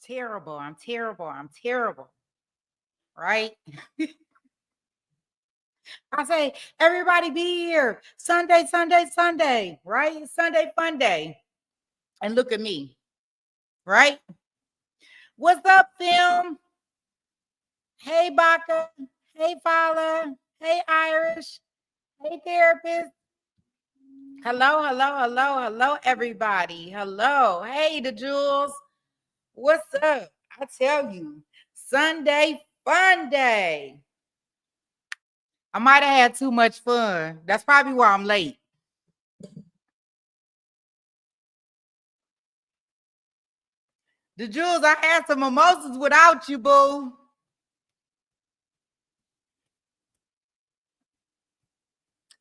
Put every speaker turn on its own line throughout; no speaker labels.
terrible. I'm terrible. I'm terrible. Right? I say, everybody be here. Sunday, Sunday, Sunday. Right? Sunday fun day. And look at me. Right? What's up, film? Hey, Baka. Hey, Fala. Hey, Irish. Hey, therapist. Hello, hello, hello, hello, everybody. Hello. Hey, the Jules. What's up? I tell you, Sunday fun day. I might have had too much fun. That's probably why I'm late. The Jules, I had some mimosas without you, boo.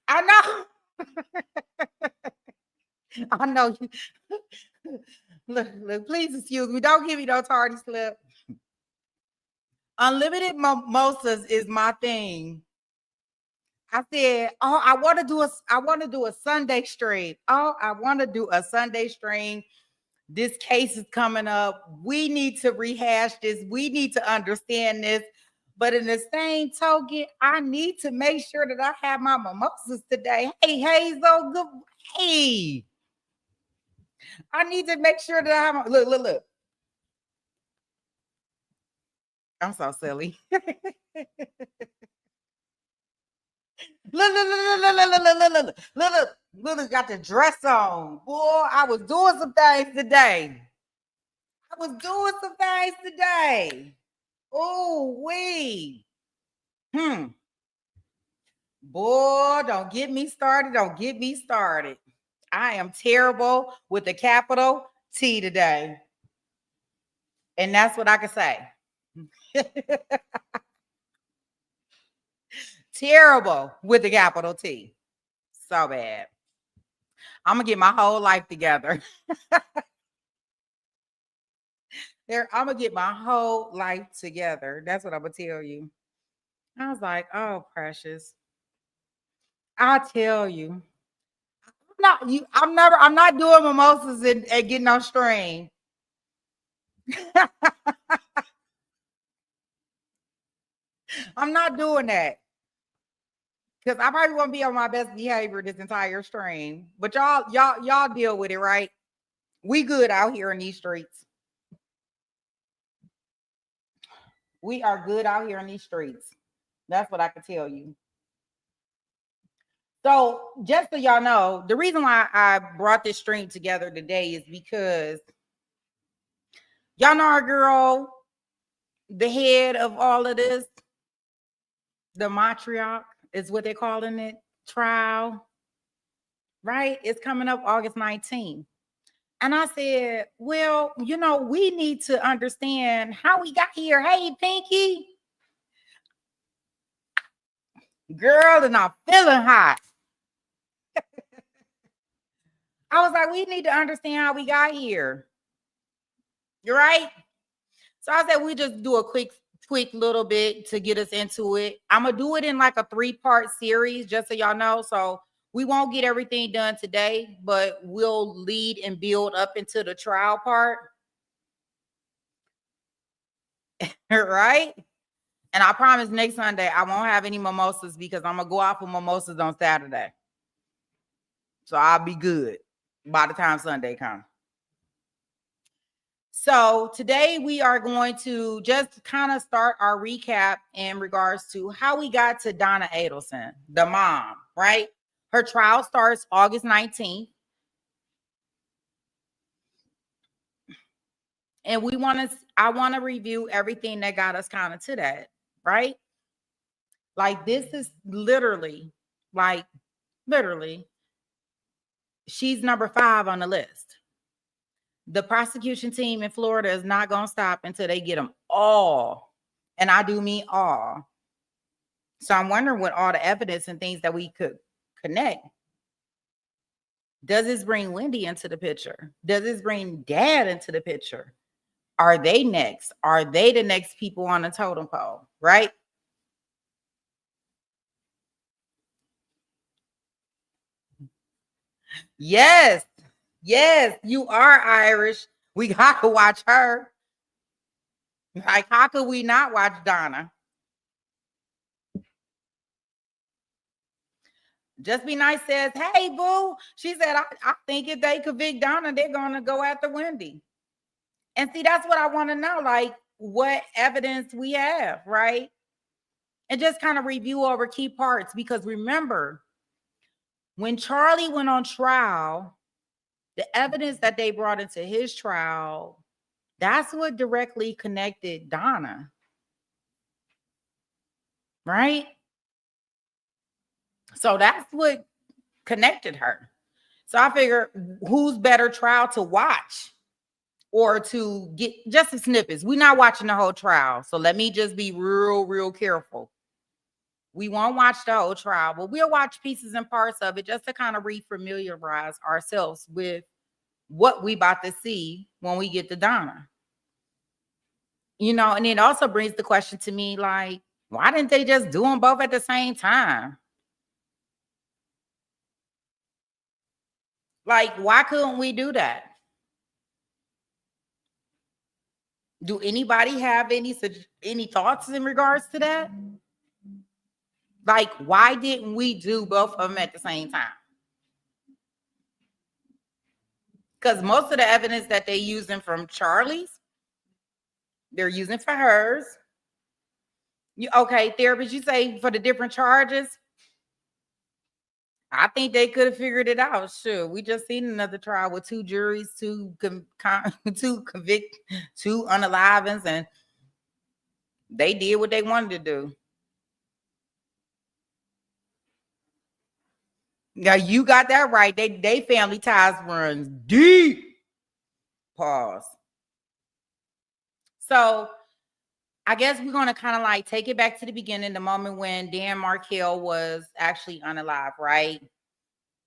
I know. I know you. Look, please excuse me. Don't give me no tardy slip. Unlimited mimosas is my thing. I said, "Oh, I want to do a Sunday stream. Oh, I want to do a Sunday stream. This case is coming up. We need to rehash this. We need to understand this. But in the same token, I need to make sure that I have my mimosas today. Hey, Hazel, good. Hey, I need to make sure that I have look. I'm so silly. Look, got the dress on. Boy, I was doing some things today. Oh, wee. Boy, don't get me started. I am terrible with the capital T today. And that's what I can say. Terrible with the capital T. So bad. I'm going to get my whole life together. I'm going to get my whole life together. That's what I'm going to tell you. I was like, oh, precious. I tell you. I'm not doing mimosas and getting on stream. I'm not doing that. Because I probably won't be on my best behavior this entire stream. But y'all deal with it, right? We good out here in these streets. We are good out here in these streets. That's what I can tell you. So just so y'all know, the reason why I brought this stream together today is because y'all know our girl, the head of all of this, the matriarch is what they're calling it, trial, right? It's coming up August 19th. And I said, well, we need to understand how we got here. Hey, Pinky. Girl, and I'm feeling hot. I was like, we need to understand how we got here. You're right. So I said, we just do a quick little bit to get us into it. I'm going to do it in like a 3-part series, just so y'all know. So we won't get everything done today, but we'll lead and build up into the trial part. Right? And I promise next Sunday, I won't have any mimosas because I'm going to go out for mimosas on Saturday. So I'll be good by the time Sunday comes. So today we are going to just kind of start our recap in regards to how we got to Donna Adelson, the mom, right? Her trial starts August 19th. And I want to review everything that got us kind of to that, right? Like this is literally, she's number 5 on the list. The prosecution team in Florida is not going to stop until they get them all. And I do mean all. So I'm wondering what all the evidence and things that we could connect. Does this bring Wendy into the picture? Does this bring Dad into the picture? Are they next? Are they the next people on the totem pole? Right? Yes, you are Irish. We got to watch her. Like, how could we not watch Donna? Just Be Nice says, hey, boo. She said, I think if they convict Donna, they're going to go after Wendy. And see, that's what I want to know. Like, what evidence we have, right? And just kind of review over key parts. Because remember, when Charlie went on trial, the evidence that they brought into his trial, that's what directly connected Donna. Right? So that's what connected her. So I figure, who's better trial to watch or to get just the snippets? We're not watching the whole trial. So let me just be real careful. We won't watch the whole trial, but we'll watch pieces and parts of it just to kind of refamiliarize ourselves with what we about to see when we get to Donna. You know, and it also brings the question to me, like, why didn't they just do them both at the same time? Like, why couldn't we do that? Do anybody have any thoughts in regards to that? Like, why didn't we do both of them at the same time? Because most of the evidence that they using from Charlie's, they're using for hers. Okay, therapist, you say for the different charges? I think they could have figured it out. Sure, we just seen another trial with two juries, two convict, two unalivings, and they did what they wanted to do. Now you got that right. They family ties runs deep. Pause. So I guess we're gonna kind of like take it back to the beginning, the moment when Dan Markel was actually unalive, right?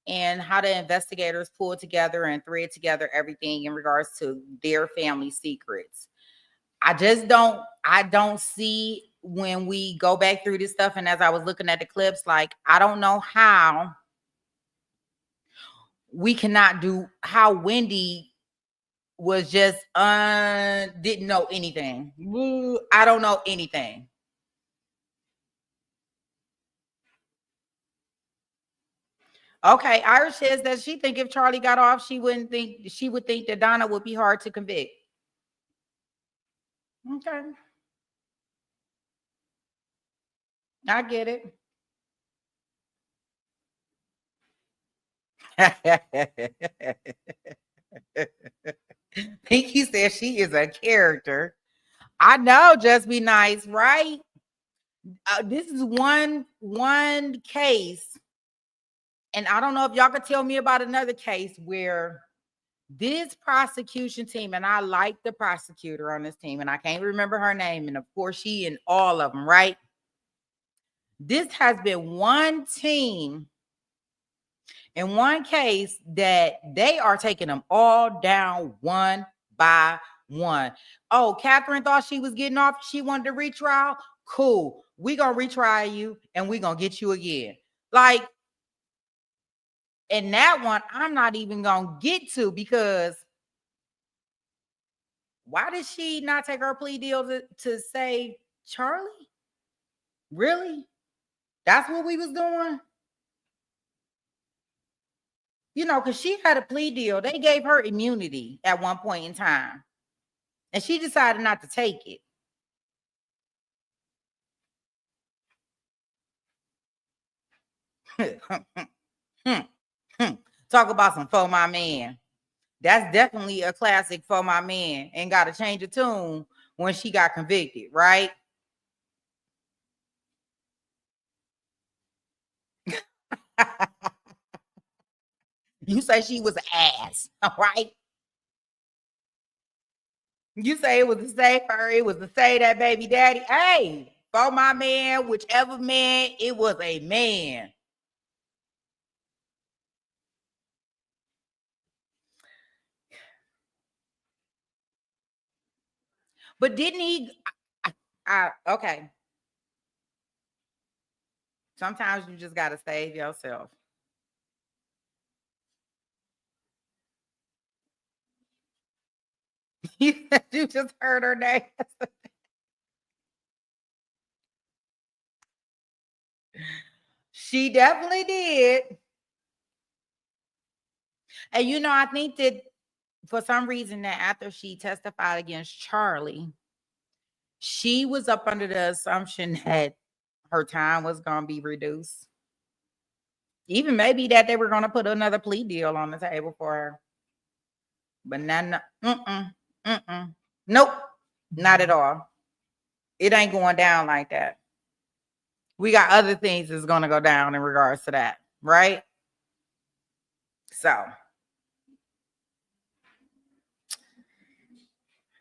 And how the investigators pulled together and thread together everything in regards to their family secrets. I don't see, when we go back through this stuff, and as I was looking at the clips, like, I don't know how we cannot do, how Wendy was just didn't know anything. I don't know anything. Okay, Iris says that she think if Charlie got off, she would think that Donna would be hard to convict. Okay, I get it. Pinky says she is a character. I know, Just Be Nice, right? This is one case, and I don't know if y'all could tell me about another case where this prosecution team, and I like the prosecutor on this team, and I can't remember her name, and of course she in all of them, right? This has been one team in one case that they are taking them all down one by one. Oh, Katherine thought she was getting off. She wanted to retrial. Cool. We gonna retry you and we gonna get you again. Like, and that one I'm not even gonna get to, because why did she not take her plea deal to save Charlie? Really? That's what we was doing? You know, because she had a plea deal. They gave her immunity at one point in time, and she decided not to take it. Talk about some For My Man. That's definitely a classic For My Man, and got to change the tune when she got convicted, right? You say she was an ass, right? You say it was to save her, it was to save that baby daddy. Hey, For My Man, whichever man, it was a man. But didn't he? Okay. Sometimes you just got to save yourself. You just heard her name. She definitely did. And I think that for some reason that after she testified against Charlie, she was up under the assumption that her time was going to be reduced. Even maybe that they were going to put another plea deal on the table for her. But nope, not at all. It ain't going down like that. We got other things that's going to go down in regards to that, right? So,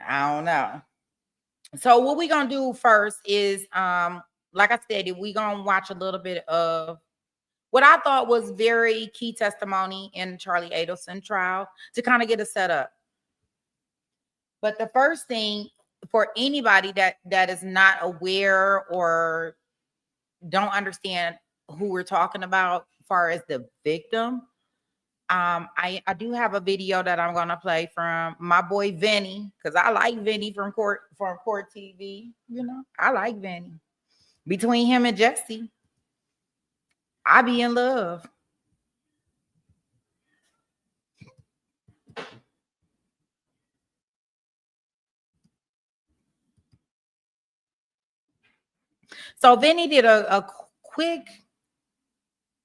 I don't know. So what we're going to do first is, like I said, we're going to watch a little bit of what I thought was very key testimony in Charlie Adelson trial to kind of get us set up. But the first thing for anybody that is not aware or don't understand who we're talking about as far as the victim, I do have a video that I'm gonna play from my boy Vinnie, because I like Vinnie from Court TV. I like Vinnie. Between him and Jesse, I be in love. So Vinnie did a quick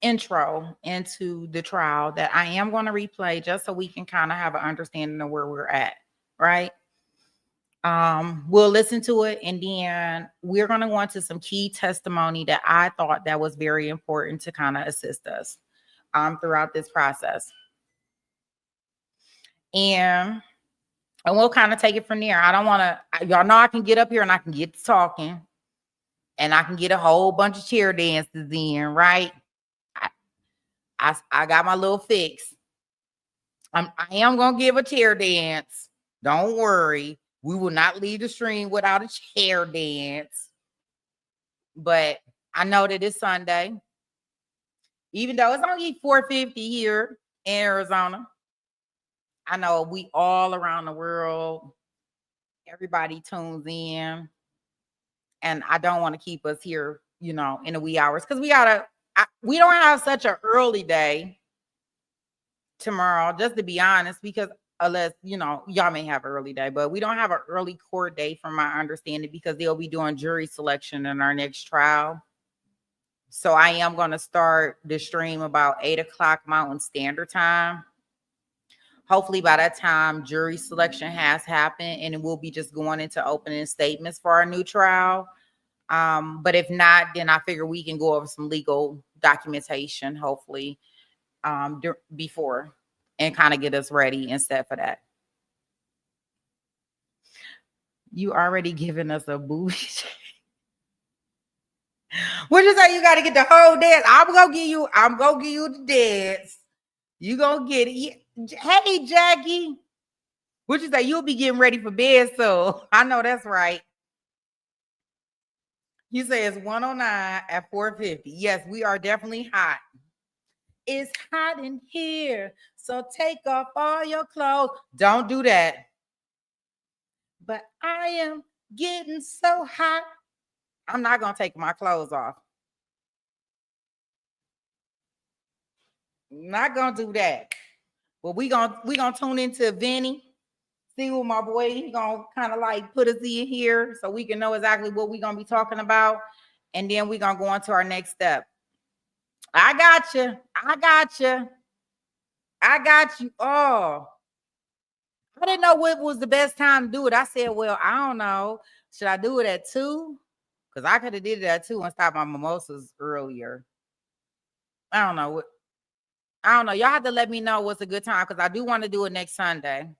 intro into the trial that I am going to replay just so we can kind of have an understanding of where we're at, right? We'll listen to it, and then we're going to go into some key testimony that I thought that was very important to kind of assist us throughout this process. And we'll kind of take it from there. I don't want to, y'all know I can get up here and I can get to talking and I can get a whole bunch of chair dances in, right? I got my little fix. I am going to give a chair dance. Don't worry. We will not leave the stream without a chair dance. But I know that it's Sunday. Even though it's only 4:50 here in Arizona. I know we all around the world, everybody tunes in. And I don't want to keep us here, in the wee hours. Because we don't have such an early day tomorrow, just to be honest, because unless, y'all may have an early day, but we don't have an early court day from my understanding because they'll be doing jury selection in our next trial. So I am going to start the stream about 8:00 Mountain Standard Time. Hopefully by that time, jury selection has happened and it will be just going into opening statements for our new trial. But if not, then I figure we can go over some legal documentation, hopefully, before and kind of get us ready and set for that. You already given us a booty. What you say? You got to get the whole dance. I'm gonna give you the dance. You gonna get it. Hey, Jackie. What you say? You'll be getting ready for bed, so I know that's right. You say it's 109 at 4:50. Yes, we are definitely hot. It's hot in here, so take off all your clothes. Don't do that. But I am getting so hot. I'm not gonna take my clothes off. Not gonna do that. But we gonna tune into Vinnie. See what my boy, he gonna kind of like put us in here so we can know exactly what we're gonna be talking about. And then we're gonna go on to our next step. I got you. Oh, I didn't know what was the best time to do it. I said, well, I don't know. Should I do it at 2? Because I could have did it at 2 and stopped my mimosas earlier. I don't know. Y'all have to let me know what's a good time because I do want to do it next Sunday.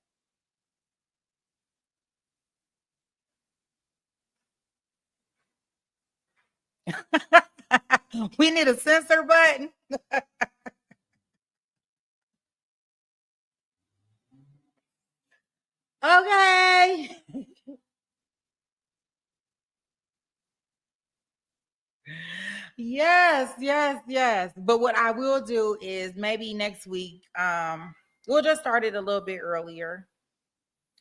We need a censor button. Okay. Yes. But what I will do is maybe next week, we'll just start it a little bit earlier.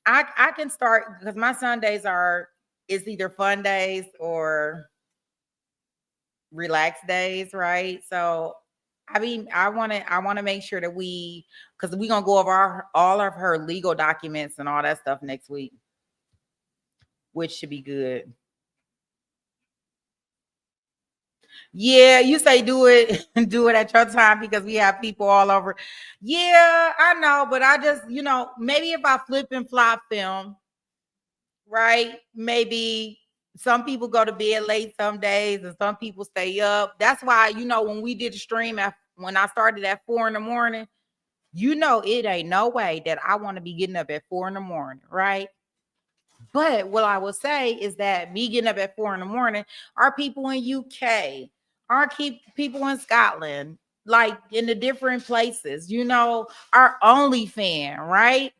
I can start because my Sundays it's either fun days or relaxed days, right? So I mean, I want to make sure that because we're gonna go over all of her legal documents and all that stuff next week, which should be good. Yeah, you say do it do it at your time because we have people all over. Yeah, I know, but I just, maybe if I flip and flop film, right? Maybe some people go to bed late some days and some people stay up. That's why, when we did the stream when I started at 4 in the morning, it ain't no way that I want to be getting up at 4 in the morning, right? But what I will say is that me getting up at 4 in the morning are people in UK, are people in Scotland, like in the different places, our only fan, right?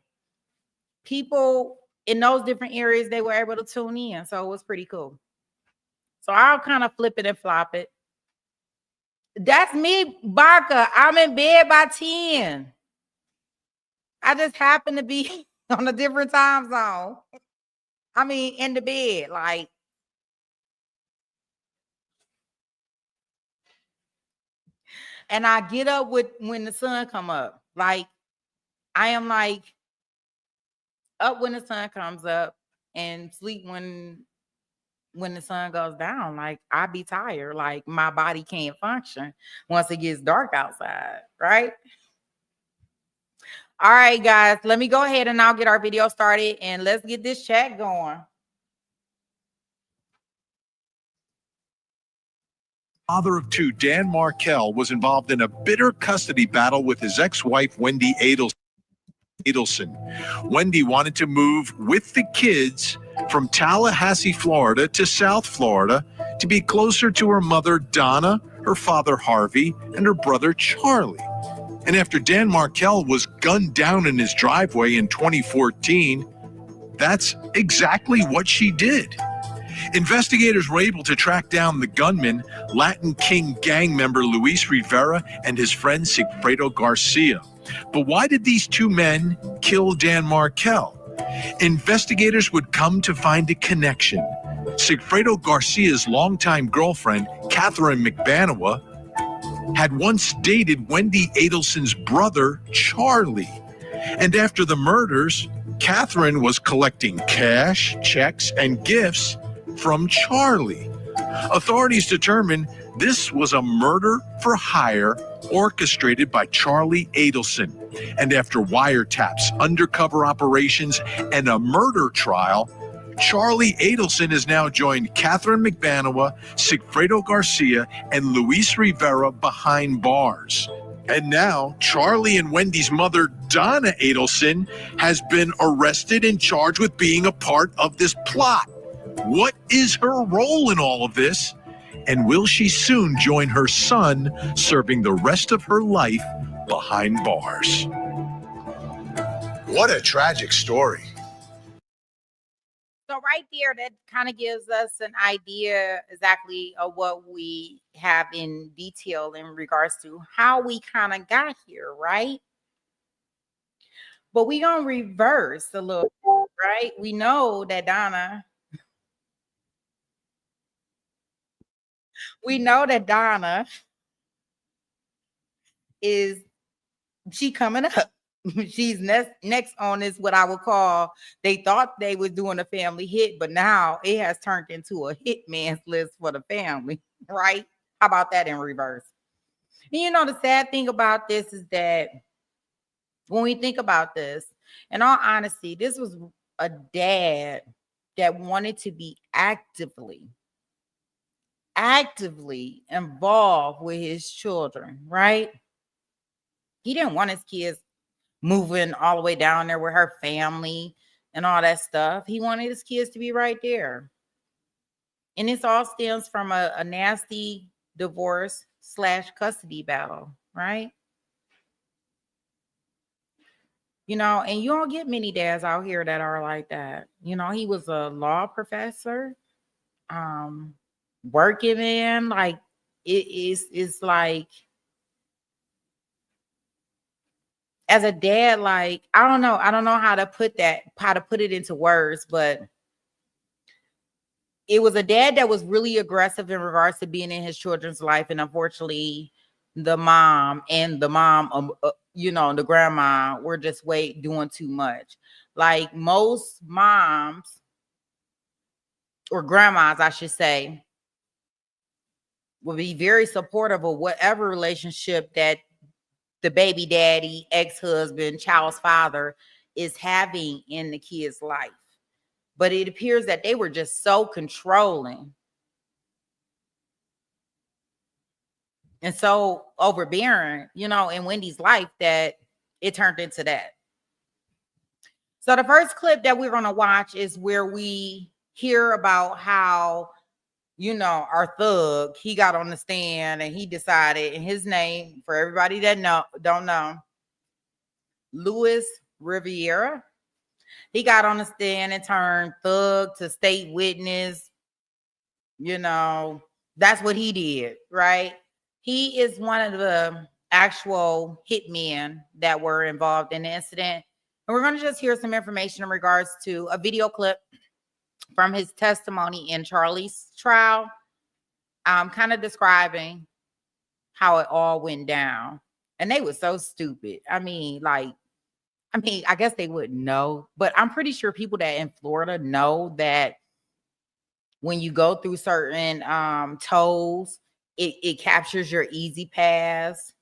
People in those different areas, they were able to tune in. So it was pretty cool. So I'll kind of flip it and flop it. That's me, Baka. I'm in bed by 10. I just happen to be on a different time zone. I mean, in the bed, like, and I get up when the sun come up. Like, I am like up when the sun comes up and sleep when the sun goes down. Like, I be tired. Like, my body can't function once it gets dark outside, right? All right, guys, let me go ahead and I'll get our video started and let's get this chat going.
Father of two, Dan Markel, was involved in a bitter custody battle with his ex-wife, Wendy Adelson. Wendy wanted to move with the kids from Tallahassee, Florida to South Florida to be closer to her mother, Donna, her father, Harvey, and her brother, Charlie. And after Dan Markel was gunned down in his driveway in 2014, that's exactly what she did. Investigators were able to track down the gunman, Latin King gang member Luis Rivera, and his friend Sigfredo Garcia. But why did these two men kill Dan Markel? Investigators would come to find a connection. Sigfredo Garcia's longtime girlfriend, Katherine Magbanua, had once dated Wendy Adelson's brother, Charlie. And after the murders, Katherine was collecting cash, checks, and gifts from Charlie. Authorities determined this was a murder for hire orchestrated by Charlie Adelson. And after wiretaps, undercover operations, and a murder trial, Charlie Adelson has now joined Katherine Magbanua, Sigfredo Garcia, and Luis Rivera behind bars. And now, Charlie and Wendy's mother, Donna Adelson, has been arrested and charged with being a part of this plot. What is her role in all of this? And will she soon join her son, serving the rest of her life behind bars? What a tragic story.
So right there, that kind of gives us an idea exactly of what we have in detail in regards to how we kind of got here, right? But we gonna reverse a little bit, right? We know that Donna is she coming up. She's next on is what I would call, they thought they was doing a family hit, but now it has turned into a hitman's list for the family, right? How about that in reverse? And the sad thing about this is that when we think about this, in all honesty, this was a dad that wanted to be actively involved with his children, right? He didn't want his kids moving all the way down there with her family and all that stuff. He wanted his kids to be right there. And this all stems from a nasty divorce/custody battle, right? And you don't get many dads out here that are like that. He was a law professor, working man. Like, it's like, as a dad, like, I don't know how to put it into words, but it was a dad that was really aggressive in regards to being in his children's life. And unfortunately, the mom and the the grandma were just doing too much. Like most moms or grandmas, I should say, will be very supportive of whatever relationship that the baby daddy, ex-husband, child's father is having in the kid's life. But it appears that they were just so controlling and so overbearing, in Wendy's life that it turned into that. So the first clip that we're going to watch is where we hear about how, our thug, he got on the stand and he decided, and his name, for everybody that don't know, Louis Rivera. He got on the stand and turned thug to state witness. That's what he did, right? He is one of the actual hitmen that were involved in the incident. And we're going to just hear some information in regards to a video clip from his testimony in Charlie's trial, kind of describing how it all went down. And they were so stupid. I guess they wouldn't know, but I'm pretty sure people that in Florida know that when you go through certain tolls, it captures your easy pass.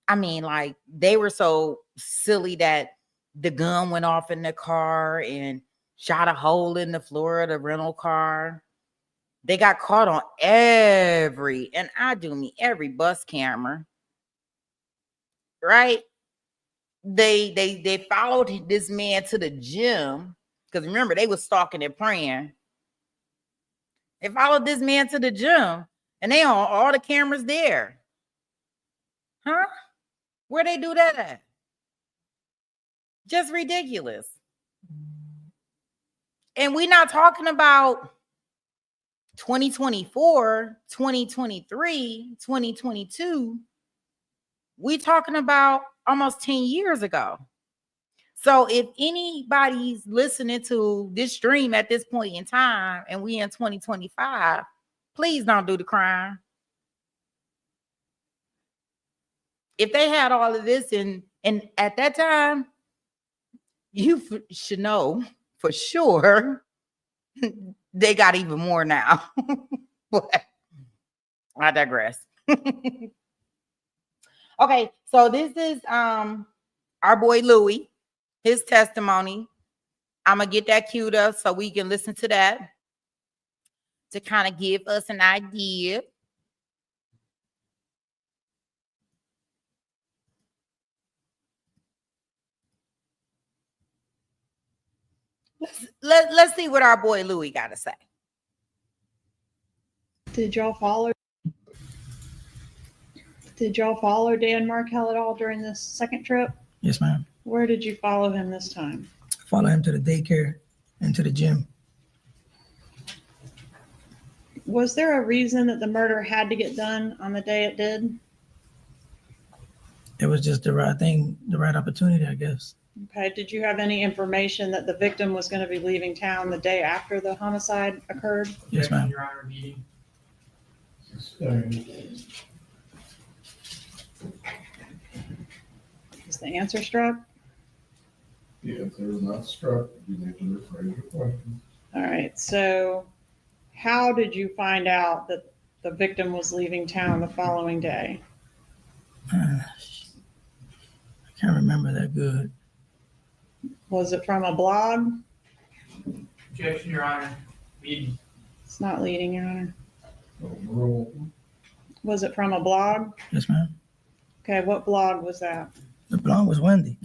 They were so silly that the gun went off in the car and shot a hole in the floor of the rental car. They got caught on every bus camera, right? They followed this man to the gym, because remember, they was stalking and praying. They followed this man to the gym, and they on all the cameras there. Huh? Where they do that at? Just ridiculous. And we're not talking about 2024, 2023, 2022. We talking about almost 10 years ago. So if anybody's listening to this stream at this point in time and we in 2025, please don't do the crime. If they had all of this and at that time, you should know for sure they got even more now. But I digress. Okay, so this is our boy Louis, his testimony. I'm gonna get that queued up so we can listen to that to kind of give us an idea. Let's see what our boy Louis got to say.
Did y'all follow Dan Markel at all during this second trip?
Yes, ma'am.
Where did you follow him this time?
Follow him to the daycare and to the gym.
Was there a reason that the murder had to get done on the day it did?
It was just the right thing, the right opportunity, I guess.
Okay. Did you have any information that the victim was going to be leaving town the day after the homicide occurred?
Yes, ma'am.
Your Honor, meeting.
Is the answer struck?
The answer is not struck. You need to rephrase your question.
All right. So how did you find out that the victim was leaving town the following day?
I can't remember that good.
Was it from a blog?
Objection, Your Honor. Meeting.
It's not leading, Your Honor.
Rule.
Was it from a blog?
Yes, ma'am.
Okay, what blog was that?
The blonde was Wendy.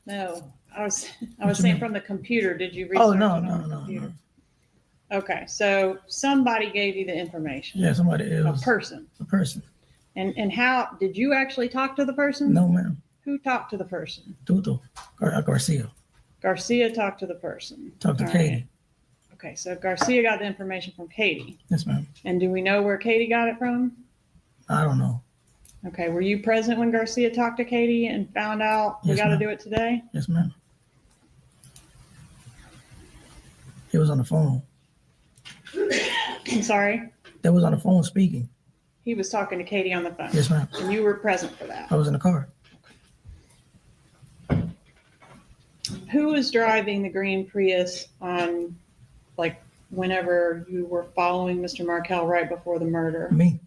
No, I was
What you
saying
mean?
from the computer. Did you research
Oh,
it
no,
on
no,
the
no,
computer?
no.
Okay, so somebody gave you the information.
Yeah, somebody
A
else.
person.
A person.
And how did you actually talk to the person?
No, ma'am.
Who talked to the person?
Tuto. Garcia.
Garcia talked to the person.
Talked to
All
Katie.
right. Okay, so Garcia got the information from Katie.
Yes, ma'am.
And do we know where Katie got it from?
I don't know.
Okay, were you present when Garcia talked to Katie and found out we
Yes,
got to
ma'am.
do it today?
Yes, ma'am. He was on the phone.
I'm sorry.
That was on the phone speaking.
He was talking to Katie on the phone.
Yes, ma'am.
And you were present for that.
I was in the car.
Who was driving the green Prius on, like, whenever you were following Mr. Markel right before the murder?
Me.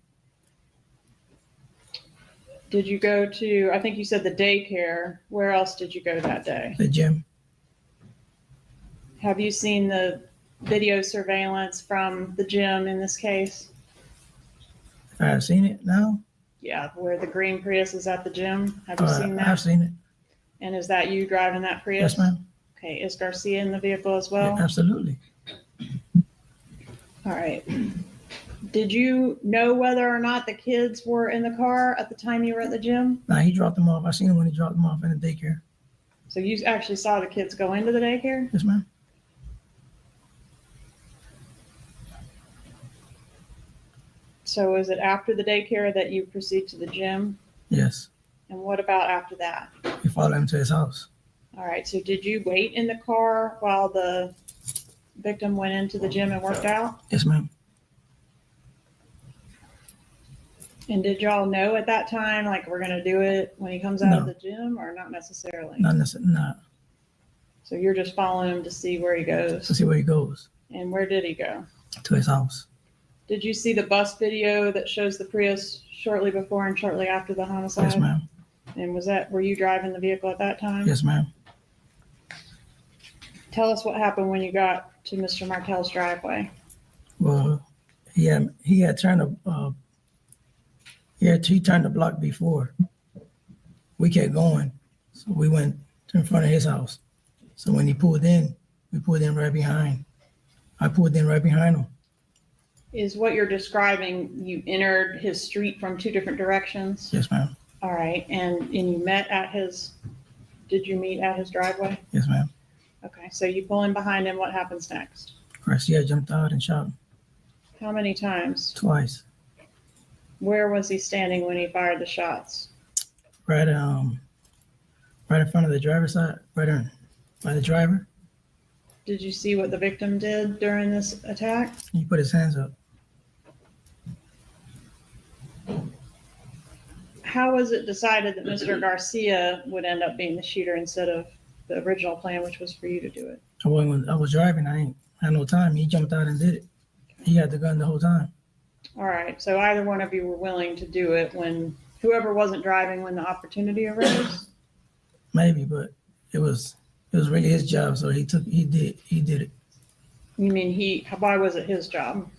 Did you go to, I think you said the daycare. Where else did you go that day?
The gym.
Have you seen the video surveillance from the gym in this case?
If I have seen it now,
Yeah, where the green Prius is at the gym. Have you seen that?
I've seen it.
And is that you driving that Prius?
Yes, ma'am.
Okay, is Garcia in the vehicle as well?
Yeah, absolutely.
All right. Did you know whether or not the kids were in the car at the time you were at the gym?
Nah, he dropped them off. I seen him when he dropped them off in the daycare.
So you actually saw the kids go into the daycare?
Yes, ma'am.
So is it after the daycare that you proceed to the gym?
Yes.
And what about after that?
We followed him to his house.
All right, so did you wait in the car while the victim went into the gym and worked out?
Yes, ma'am.
And did y'all know at that time, like, we're gonna do it when he comes out of
No.
the gym, or not necessarily?
Not necessarily. Nah.
So you're just following him to see where he goes.
To see where he goes.
And where did he go?
To his house.
Did you see the bus video that shows the Prius shortly before and shortly after the homicide?
Yes, ma'am.
And were you driving the vehicle at that time?
Yes, ma'am.
Tell us what happened when you got to Mr. Markel's driveway.
Well, he had turned he turned the block before. We kept going, so we went to in front of his house. So when he pulled in, we pulled in right behind. I pulled in right behind him.
Is what you're describing, you entered his street from two different directions?
Yes, ma'am.
All right, and you met at did you meet at his driveway?
Yes, ma'am.
Okay, so you pull in behind him, what happens next?
Garcia jumped out and shot him
How many times?
twice.
Where was he standing when he fired the shots?
Right in front of the driver's side, by the driver.
Did you see what the victim did during this attack?
He put his hands up.
How was it decided that Mr. Garcia would end up being the shooter instead of the original plan, which was for you to do it?
I was driving. I ain't had no time. He jumped out and did it. He had the gun the whole time.
All right, so either one of you were willing to do it when whoever wasn't driving when the opportunity arose?
Maybe, but it was really his job. So he did it.
You mean why was it his job?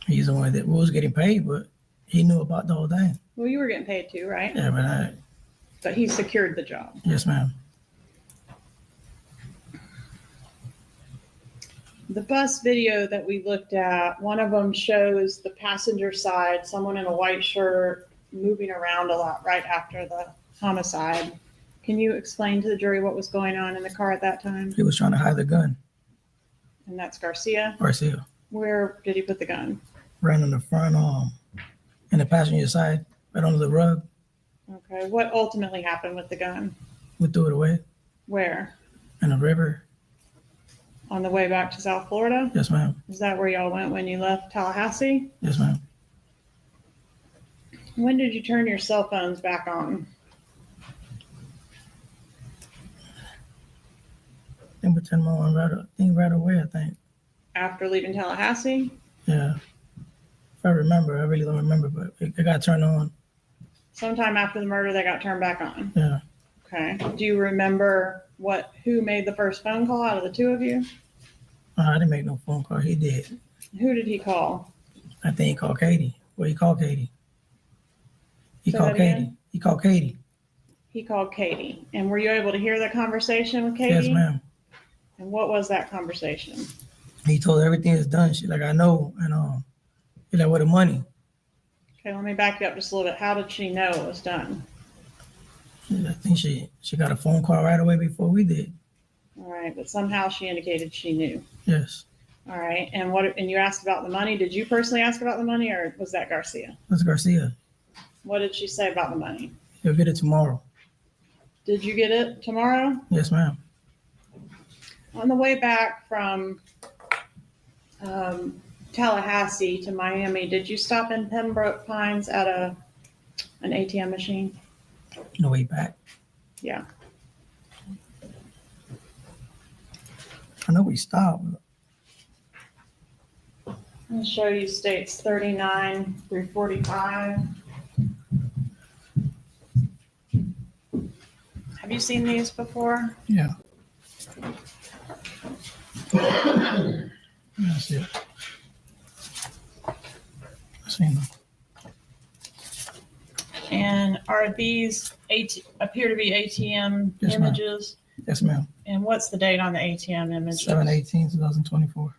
He's the one that was getting paid, but he knew about the whole thing.
Well, you were getting paid too, right?
Yeah,
But he secured the job.
yes, ma'am.
The bus video that we looked at, one of them shows the passenger side, someone in a white shirt moving around a lot right after the homicide. Can you explain to the jury what was going on in the car at that time?
He was trying to hide the gun.
And that's Garcia.
Garcia
Where did he put the gun?
ran on the front in the passenger side, right under the rug.
Okay, what ultimately happened with the gun?
We threw it away
Where?
in the river.
On the way back to South Florida?
Yes, ma'am.
Is that where y'all went when you left Tallahassee?
Yes, ma'am.
When did you turn your cell phones back on?
I think we turned them on right away, I think.
After leaving Tallahassee?
Yeah. If I remember, I really don't remember, but it got turned on.
Sometime after the murder, they got turned back on.
Yeah.
Okay. Do you remember who made the first phone call out of the two of you?
I didn't make no phone call. He did.
Who did he call?
I think he called Katie. Well, he called Katie. He
Say
called
that
Katie.
again?
He called Katie.
He called Katie. And were you able to hear the conversation with Katie?
Yes, ma'am.
And what was that conversation?
He told her everything is done. She's like, I know. And he's like, where the money?
Okay, let me back you up just a little bit. How did she know it was done?
I think she got a phone call right away before we did.
All right, but somehow she indicated she knew.
Yes.
All right, and you asked about the money. Did you personally ask about the money, or was that Garcia?
That's Garcia.
What did she say about the money?
He'll get it tomorrow.
Did you get it tomorrow?
Yes, ma'am.
On the way back from Tallahassee to Miami, did you stop in Pembroke Pines at an ATM machine?
No way back.
Yeah.
I know we stopped.
I'm going to show you states 39 through 45. Have you seen these before?
Yeah. That's it. I seen them.
And are these appear to be ATM
Yes, ma'am.
images?
Yes, ma'am.
And what's the date on the ATM images?
7/18/2024.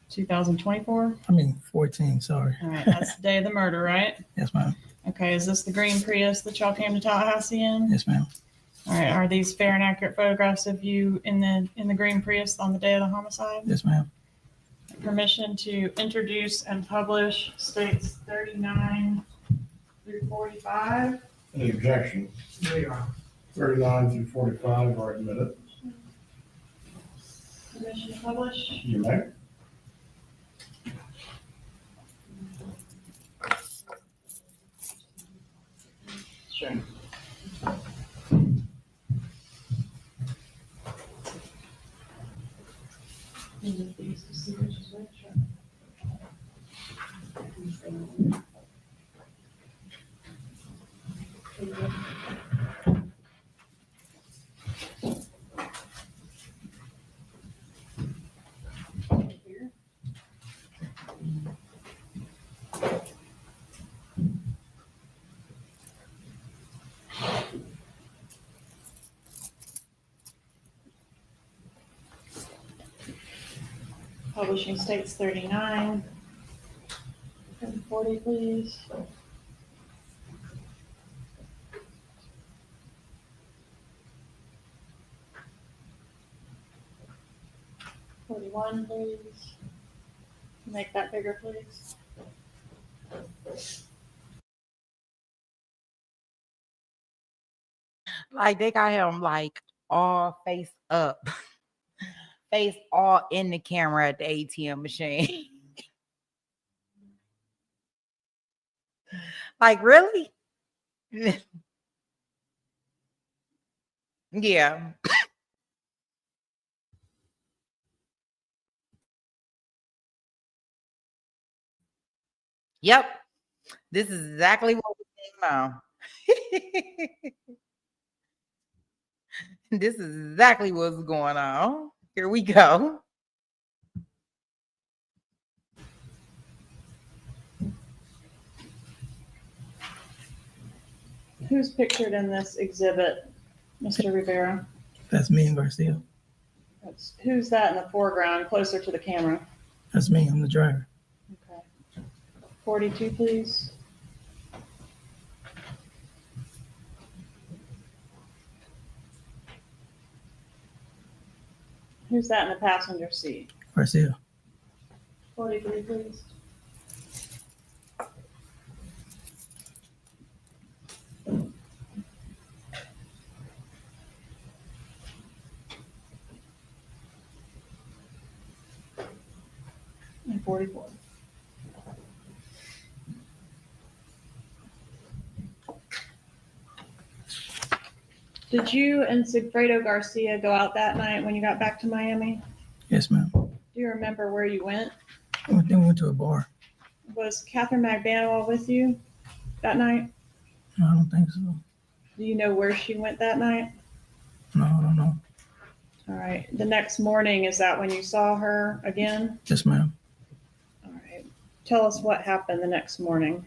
2024?
I mean 14. Sorry.
All right, that's the day of the murder, right?
Yes, ma'am.
Okay, is this the green Prius that y'all came to Tallahassee in?
Yes, ma'am.
All right, are these fair and accurate photographs of you in the green Prius on the day of the homicide?
Yes, ma'am.
Permission to introduce and publish states 39 through 45.
Any objection? 39 through 45 are admitted.
Permission to publish.
You may.
Sure. Publishing states 39 and 40, please. $41, please. Make that bigger, please.
Like they got him like all face up, face all in the camera at the ATM machine. Like, really? Yeah. Yep. This is exactly what we're doing now. This is exactly what's going on. Here we go.
Who's pictured in this exhibit, Mr. Rivera?
That's me and Garcia.
Who's that in the foreground, closer to the camera?
That's me. I'm the driver.
Okay. 42, please. Who's that in the passenger seat?
Garcia.
43, please. And 44. Did you and Sigfredo Garcia go out that night when you got back to Miami?
Yes, ma'am.
Do you remember where you went?
Then we went to a bar.
Was Katherine Magbanua with you that night?
No, I don't think so.
Do you know where she went that night?
No, I don't know.
All right. The next morning, is that when you saw her again?
Yes, ma'am.
All right. Tell us what happened the next morning.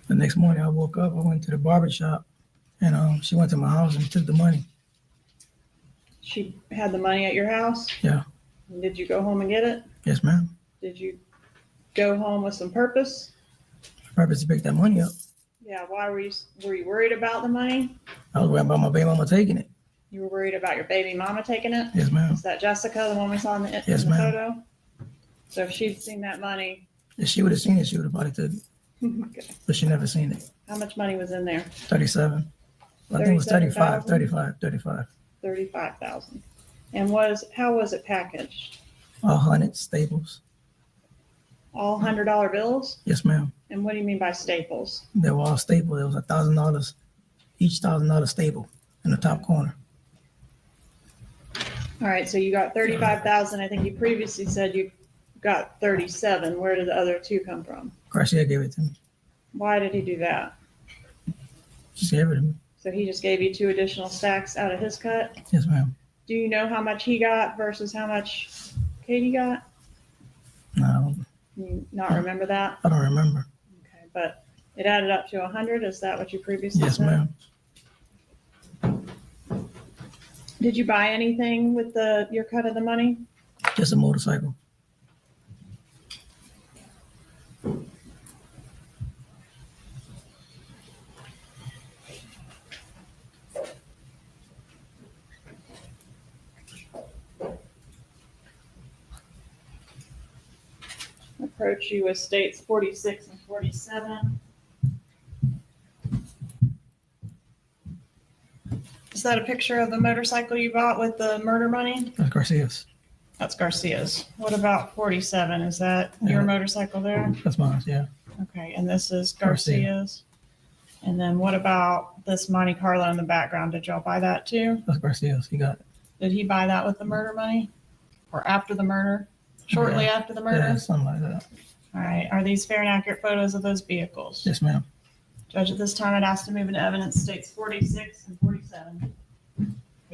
The next morning I woke up, I went to the barber shop, and she went to my house and took the money.
She had the money at your house?
Yeah.
Did you go home and get it?
Yes, ma'am.
Did you go home with some purpose?
Purpose to pick that money up.
Yeah. Why were you worried about the money?
I was worried about my baby mama taking it.
You were worried about your baby mama taking it?
Yes, ma'am.
Is that Jessica, the one we saw in the
Yes, ma'am.
photo? So if she'd seen that money,
If she would have seen it, she would have probably took it,
okay.
but she never seen it.
How much money was in there?
37. I think it was 35,
37,000?
35.
35,000. And how was it packaged?
All hunted staples.
All $100 bills?
Yes, ma'am.
And what do you mean by staples?
They were all stapled. It was $1,000, each $1,000 staple in the top corner.
All right, so you got 35,000. I think you previously said you got 37. Where did the other two come from?
Garcia gave it to me.
Why did he do that?
She gave it to me.
So he just gave you 2 additional stacks out of his cut?
Yes, ma'am.
Do you know how much he got versus how much Katie got?
No,
You not remember that?
I don't remember.
Okay, but it added up to 100. Is that what you previously
Yes,
said?
ma'am.
Did you buy anything with your cut of the money?
Just a motorcycle.
Approach you with states 46 and 47. Is that a picture of the motorcycle you bought with the murder money?
That's Garcia's.
That's Garcia's. What about 47? Is that your
Yeah.
motorcycle there?
That's mine, yeah.
Okay, and this is
Garcia.
Garcia's. And then what about this Monte Carlo in the background? Did y'all buy that too?
That's Garcia's. He got it.
Did he buy that with the murder money? Or after the murder? Shortly
Yeah.
after the murder?
Yeah, something like that.
All right, are these fair and accurate photos of those vehicles?
Yes, ma'am.
Judge, at this time, I'd ask to move into evidence states 46 and 47.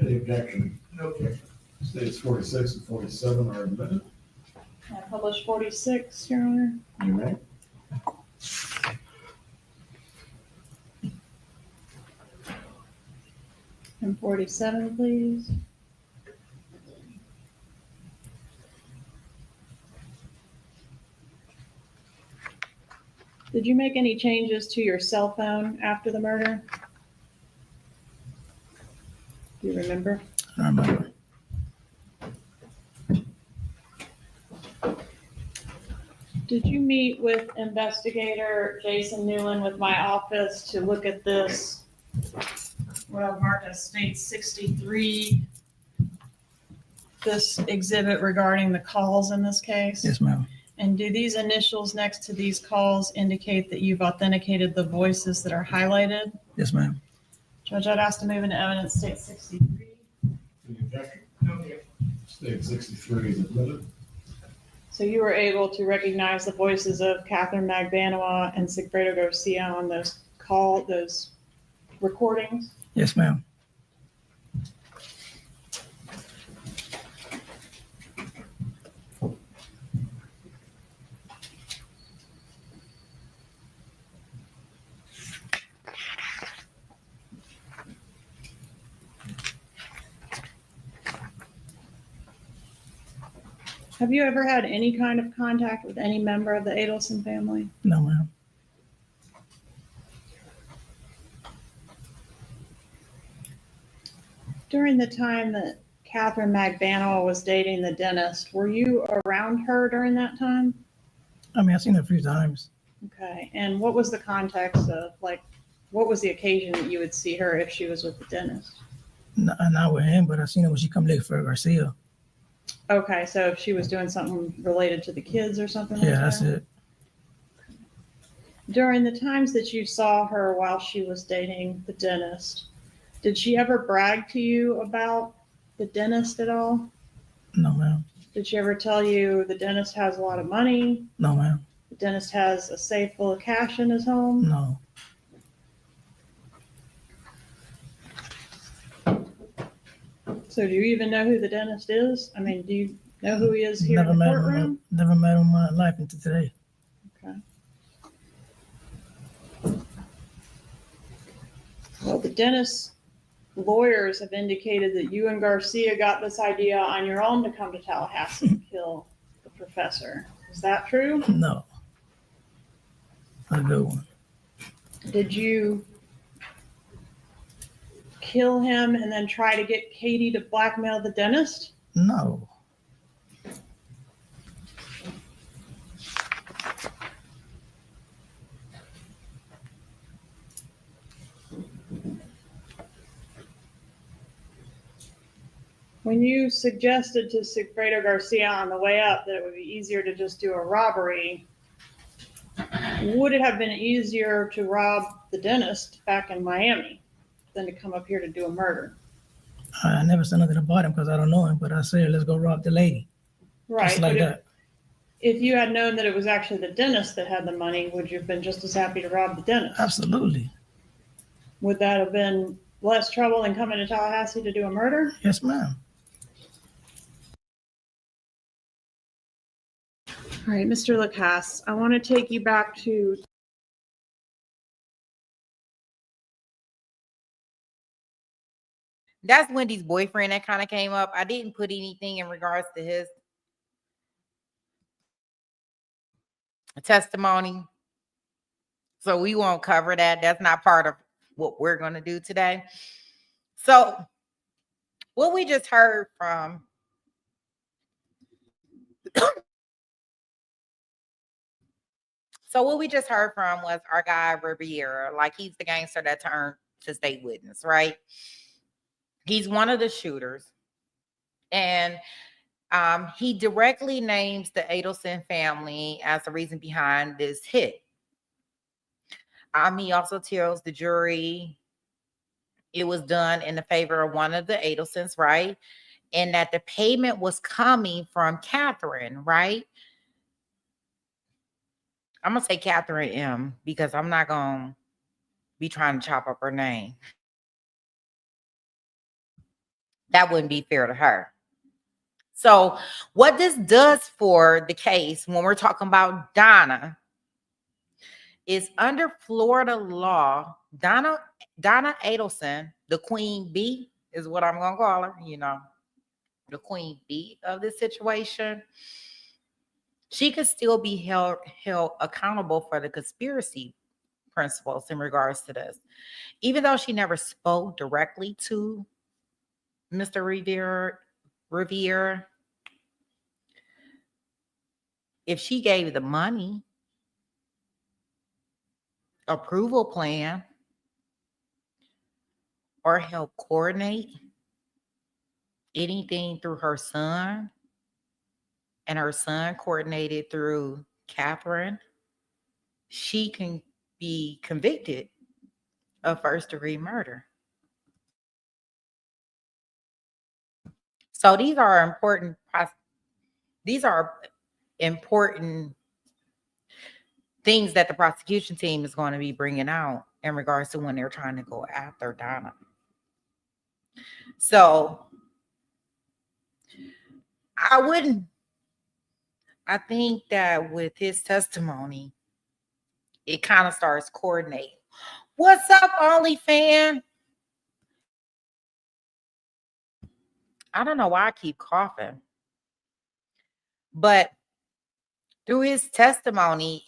Any objection?
No objection.
States 46 and 47 are admitted.
I published 46, Your Honor.
You may.
And 47, please. Did you make any changes to your cell phone after the murder? Do you remember?
I don't remember.
Did you meet with investigator Jason Newland with my office to look at this? What I've marked as state 63, this exhibit regarding the calls in this case?
Yes, ma'am.
And do these initials next to these calls indicate that you've authenticated the voices that are highlighted?
Yes, ma'am.
Judge, I'd ask to move into evidence state 63.
Any objection?
No objection.
State 63 is admitted.
So you were able to recognize the voices of Katherine Magbanua and Sigfredo Garcia on those recordings?
Yes, ma'am.
Have you ever had any kind of contact with any member of the Adelson family?
No, ma'am.
During the time that Katherine Magbanua was dating the dentist, were you around her during that time?
I mean, I've seen her a few times.
Okay, and what was the context of, like, what was the occasion that you would see her if she was with the dentist?
Not with him, but I've seen her when she come looking for Garcia.
Okay, so if she was doing something related to the kids or something like that?
Yeah, that's it.
During the times that you saw her while she was dating the dentist, did she ever brag to you about the dentist at all?
No, ma'am.
Did she ever tell you the dentist has a lot of money?
No, ma'am.
The dentist has a safe full of cash in his home?
No.
So do you even know who the dentist is? I mean, do you know who he is here
Never
in the
met him.
courtroom?
Never met him in my life until today.
Okay. Well, the dentist's lawyers have indicated that you and Garcia got this idea on your own to come to Tallahassee and kill the professor. Is that true?
No. A good one.
Did you kill him and then try to get Katie to blackmail the dentist?
No.
When you suggested to Sigfredo Garcia on the way up that it would be easier to just do a robbery, would it have been easier to rob the dentist back in Miami than to come up here to do a murder?
I never said nothing about him because I don't know him, but I said, let's go rob the lady.
Right.
Just like
but
that.
if you had known that it was actually the dentist that had the money, would you have been just as happy to rob the dentist?
Absolutely.
Would that have been less trouble than coming to Tallahassee to do a murder?
Yes, ma'am.
All right, Mr. Lacasse, I want to take you back to
That's Wendy's boyfriend that kind of came up. I didn't put anything in regards to his testimony, so we won't cover that. That's not part of what we're going to do today. So what we just heard from was our guy Rivera. Like, he's the gangster that turned to state witness, right? He's one of the shooters, and he directly names the Adelson family as the reason behind this hit. He also tells the jury it was done in the favor of one of the Adelsons, right? And that the payment was coming from Katherine, right? I'm going to say Katherine M, because I'm not going to be trying to chop up her name. That wouldn't be fair to her. So what this does for the case when we're talking about Donna is, under Florida law, Donna Adelson, the queen bee is what I'm going to call her, the queen bee of this situation, she could still be held accountable for the conspiracy principles in regards to this. Even though she never spoke directly to Mr. Rivera, if she gave the money, approval plan, or help coordinate anything through her son, and her son coordinated through Katherine, she can be convicted of first-degree murder. So these are important things that the prosecution team is going to be bringing out in regards to when they're trying to go after Donna. So I think that with his testimony, it kind of starts coordinating. What's up, OnlyFan? I don't know why I keep coughing, but through his testimony,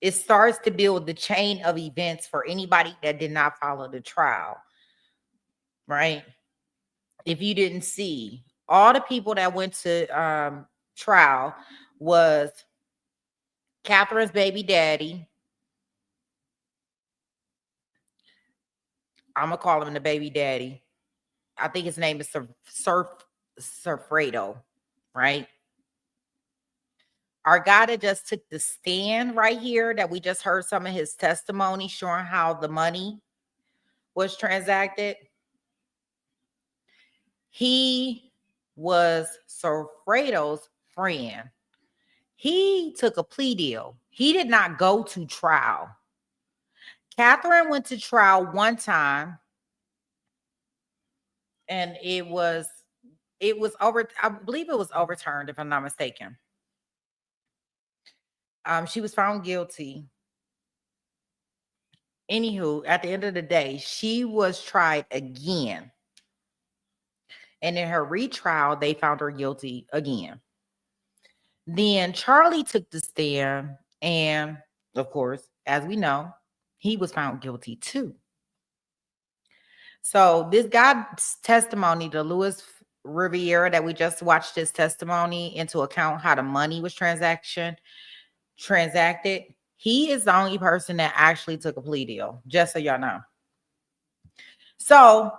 it starts to build the chain of events for anybody that did not follow the trial, right? If you didn't see, all the people that went to trial was Katherine's baby daddy. I'm going to call him the baby daddy. I think his name is Surfredo, right? Our guy that just took the stand right here, that we just heard some of his testimony showing how the money was transacted. He was Surfredo's friend. He took a plea deal. He did not go to trial. Katherine went to trial one time, and it was over. I believe it was overturned, if I'm not mistaken. She was found guilty. Anywho, at the end of the day, she was tried again. And in her retrial, they found her guilty again. Then Charlie took the stand, and of course, as we know, he was found guilty too. So this guy's testimony, the Luis Rivera that we just watched his testimony into account how the money was transacted, he is the only person that actually took a plea deal, just so y'all know. So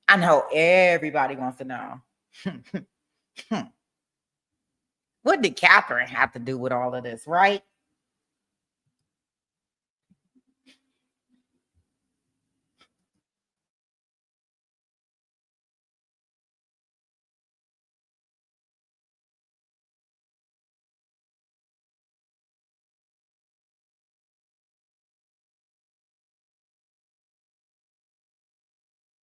I know everybody wants to know. What did Katherine have to do with all of this, right?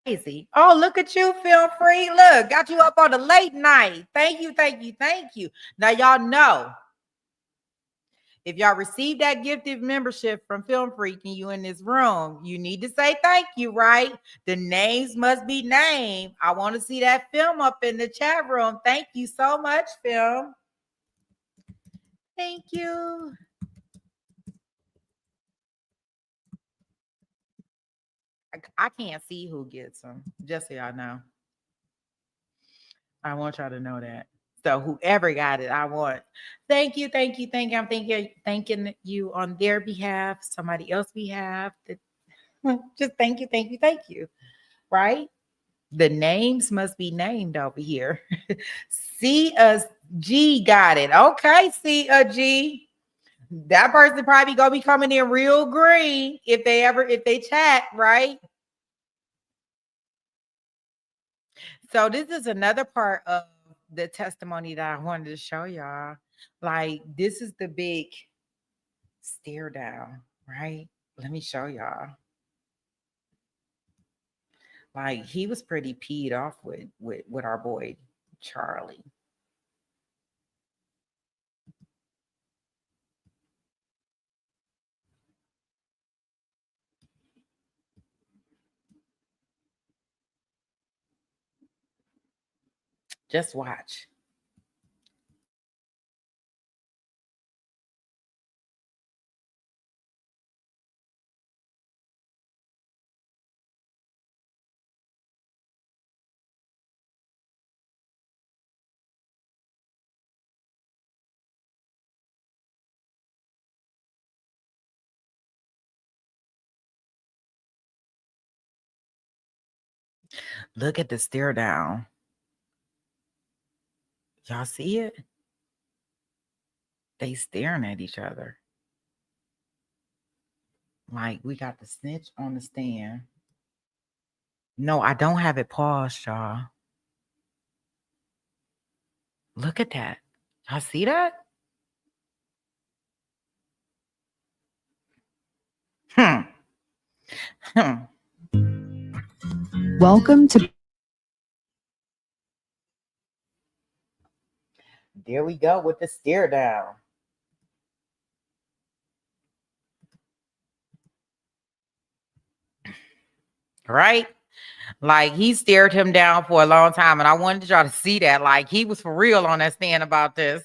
Crazy. Oh, look at you, Film Free. Look, got you up on the late night. Thank you, thank you, thank you. Now, y'all know, if y'all receive that gifted membership from Film Freak and you in this room, you need to say thank you, right? The names must be named. I want to see that film up in the chat room. Thank you so much, Film. Thank you. I can't see who gets them, just so y'all know. I want y'all to know that. So whoever got it, I want. Thank you, thank you, thank you. I'm thanking you on their behalf, somebody else's behalf. Just thank you, thank you, thank you. Right? The names must be named over here. C-G got it. Okay, C-G. That person probably gonna be coming in real green if they chat, right? So this is another part of the testimony that I wanted to show y'all. Like, this is the big stare down, right? Let me show y'all. Like, he was pretty peed off with our boy Charlie. Just watch. Look at the stare down. Y'all see it? They staring at each other. Like, we got the snitch on the stand. No, I don't have it paused, y'all. Look at that. Y'all see that?
Welcome to.
There we go with the stare down. Right? Like, he stared him down for a long time, and I wanted y'all to see that. Like, he was for real on that stand about this.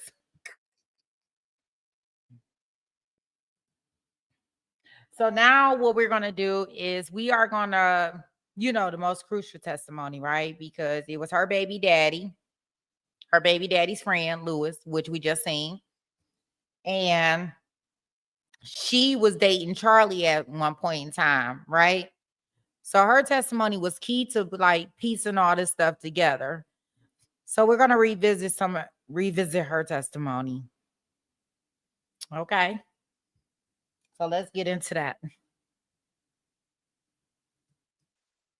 So now what we're going to do is we are going to, the most crucial testimony, right? Because it was her baby daddy's friend, Lewis, which we just seen. And she was dating Charlie at one point in time, right? So her testimony was key to like piecing all this stuff together. So we're going to revisit her testimony. Okay. So let's get into that.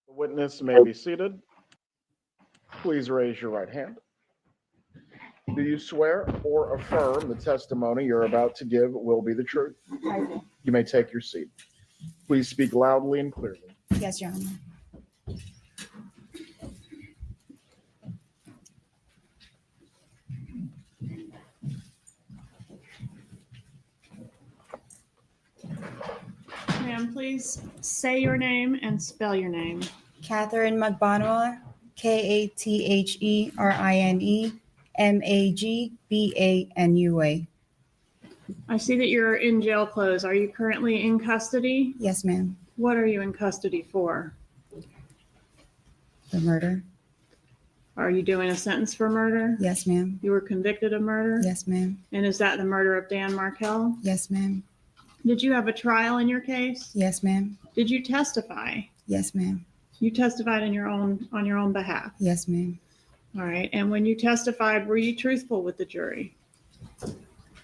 The witness may be seated. Please raise your right hand. Do you swear or affirm the testimony you're about to give will be the truth?
I do.
You may take your seat. Please speak loudly and clearly.
Yes, Your Honor.
Ma'am, please say your name and spell your name.
Katherine Magbanua, Katherine Magbanua.
I see that you're in jail clothes. Are you currently in custody?
Yes, ma'am.
What are you in custody for?
The murder?
Are you doing a sentence for murder?
Yes, ma'am.
You were convicted of murder?
Yes, ma'am.
And is that the murder of Dan Markel?
Yes, ma'am.
Did you have a trial in your case?
Yes, ma'am.
Did you testify?
Yes, ma'am.
You testified on your own behalf.
Yes, ma'am.
All right. And when you testified, were you truthful with the jury?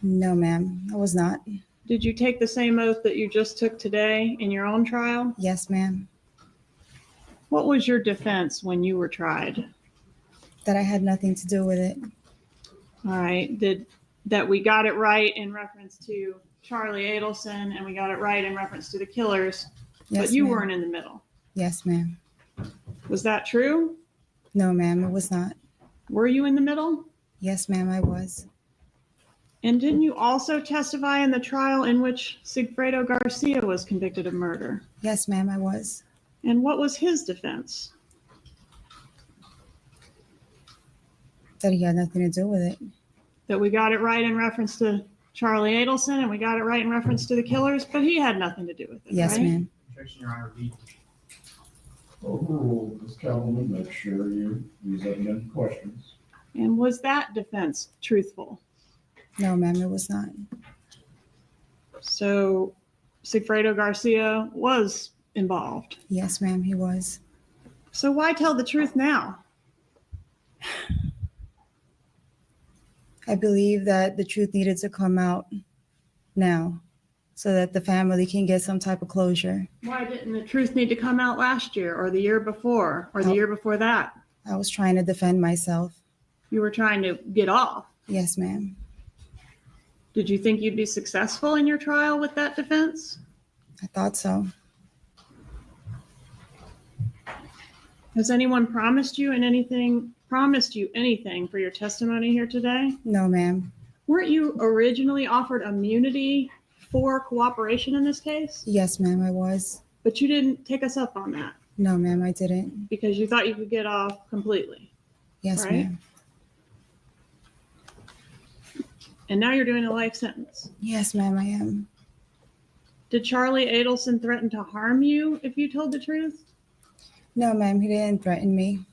No, ma'am. I was not.
Did you take the same oath that you just took today in your own trial?
Yes, ma'am.
What was your defense when you were tried?
That I had nothing to do with it.
All right. That we got it right in reference to Charlie Adelson and we got it right in reference to the killers,
Yes,
but you
ma'am.
weren't in the middle.
Yes, ma'am.
Was that true?
No, ma'am, it was not.
Were you in the middle?
Yes, ma'am, I was.
And didn't you also testify in the trial in which Sigfredo Garcia was convicted of murder?
Yes, ma'am, I was.
And what was his defense?
That he had nothing to do with it.
That we got it right in reference to Charlie Adelson and we got it right in reference to the killers, but he had nothing to do with it,
Yes,
right?
ma'am.
Objection, Your Honor. Read.
Overruled, Ms. Calhoun, make sure you use that in questions.
And was that defense truthful?
No, ma'am, it was not.
So Sigfredo Garcia was involved.
Yes, ma'am, he was.
So why tell the truth now?
I believe that the truth needed to come out now so that the family can get some type of closure.
Why didn't the truth need to come out last year or the year before or the year before that?
I was trying to defend myself.
You were trying to get off.
Yes, ma'am.
Did you think you'd be successful in your trial with that defense?
I thought so.
Has anyone promised you anything for your testimony here today?
No, ma'am.
Weren't you originally offered immunity for cooperation in this case?
Yes, ma'am, I was.
But you didn't take us up on that
No, ma'am, I didn't.
because you thought you could get off completely.
Yes,
Right.
ma'am.
And now you're doing a life sentence.
Yes, ma'am, I am.
Did Charlie Adelson threaten to harm you if you told the truth?
No, ma'am, he didn't threaten me.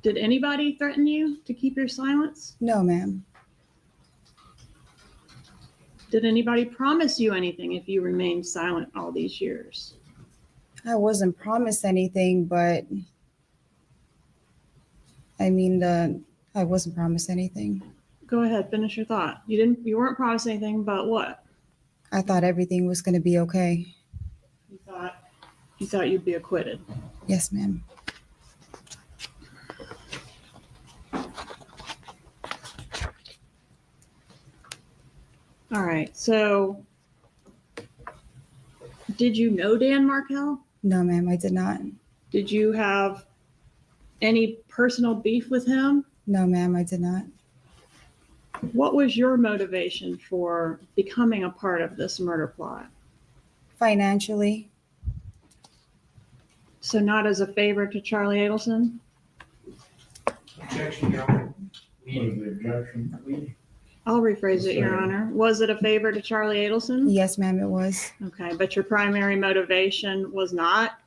Did anybody threaten you to keep your silence?
No, ma'am.
Did anybody promise you anything if you remained silent all these years?
I wasn't promised anything, but I wasn't promised anything.
Go ahead, finish your thought. You weren't promised anything, but what?
I thought everything was going to be okay.
You thought you'd be acquitted.
Yes, ma'am.
All right. So did you know Dan Markel?
No, ma'am, I did not.
Did you have any personal beef with him?
No, ma'am, I did not.
What was your motivation for becoming a part of this murder plot?
Financially,
So not as a favor to Charlie Adelson?
Objection, Your Honor.
What is the objection?
Read.
I'll rephrase it, Your
Sorry.
Honor. Was it a favor to Charlie Adelson?
yes, ma'am, it was.
Okay, but your primary motivation was not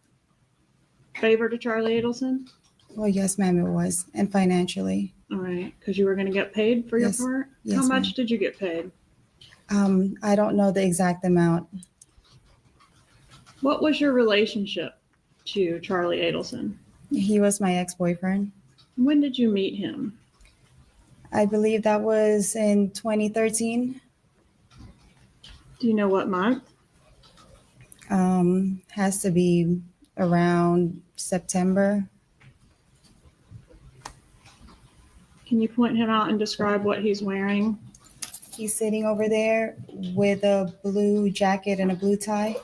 favor to Charlie Adelson?
Well, yes, ma'am, it was. And financially,
All right, because you were going to get paid for your
Yes.
part?
Yes,
How much
ma'am.
did you get paid?
I don't know the exact amount.
What was your relationship to Charlie Adelson?
He was my ex-boyfriend.
When did you meet him?
I believe that was in 2013.
Do you know what month?
Has to be around September.
Can you point him out and describe what he's wearing?
He's sitting over there with a blue jacket and a blue tie.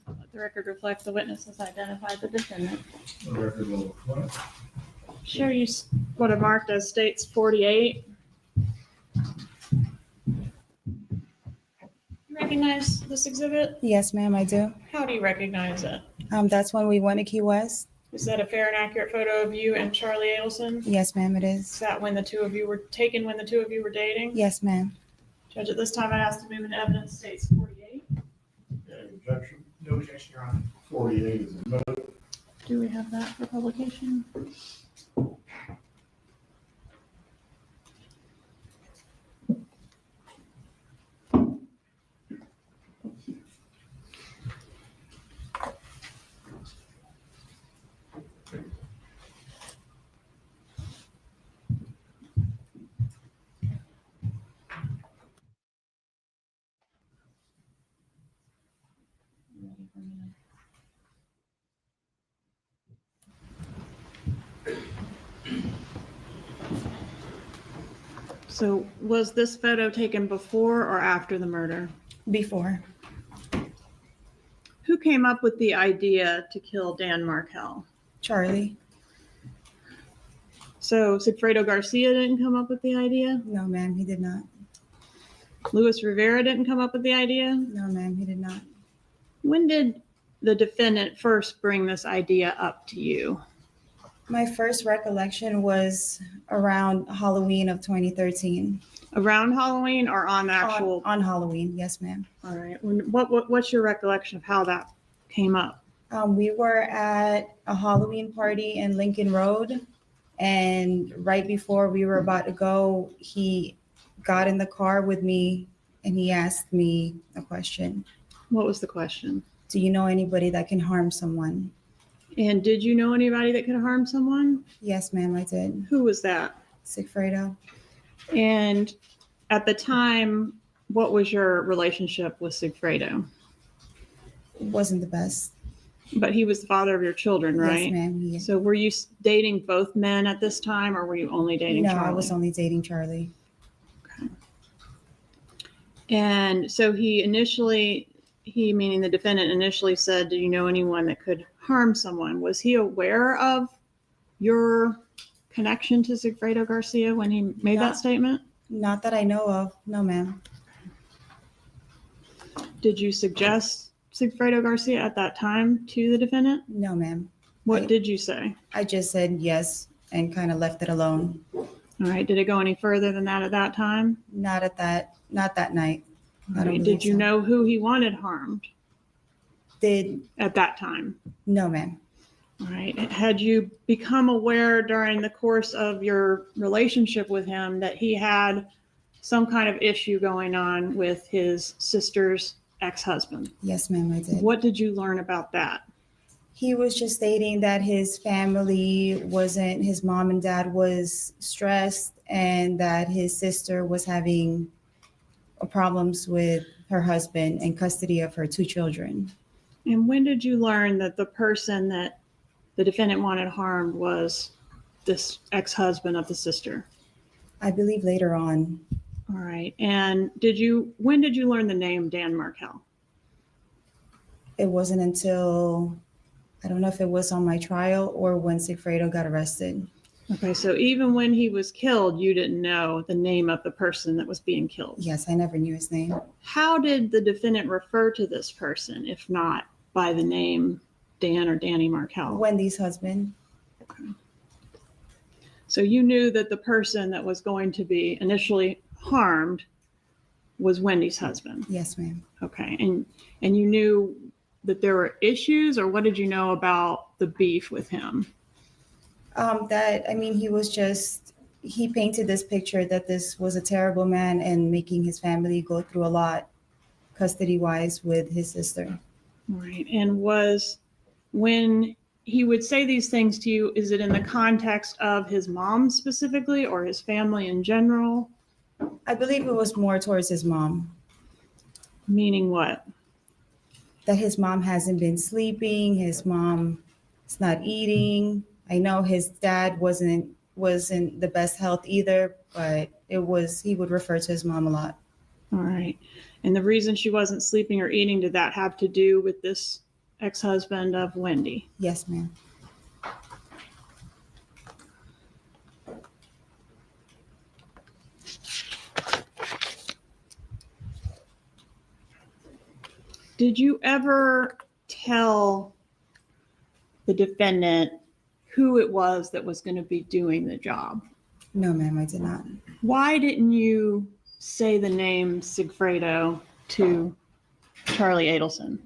Let the record reflect the witness has identified the defendant.
The record will reflect.
Show you what I marked as states 48. You recognize this exhibit?
Yes, ma'am, I do.
How do you recognize it?
That's when we went to Key West.
Is that a fair and accurate photo of you and Charlie Adelson?
Yes, ma'am, it
Is
is.
that when the two of you were taken when the two of you were dating?
Yes, ma'am.
Judge, at this time I ask to move into evidence states 48.
Okay, objection.
No objection, Your Honor.
48 is admitted.
Do we have that for publication? So was this photo taken before or after the murder?
Before.
Who came up with the idea to kill Dan Markel?
Charlie.
So Sigfredo Garcia didn't come up with the idea?
No, ma'am, he did not.
Luis Rivera didn't come up with the idea?
No, ma'am, he did not.
When did the defendant first bring this idea up to you?
My first recollection was around Halloween of 2013.
Around Halloween or on the actual?
On Halloween, yes, ma'am.
All right. What's your recollection of how that came up?
We were at a Halloween party in Lincoln Road, and right before we were about to go, he got in the car with me and he asked me a question.
What was the question?
Do you know anybody that can harm someone?
And did you know anybody that could harm someone?
Yes, ma'am, I did.
Who was that?
Sigfredo.
And at the time, what was your relationship with Sigfredo?
It wasn't the best.
But he was the father of your children, right?
Yes, ma'am. He,
So were you dating both men at this time, or were you only dating
no,
Charlie?
I was only dating Charlie.
And so he meaning the defendant, initially said, do you know anyone that could harm someone? Was he aware of your connection to Sigfredo Garcia when he made that statement?
Not that I know of. No, ma'am.
Did you suggest Sigfredo Garcia at that time to the defendant?
No, ma'am.
What did you say?
I just said yes and kind of left it alone.
All right. Did it go any further than that at that time?
Not that night.
All right. Did you know who he wanted harmed at that time?
No, ma'am.
All right. Had you become aware during the course of your relationship with him that he had some kind of issue going on with his sister's ex-husband?
Yes, ma'am, I did.
What did you learn about that?
He was just stating that his mom and dad was stressed and that his sister was having problems with her husband and custody of her 2 children.
And when did you learn that the person that the defendant wanted harmed was this ex-husband of the sister?
I believe later on.
All right. And when did you learn the name Dan Markel?
It wasn't until, I don't know if it was on my trial or when Sigfredo got arrested.
Okay, so even when he was killed, you didn't know the name of the person that was being killed?
Yes, I never knew his name.
How did the defendant refer to this person, if not by the name Dan or Danny Markel?
Wendy's husband.
Okay. So you knew that the person that was going to be initially harmed was Wendy's husband?
Yes, ma'am.
Okay, and you knew that there were issues, or what did you know about the beef with him?
He painted this picture that this was a terrible man and making his family go through a lot custody-wise with his sister.
Right. And when he would say these things to you, is it in the context of his mom specifically or his family in general?
I believe it was more towards his mom.
Meaning what?
That his mom hasn't been sleeping, his mom is not eating. I know his dad wasn't the best health either, but he would refer to his mom a lot.
All right. And the reason she wasn't sleeping or eating, did that have to do with this ex-husband of Wendy?
Yes, ma'am.
Did you ever tell the defendant who it was that was going to be doing the job?
No, ma'am, I did not.
Why didn't you say the name Sigfredo to Charlie Adelson?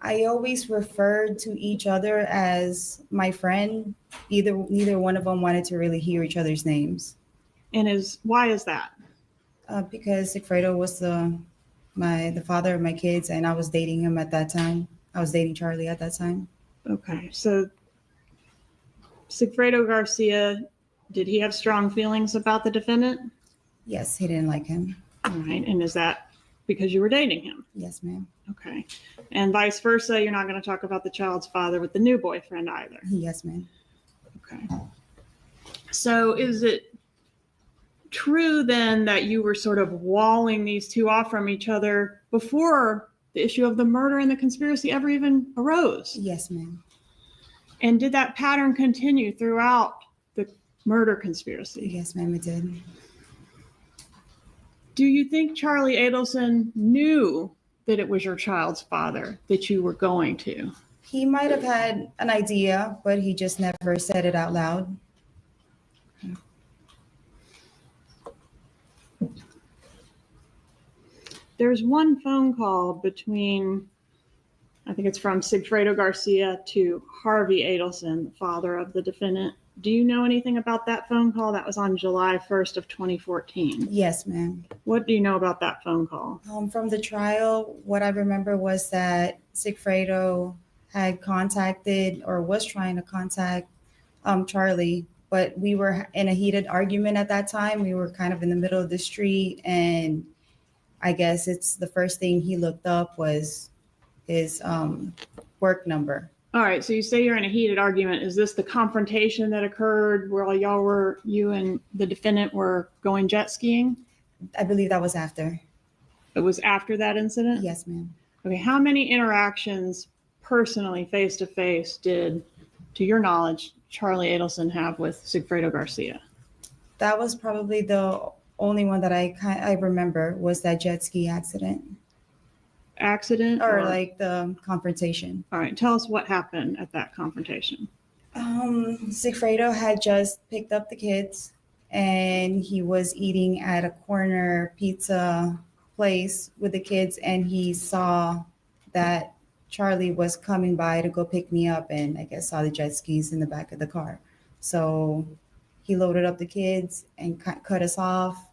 I always referred to each other as my friend. Neither one of them wanted to really hear each other's names.
And why is that?
Because Sigfredo was the father of my kids, and I was dating him at that time. I was dating Charlie at that time.
Okay, so Sigfredo Garcia, did he have strong feelings about the defendant?
Yes, he didn't like him.
All right, and is that because you were dating him?
Yes, ma'am.
Okay, and vice versa, you're not going to talk about the child's father with the new boyfriend either?
Yes, ma'am.
Okay. So is it true then that you were sort of walling these two off from each other before the issue of the murder and the conspiracy ever even arose?
Yes, ma'am.
And did that pattern continue throughout the murder conspiracy.
Yes, ma'am, it did.
Do you think Charlie Adelson knew that it was your child's father that you were going to?
He might have had an idea, but he just never said it out loud.
There's one phone call between, I think it's from Sigfredo Garcia to Harvey Adelson, the father of the defendant. Do you know anything about that phone call? That was on July 1st of 2014.
Yes, ma'am.
What do you know about that phone call?
From the trial, what I remember was that Sigfredo had contacted or was trying to contact Charlie, but we were in a heated argument at that time. We were kind of in the middle of the street, and I guess it's the first thing he looked up was his work number.
All right, so you say you're in a heated argument. Is this the confrontation that occurred while you and the defendant were going jet skiing?
I believe that was after.
It was after that incident?
Yes, ma'am.
Okay, how many interactions personally, face to face, did, to your knowledge, Charlie Adelson have with Sigfredo Garcia?
That was probably the only one that I remember was that jet ski accident.
Accident?
Or like the confrontation.
All right, tell us what happened at that confrontation.
Sigfredo had just picked up the kids and he was eating at a corner pizza place with the kids, and he saw that Charlie was coming by to go pick me up, and I guess saw the jet skis in the back of the car. So he loaded up the kids and cut us off,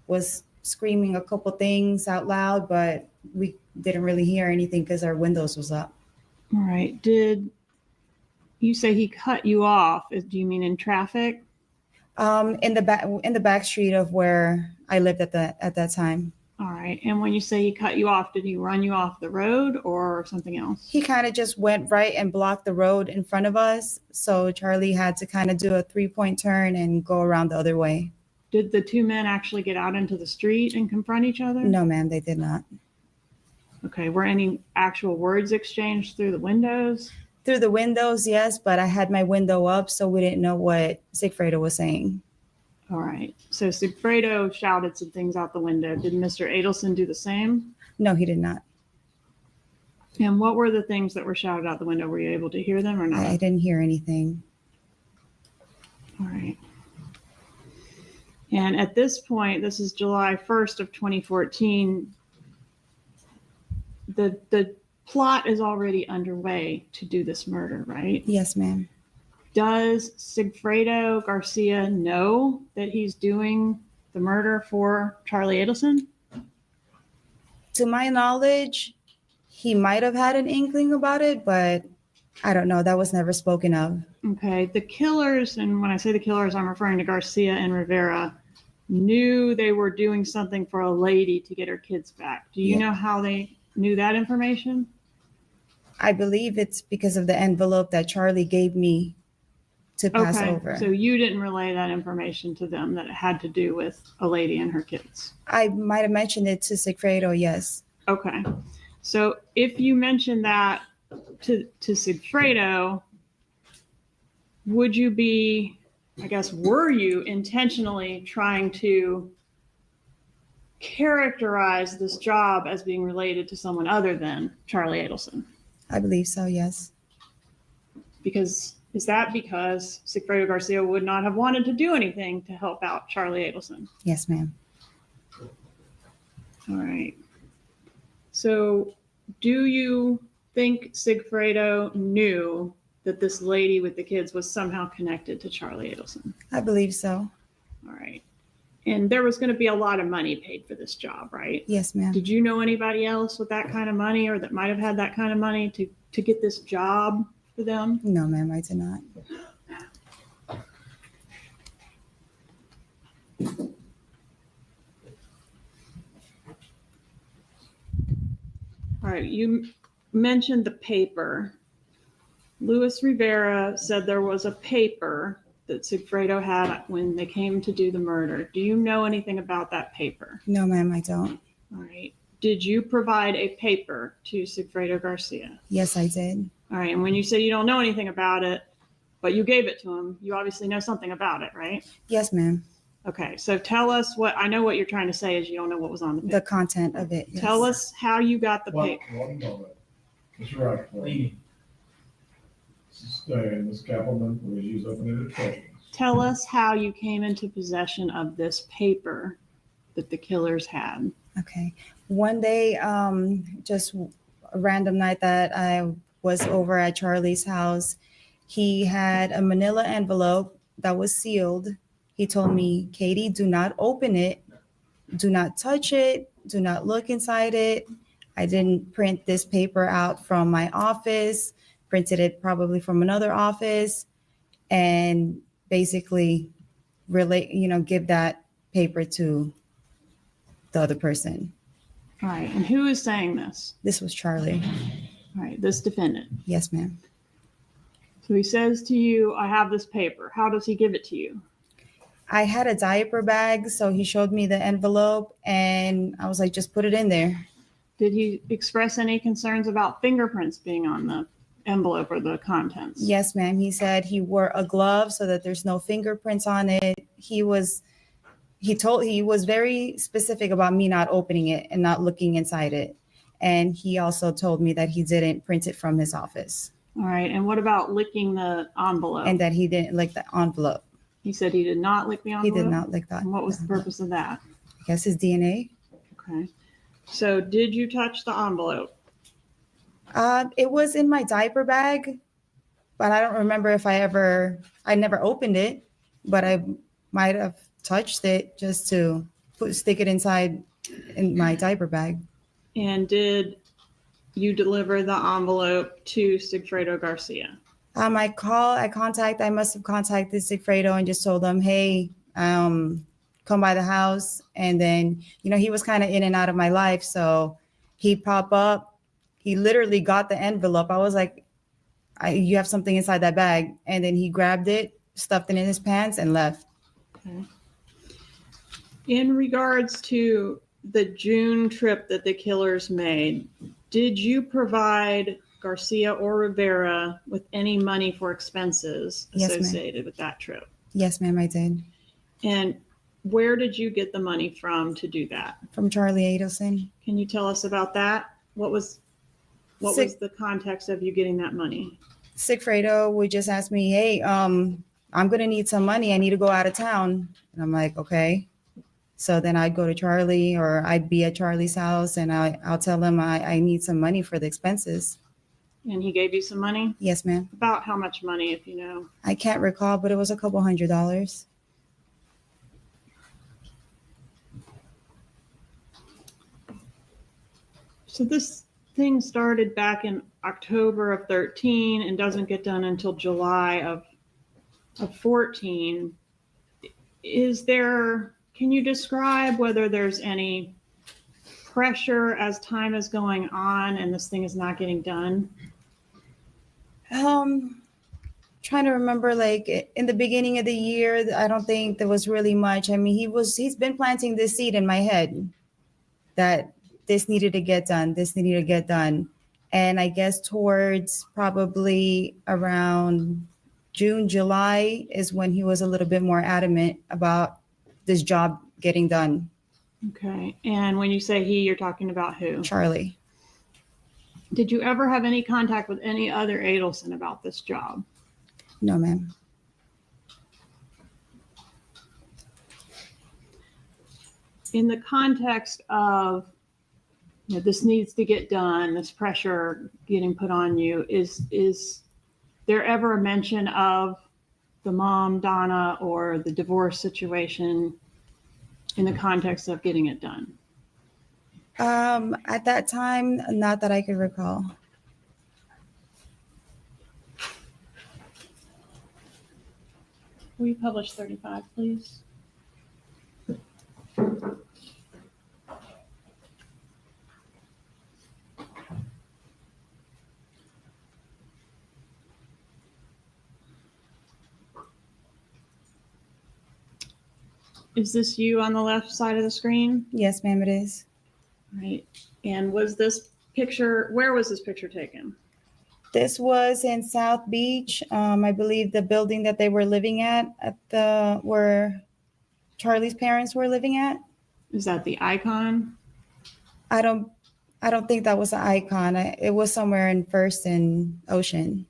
was screaming a couple things out loud, but we didn't really hear anything because our windows was up.
All right. Did you say he cut you off? Do you mean in traffic?
In the back street of where I lived at that time.
All right. And when you say he cut you off, did he run you off the road or something else?
He kind of just went right and blocked the road in front of us. So Charlie had to kind of do a 3-point turn and go around the other way.
Did the two men actually get out into the street and confront each other?
No, ma'am, they did not.
Okay. Were any actual words exchanged through the windows?
Through the windows, yes, but I had my window up, so we didn't know what Sigfredo was saying.
All right. So Sigfredo shouted some things out the window. Did Mr. Adelson do the same?
No, he did not.
And what were the things that were shouted out the window? Were you able to hear them or not?
I didn't hear anything.
All right. And at this point, this is July 1st of 2014, the plot is already underway to do this murder, right?
Yes, ma'am.
Does Sigfredo Garcia know that he's doing the murder for Charlie Adelson?
To my knowledge, he might have had an inkling about it, but I don't know. That was never spoken of.
Okay. The killers, and when I say the killers, I'm referring to Garcia and Rivera, knew they were doing something for a lady to get her kids back. Do you know how they knew that information?
I believe it's because of the envelope that Charlie gave me to pass over.
So you didn't relay that information to them that it had to do with a lady and her kids?
I might have mentioned it to Sigfredo, yes.
Okay. So if you mentioned that to Sigfredo, would you be, I guess, were you intentionally trying to characterize this job as being related to someone other than Charlie Adelson?
I believe so, yes.
Is that because Sigfredo Garcia would not have wanted to do anything to help out Charlie Adelson?
Yes, ma'am.
All right. So do you think Sigfredo knew that this lady with the kids was somehow connected to Charlie Adelson?
I believe so.
All right. And there was going to be a lot of money paid for this job, right?
Yes, ma'am.
Did you know anybody else with that kind of money or that might have had that kind of money to get this job for them?
No, ma'am, I did not.
All right. You mentioned the paper. Luis Rivera said there was a paper that Sigfredo had when they came to do the murder. Do you know anything about that paper?
No, ma'am, I don't.
All right. Did you provide a paper to Sigfredo Garcia?
Yes, I did.
All right. And when you say you don't know anything about it, but you gave it to him. You obviously know something about it, right?
Yes, ma'am.
Okay, so tell us I know what you're trying to say is you don't know what was on the
The
paper.
content of it. Yes.
Tell us how you got the
One
paper.
moment. Mr. Rashford. Sustain, Ms. Kappelman, please use open-ended questions.
Tell us how you came into possession of this paper that the killers had.
Okay. One day, just a random night that I was over at Charlie's house, he had a manila envelope that was sealed. He told me, Katie, do not open it. Do not touch it. Do not look inside it. I didn't print this paper out from my office, printed it probably from another office, and basically give that paper to the other person.
All right, and who is saying this?
This was Charlie.
All right, this defendant.
Yes, ma'am.
So he says to you, I have this paper. How does he give it to you?
I had a diaper bag, so he showed me the envelope, and I was like, just put it in there.
Did he express any concerns about fingerprints being on the envelope or the contents?
Yes, ma'am. He said he wore a glove so that there's no fingerprints on it. He was very specific about me not opening it and not looking inside it. And he also told me that he didn't print it from his office.
All right, and what about licking the envelope?
And that he didn't lick the envelope.
He said he did not lick the
He
envelope?
did not lick that.
And what was the purpose of that?
I guess his DNA.
Okay. So did you touch the envelope?
It was in my diaper bag, but I don't remember if I never opened it, but I might have touched it just to stick it inside in my diaper bag.
And did you deliver the envelope to Sigfredo Garcia?
I must have contacted Sigfredo and just told them, hey, come by the house. And then, he was kind of in and out of my life. So he popped up. He literally got the envelope. I was like, you have something inside that bag. And then he grabbed it, stuffed it in his pants, and left.
Okay. In regards to the June trip that the killers made, did you provide Garcia or Rivera with any money for expenses
Yes, ma'am.
associated with that trip?
Yes, ma'am, I did.
And where did you get the money from to do that?
From Charlie Adelson.
Can you tell us about that? What was the context of you getting that money?
Sigfredo would just ask me, hey, I'm going to need some money. I need to go out of town. And I'm like, okay. So then I'd go to Charlie, or I'd be at Charlie's house, and I'll tell him I need some money for the expenses.
And he gave you some money?
Yes, ma'am.
About how much money, if you know?
I can't recall, but it was a couple $100.
So this thing started back in October of 13 and doesn't get done until July of 14. Can you describe whether there's any pressure as time is going on and this thing is not getting done?
Trying to remember, like in the beginning of the year, I don't think there was really much. I mean, he's been planting this seed in my head that this needed to get done. And I guess towards probably around June, July is when he was a little bit more adamant about this job getting done.
Okay. And when you say he, you're talking about who?
Charlie.
Did you ever have any contact with any other Adelson about this job?
No, ma'am.
In the context of, this needs to get done, this pressure getting put on you, is there ever a mention of the mom, Donna, or the divorce situation in the context of getting it done?
At that time, not that I could recall.
Will you publish 35, please? Is this you on the left side of the screen?
Yes, ma'am, it is.
Right. And was this picture, where was this picture taken?
This was in South Beach. I believe the building that they were living at where Charlie's parents were living at.
Is that the Icon?
I don't think that was an Icon. It was somewhere in First and Ocean.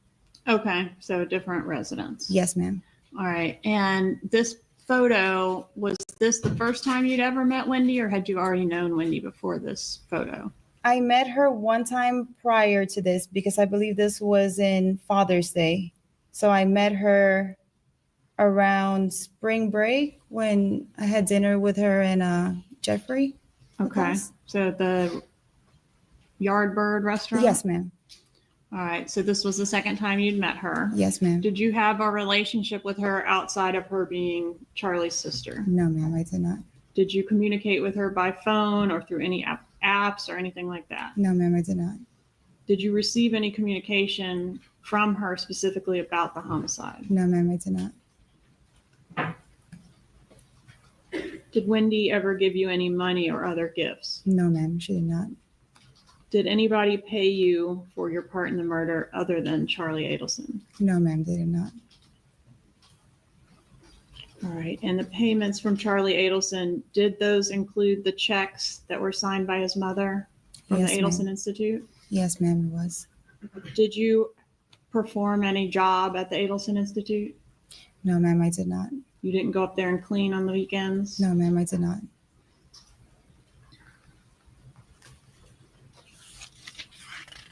Okay, so a different residence.
Yes, ma'am.
All right. And this photo, was this the first time you'd ever met Wendy, or had you already known Wendy before this photo?
I met her one time prior to this because I believe this was in Father's Day. So I met her around spring break when I had dinner with her and Jeffrey.
Okay. So the Yardbird restaurant?
Yes, ma'am.
All right. So this was the second time you'd met her.
Yes, ma'am.
Did you have a relationship with her outside of her being Charlie's sister?
No, ma'am, I did not.
Did you communicate with her by phone or through any apps or anything like that?
No, ma'am, I did not.
Did you receive any communication from her specifically about the homicide?
No, ma'am, I did not.
Did Wendy ever give you any money or other gifts?
No, ma'am, she did not.
Did anybody pay you for your part in the murder other than Charlie Adelson?
No, ma'am, they did not.
All right. And the payments from Charlie Adelson, did those include the checks that were signed by his mother from
Yes,
the Adelson
ma'am.
Institute?
Yes, ma'am, it was.
Did you perform any job at the Adelson Institute?
No, ma'am, I did not.
You didn't go up there and clean on the weekends?
No, ma'am, I did not.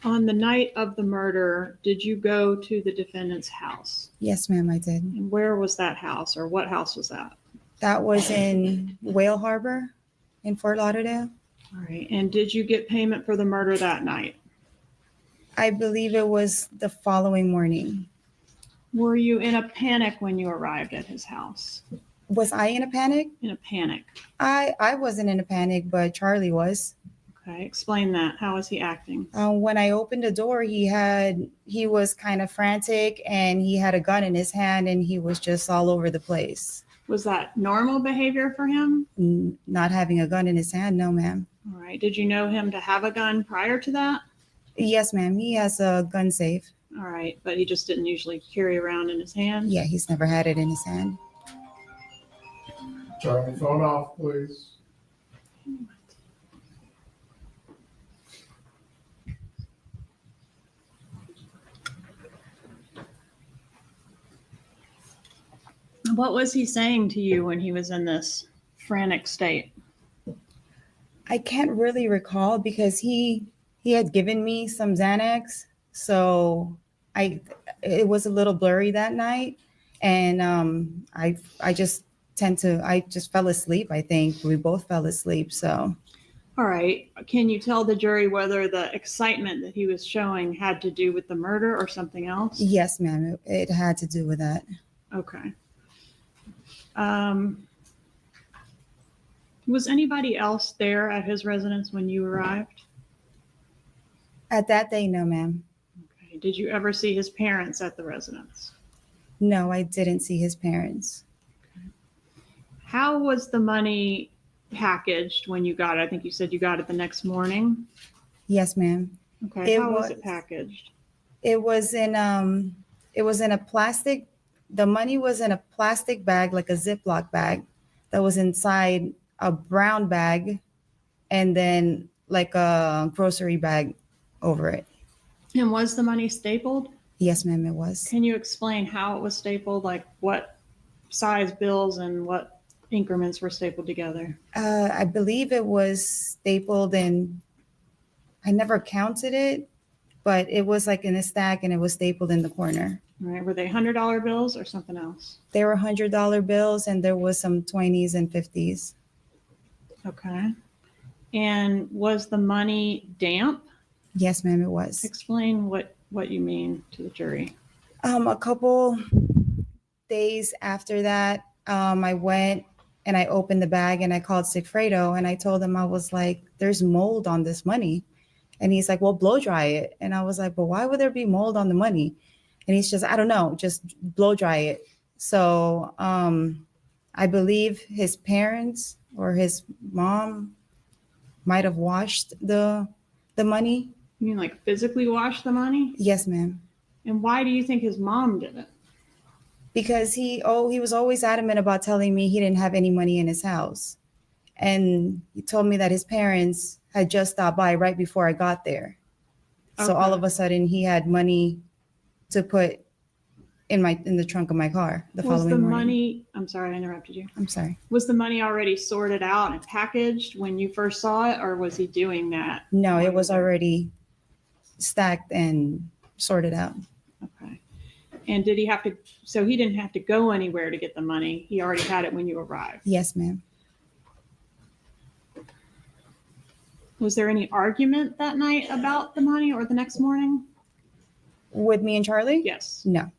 On the night of the murder, did you go to the defendant's house?
Yes, ma'am, I did.
And where was that house, or what house was that?
That was in Whale Harbor in Fort Lauderdale.
All right. And did you get payment for the murder that night?
I believe it was the following morning.
Were you in a panic when you arrived at his house?
Was I in a panic?
In a panic.
I wasn't in a panic, but Charlie was.
Okay. Explain that. How was he acting?
When I opened the door, he was kind of frantic and he had a gun in his hand and he was just all over the place.
Was that normal behavior for him?
Not having a gun in his hand, no, ma'am.
All right. Did you know him to have a gun prior to that?
Yes, ma'am. He has a gun safe.
All right. But he just didn't usually carry around in his hand?
Yeah, he's never had it in his hand.
Turn your phone off, please.
What was he saying to you when he was in this frantic state?
I can't really recall because he had given me some Xanax, so it was a little blurry that night, and I just fell asleep. I think we both fell asleep. So,
All right. Can you tell the jury whether the excitement that he was showing had to do with the murder or something else?
yes, ma'am, it had to do with that.
Okay. Was anybody else there at his residence when you arrived?
At that day, no, ma'am.
Okay. Did you ever see his parents at the residence?
No, I didn't see his parents.
How was the money packaged when you got it? I think you said you got it the next morning.
Yes, ma'am.
Okay.
It
How was
was-
it packaged?
It was in a plastic. The money was in a plastic bag, like a Ziploc bag, that was inside a brown bag, and then like a grocery bag over it.
And was the money stapled?
Yes, ma'am, it was.
Can you explain how it was stapled? Like what size bills and what increments were stapled together?
I believe it was stapled, and I never counted it, but it was like in a stack, and it was stapled in the corner.
All right. Were they $100 bills or something else?
There were $100 bills, and there was some 20s and 50s.
Okay. And was the money damp?
Yes, ma'am, it was.
Explain what you mean to the jury.
A couple days after that, I went and I opened the bag and I called Sigfredo and I told him, I was like, there's mold on this money. And he's like, well, blow dry it. And I was like, but why would there be mold on the money? And he's just, I don't know, just blow dry it. So I believe his parents or his mom might have washed the money.
You mean like physically wash the money?
Yes, ma'am.
And why do you think his mom did it?
Because he was always adamant about telling me he didn't have any money in his house. And he told me that his parents had just stopped by right before I got there. So all
Okay.
of a sudden he had money to put in the trunk of my car the
Was
following
the
morning.
money, I'm sorry, I interrupted you.
I'm sorry.
Was the money already sorted out and packaged when you first saw it, or was he doing that?
No,
while
it
you
was
were there?
already stacked and sorted out.
Okay. And did he have to, so he didn't have to go anywhere to get the money. He already had it when you arrived.
Yes, ma'am.
Was there any argument that night about the money or the next morning?
With me and Charlie?
Yes.
No.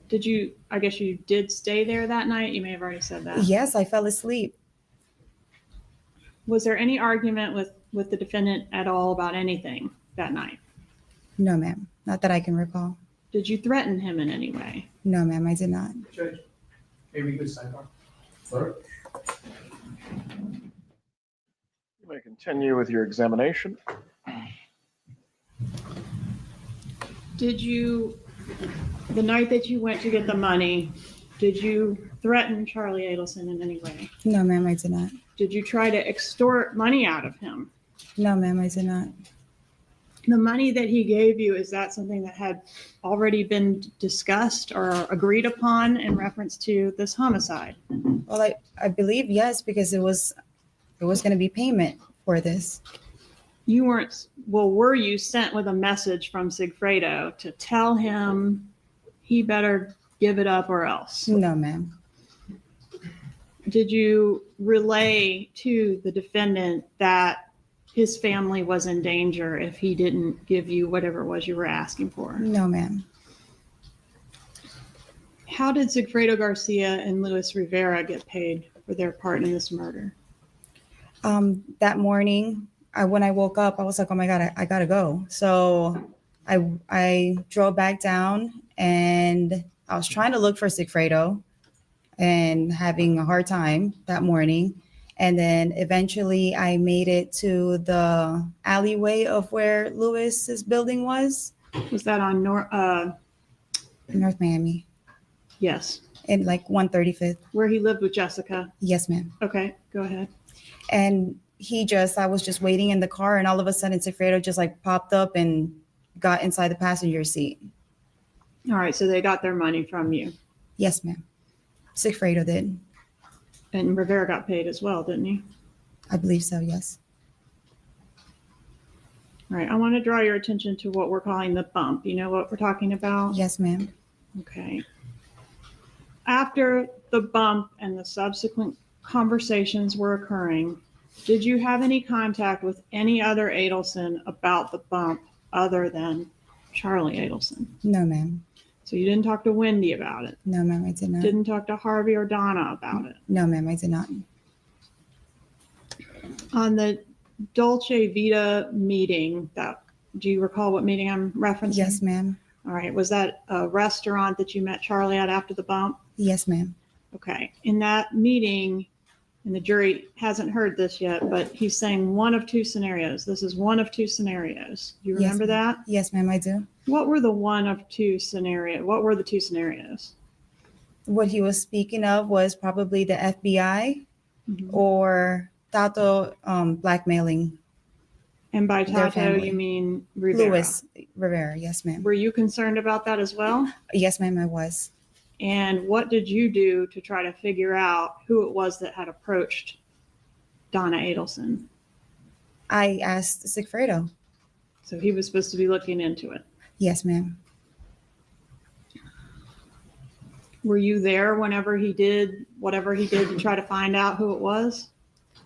Did you, I guess you did stay there that night? You may have already said that.
Yes, I fell asleep.
Was there any argument with the defendant at all about anything that night?
No, ma'am. Not that I can recall.
Did you threaten him in any way?
No, ma'am, I did not.
Judge, maybe good sidebar.
Right?
You may continue with your examination.
Did you, the night that you went to get the money, did you threaten Charlie Adelson in any way?
No, ma'am, I did not.
Did you try to extort money out of him?
No, ma'am, I did not.
The money that he gave you, is that something that had already been discussed or agreed upon in reference to this homicide?
Well, I believe yes, because it was going to be payment for this.
You weren't, well, were you sent with a message from Sigfredo to tell him he better give it up or else?
No, ma'am.
Did you relay to the defendant that his family was in danger if he didn't give you whatever it was you were asking for?
No, ma'am.
How did Sigfredo Garcia and Luis Rivera get paid for their part in this murder?
That morning, when I woke up, I was like, oh my God, I gotta go. So I drove back down and I was trying to look for Sigfredo and having a hard time that morning. And then eventually I made it to the alleyway of where Lewis's building was
Was that on
in North Miami
yes,
in like 135th.
where he lived with Jessica?
Yes, ma'am.
Okay, go ahead.
And I was just waiting in the car and all of a sudden Sigfredo just like popped up and got inside the passenger seat.
All right, so they got their money from you.
Yes, ma'am. Sigfredo did.
And Rivera got paid as well, didn't he?
I believe so, yes.
All right, I want to draw your attention to what we're calling the bump. You know what we're talking about?
Yes, ma'am.
Okay. After the bump and the subsequent conversations were occurring, did you have any contact with any other Adelson about the bump other than Charlie Adelson?
No, ma'am.
So you didn't talk to Wendy about it?
No, ma'am, I did not.
Didn't talk to Harvey or Donna about it?
No, ma'am, I did not.
On the Dolce Vita meeting, do you recall what meeting I'm referencing?
Yes, ma'am.
All right. Was that a restaurant that you met Charlie at after the bump?
Yes, ma'am.
Okay. In that meeting, and the jury hasn't heard this yet, but he's saying one of two scenarios. This is one of two scenarios. Do you
Yes,
remember
ma'am.
that?
Yes, ma'am, I do.
What were the one of two scenarios? What were the two scenarios?
What he was speaking of was probably the FBI
Mhm.
or Tato blackmailing
And by
Their
Tato,
family.
you mean Rivera.
Luis Rivera. Yes, ma'am.
Were you concerned about that as well?
Yes, ma'am, I was.
And what did you do to try to figure out who it was that had approached Donna Adelson?
I asked Sigfredo.
So he was supposed to be looking into it.
Yes, ma'am.
Were you there whenever he did whatever he did to try to find out who it was?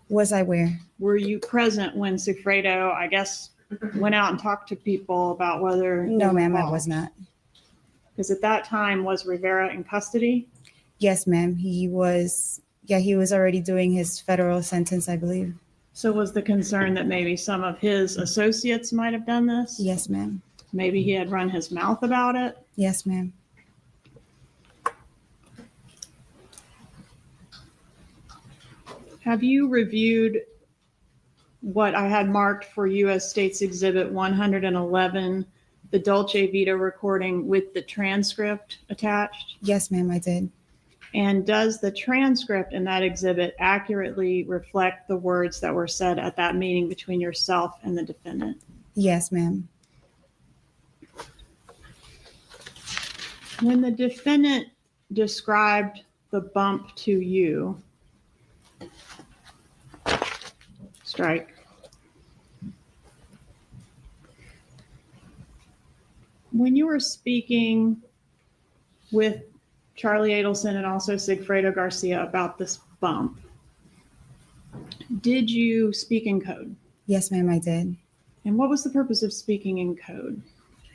Was I where?
Were you present when Sigfredo, I guess, went out and talked to people about whether?
No, ma'am, I was not.
Because at that time, was Rivera in custody?
Yes, ma'am. He was already doing his federal sentence, I believe.
So was the concern that maybe some of his associates might have done this?
Yes, ma'am.
Maybe he had run his mouth about it?
Yes, ma'am.
Have you reviewed what I had marked for U.S. States Exhibit 111, the Dolce Vita recording with the transcript attached?
Yes, ma'am, I did.
And does the transcript in that exhibit accurately reflect the words that were said at that meeting between yourself and the defendant?
Yes, ma'am.
When the defendant described the bump to you, strike. When you were speaking with Charlie Adelson and also Sigfredo Garcia about this bump, did you speak in code?
Yes, ma'am, I did.
And what was the purpose of speaking in code?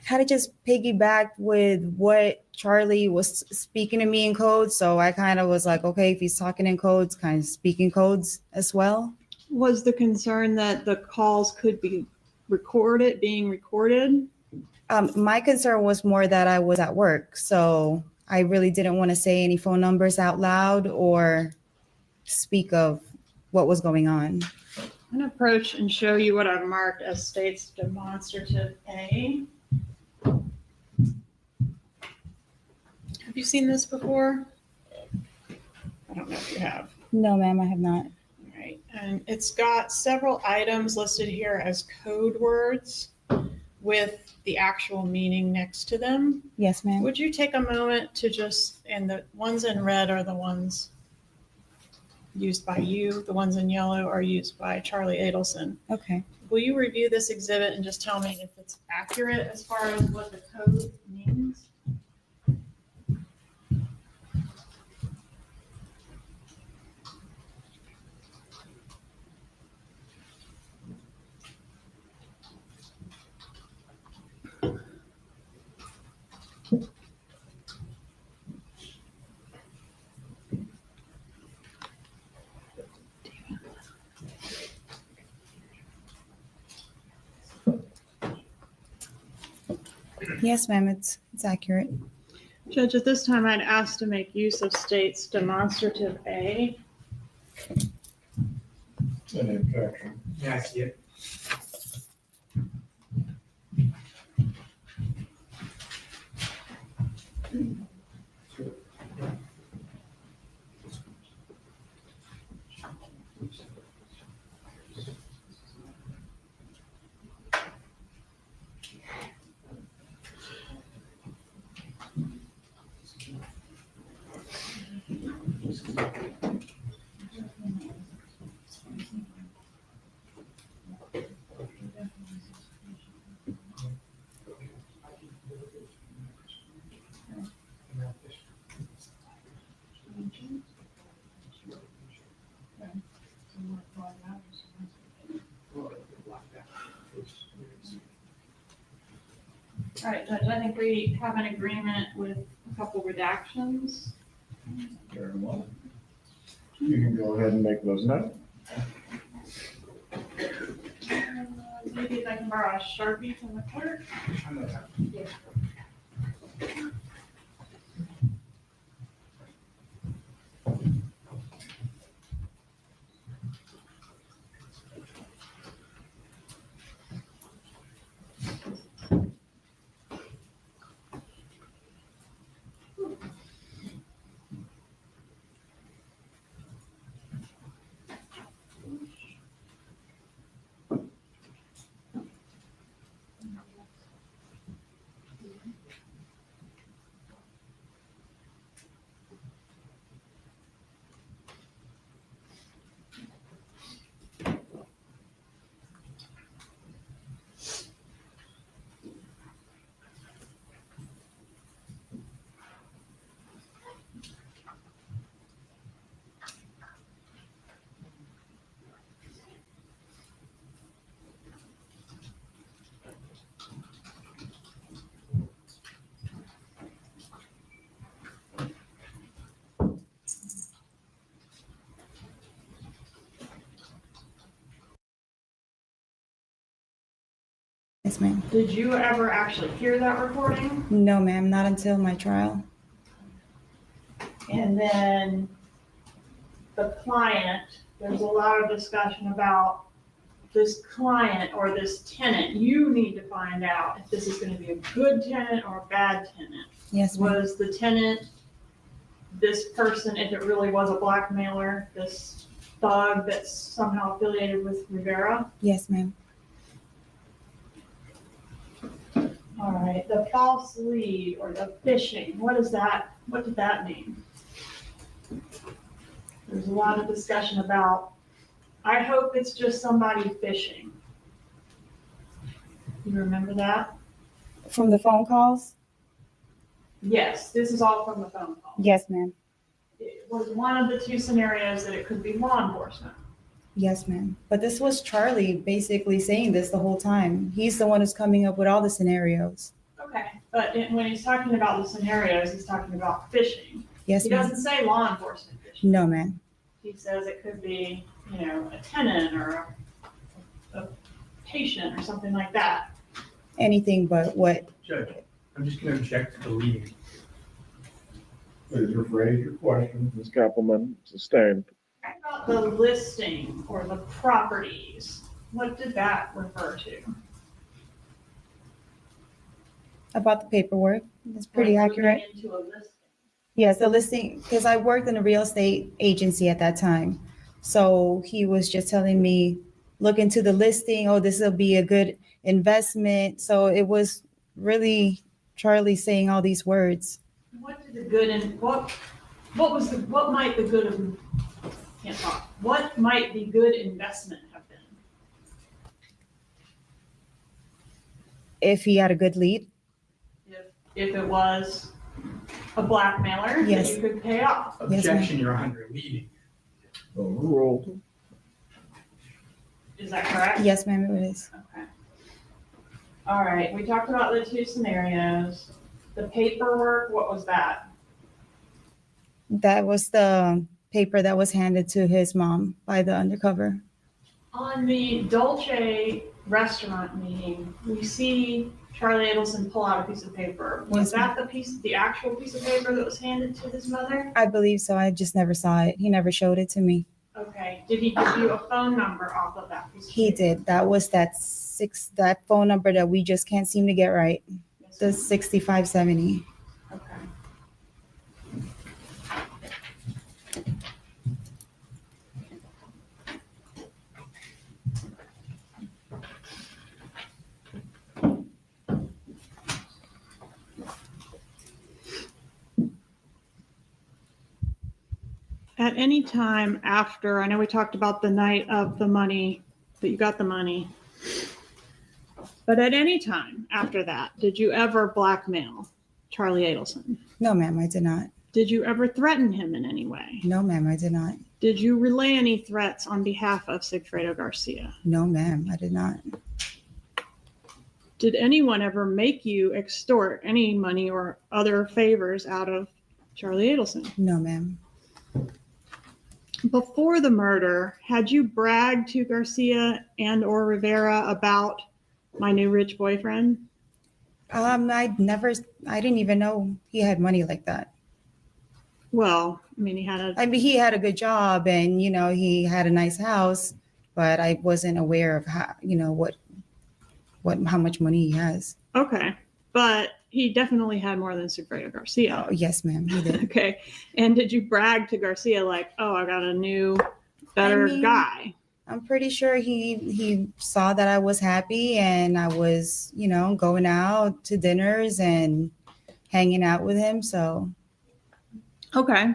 Had to just piggyback with what Charlie was speaking to me in code. So I kind of was like, okay, if he's talking in codes, kind of speaking codes as well.
Was the concern that the calls could be being recorded?
My concern was more that I was at work. So I really didn't want to say any phone numbers out loud or speak of what was going on.
I'm going to approach and show you what I've marked as states demonstrative A. Have you seen this before? I don't know if you have.
No, ma'am, I have not.
All right. And it's got several items listed here as code words with the actual meaning next to them.
Yes, ma'am.
Would you take a moment to just, and the ones in red are the ones used by you, the ones in yellow are used by Charlie Adelson.
Okay.
Will you review this exhibit and just tell me if it's accurate as far as what the code means?
Yes, ma'am, it's accurate.
Judge, at this time, I'd ask to make use of states demonstrative A.
Any objection?
Yeah, I see it.
All right, Judge, I think we have an agreement with a couple redactions.
Very well. You can go ahead and make those now.
Maybe if I can borrow a Sharpie from the clerk.
Yes, ma'am.
Did you ever actually hear that recording?
No, ma'am, not until my trial.
And then the client, there's a lot of discussion about this client or this tenant, you need to find out if this is going to be a good tenant or a bad tenant.
Yes, ma'am.
Was the tenant this person, if it really was a blackmailer, this thug that's somehow affiliated with Rivera?
Yes, ma'am.
All right, the false lead or the phishing, what is that? What did that mean? There's a lot of discussion about, I hope it's just somebody phishing. You remember that?
From the phone calls?
Yes, this is all from the phone call.
Yes, ma'am.
It was one of the two scenarios that it could be law enforcement.
Yes, ma'am. But this was Charlie basically saying this the whole time. He's the one who's coming up with all the scenarios.
Okay, but when he's talking about the scenarios, he's talking about phishing.
Yes,
He
ma'am.
doesn't say law enforcement phishing.
No, ma'am.
He says it could be, a tenant or a patient or something like that.
Anything but what?
Judge, I'm just gonna object to the leading.
Please rephrase your question.
Ms. Kappelman, sustained.
About the listing or the properties, what did that refer to?
About the paperwork. It's pretty
Like
accurate.
moving into a listing.
Yes, the listing, because I worked in a real estate agency at that time. So he was just telling me, look into the listing. Oh, this will be a good investment. So it was really Charlie saying all these words.
What did the good and what might the good of, can't talk, what might the good investment have been?
If he had a good lead.
If it was a blackmailer that
Yes.
you could pay off.
Yes, ma'am.
Objection, Your Honor, leading.
Overruled.
Is that correct?
Yes, ma'am, it is.
Okay. All right, we talked about the two scenarios. The paperwork, what was that?
That was the paper that was handed to his mom by the undercover.
On the Dolce restaurant meeting, we see Charlie Adelson pull out a piece of paper. Was
Yes, ma'am.
that the actual piece of paper that was handed to his mother?
I believe so. I just never saw it. He never showed it to me.
Okay, did he give you a phone number off of that piece of
He
paper?
did. That was that phone number that we just can't seem to get right.
Yes,
The
ma'am.
6570.
Okay. At any time after, I know we talked about the night of the money, that you got the money. But at any time after that, did you ever blackmail Charlie Adelson?
No, ma'am, I did not.
Did you ever threaten him in any way?
No, ma'am, I did not.
Did you relay any threats on behalf of Sigfredo Garcia?
No, ma'am, I did not.
Did anyone ever make you extort any money or other favors out of Charlie Adelson?
No, ma'am.
Before the murder, had you bragged to Garcia and or Rivera about my new rich boyfriend?
I didn't even know he had money like that.
Well, I mean, he had a,
I mean, he had a good job and, he had a nice house, but I wasn't aware of how, how much money he has.
okay, but he definitely had more than Sigfredo Garcia.
Oh, yes, ma'am, he did.
Okay, and did you brag to Garcia like, oh, I got a new, better
I mean,
guy?
I'm pretty sure he saw that I was happy and I was, going out to dinners and hanging out with him. So
Okay.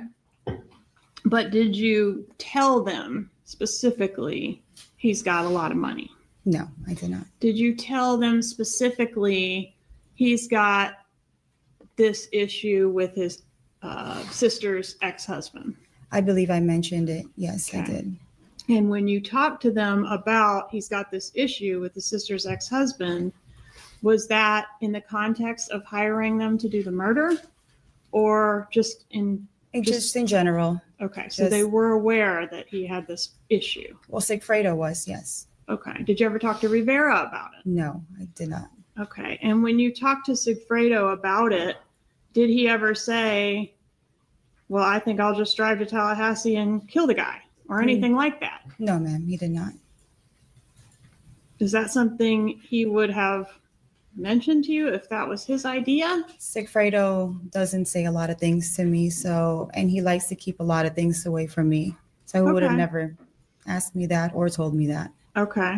But did you tell them specifically he's got a lot of money?
no, I did not.
Did you tell them specifically he's got this issue with his sister's ex-husband?
I believe I mentioned it. Yes, I
Okay.
did.
And when you talked to them about he's got this issue with his sister's ex-husband, was that in the context of hiring them to do the murder or just in,
And just in general.
okay, so they
Just-
were aware that he had this issue.
Well, Sigfredo was, yes.
Okay. Did you ever talk to Rivera about it?
No, I did not.
Okay. And when you talked to Sigfredo about it, did he ever say, well, I think I'll just drive to Tallahassee and kill the guy or anything like that?
No, ma'am, he did not.
Is that something he would have mentioned to you if that was his idea?
Sigfredo doesn't say a lot of things to me, so, and he likes to keep a lot of things away from me. So he would have
Okay.
never asked me that or told me that.
Okay.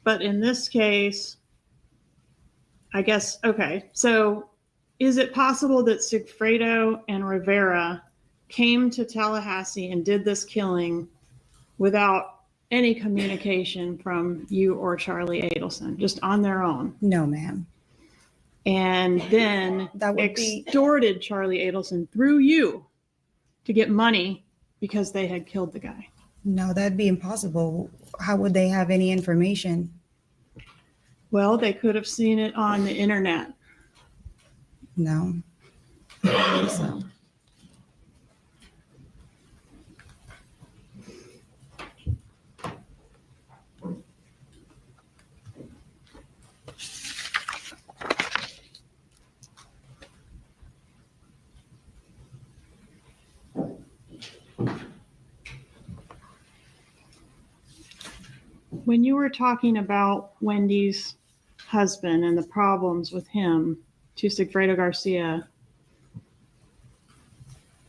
But in this case, I guess, okay. So is it possible that Sigfredo and Rivera came to Tallahassee and did this killing without any communication from you or Charlie Adelson, just on their own?
No, ma'am.
And then
That would be,
extorted Charlie Adelson through you to get money because they had killed the guy?
no, that'd be impossible. How would they have any information?
Well, they could have seen it on the internet.
No. I don't think so.
When you were talking about Wendy's husband and the problems with him to Sigfredo Garcia,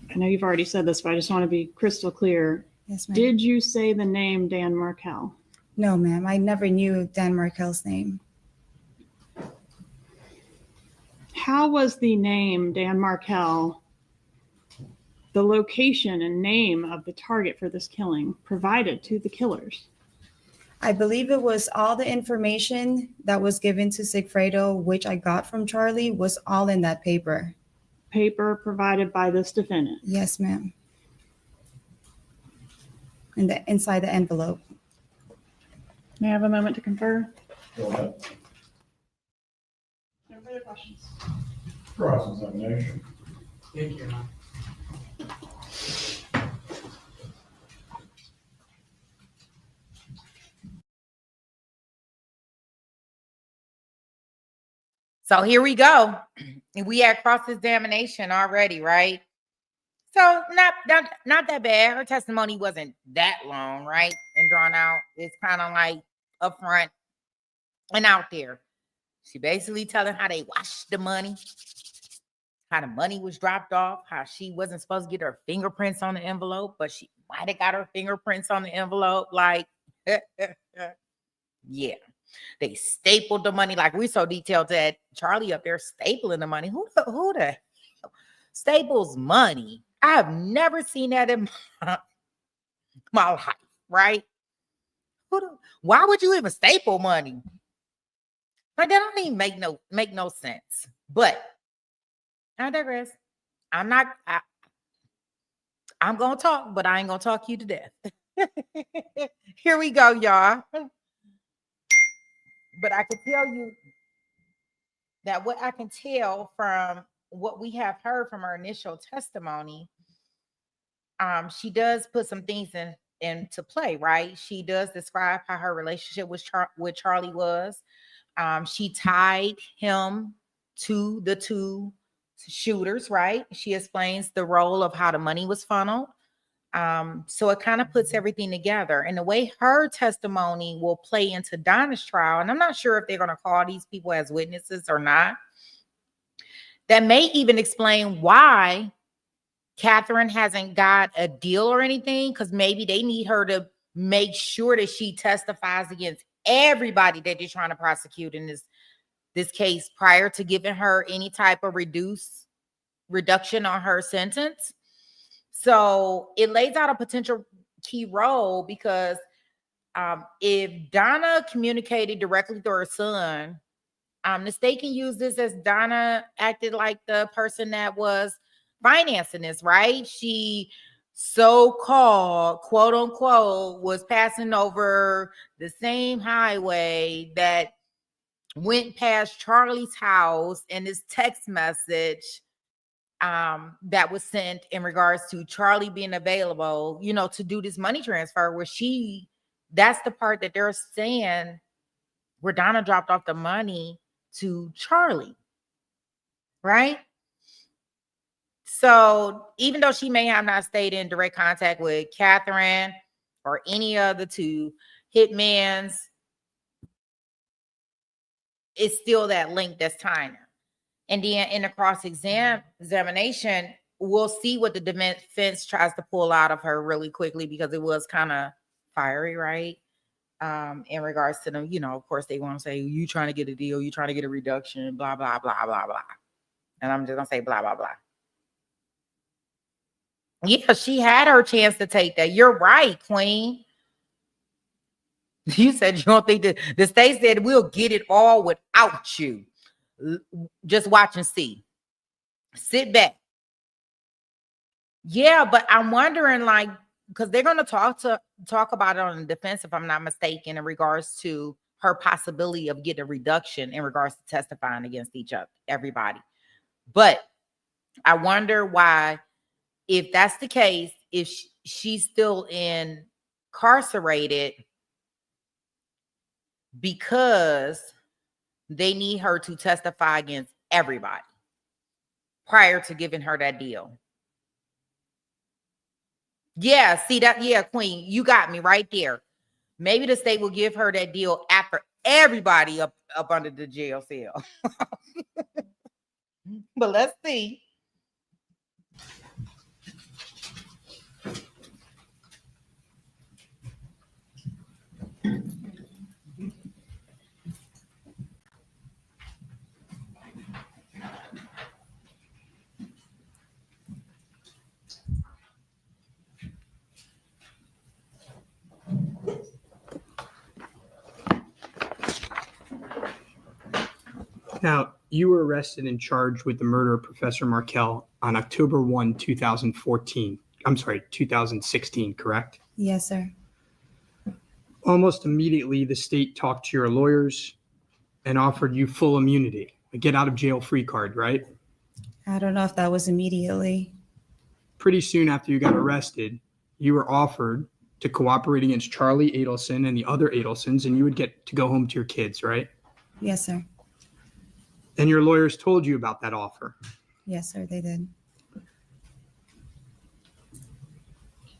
I know you've already said this, but I just want to be crystal clear.
Yes, ma'am.
Did you say the name Dan Markel?
No, ma'am. I never knew Dan Markel's name.
How was the name Dan Markel, the location and name of the target for this killing, provided to the killers?
I believe it was all the information that was given to Sigfredo, which I got from Charlie, was all in that paper.
Paper provided by this defendant.
Yes, ma'am. Inside the envelope.
May I have a moment to confer?
Go ahead.
No further questions.
Cross-examination.
Thank you, Your Honor.
So here we go. We had cross-examination already, right? So not that bad. Her testimony wasn't that long, right? And drawn out. It's kind of like upfront and out there. She basically telling how they washed the money, how the money was dropped off, how she wasn't supposed to get her fingerprints on the envelope, but she might have got her fingerprints on the envelope. Like, yeah. They stapled the money. Like, we so detailed that Charlie up there stapling the money. Who the hell staples money? I have never seen that in my life, right? Why would you even staple money? Like, that don't even make no sense. But I digress. I'm gonna talk, but I ain't gonna talk you to death. Here we go, y'all. But I can tell you that what I can tell from what we have heard from her initial testimony, she does put some things into play, right? She does describe how her relationship with Charlie was. She tied him to the two shooters, right? She explains the role of how the money was funneled. So it kind of puts everything together. And the way her testimony will play into Donna's trial, and I'm not sure if they're going to call these people as witnesses or not, that may even explain why Katherine hasn't got a deal or anything, because maybe they need her to make sure that she testifies against everybody that they're trying to prosecute in this case prior to giving her any type of reduction on her sentence. So it lays out a potential key role because if Donna communicated directly to her son, the state can use this as Donna acted like the person that was financing this, right? She so-called, quote unquote, was passing over the same highway that went past Charlie's house, and this text message that was sent in regards to Charlie being available, to do this money transfer, where that's the part that they're saying where Donna dropped off the money to Charlie, right? So even though she may have not stayed in direct contact with Katherine or any of the two hitmans, it's still that link that's tying her. And then in the examination, we'll see what the defense tries to pull out of her really quickly, because it was kind of fiery, right? In regards to them, of course, they want to say, you trying to get a deal, you trying to get a reduction, blah, blah, blah, blah, blah. And I'm just going to say blah, blah, blah. Yeah, she had her chance to take that. You're right, Queen. You said you don't think that the state said we'll get it all without you. Just watch and see. Sit back. Yeah, but I'm wondering, like, because they're going to talk about it on the defense, if I'm not mistaken, in regards to her possibility of getting a reduction in regards to testifying against everybody. But I wonder why, if that's the case, if she's still incarcerated because they need her to testify against everybody prior to giving her that deal. Yeah, see that? Yeah, Queen, you got me right there. Maybe the state will give her that deal after everybody up under the jail cell. But let's see.
Now, you were arrested and charged with the murder of Professor Markel on October 1, 2014. I'm sorry, 2016, correct?
Yes, sir.
Almost immediately, the state talked to your lawyers and offered you full immunity, a get out of jail free card, right?
I don't know if that was immediately.
Pretty soon after you got arrested, you were offered to cooperate against Charlie Adelson and the other Adelsons, and you would get to go home to your kids, right?
Yes, sir.
And your lawyers told you about that offer.
Yes, sir, they did.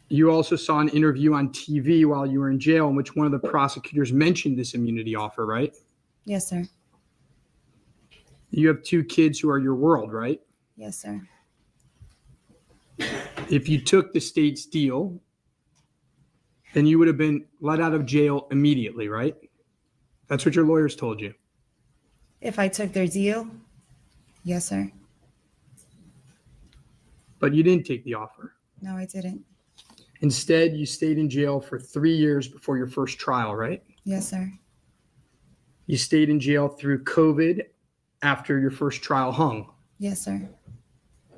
You also saw an interview on TV while you were in jail in which one of the prosecutors mentioned this immunity offer, right?
Yes, sir.
You have 2 kids who are your world, right?
Yes, sir.
If you took the state's deal, then you would have been let out of jail immediately, right? That's what your lawyers told you.
If I took their deal? Yes, sir.
But you didn't take the offer.
No, I didn't.
Instead, you stayed in jail for 3 years before your first trial, right?
Yes, sir.
You stayed in jail through COVID after your first trial hung.
Yes, sir.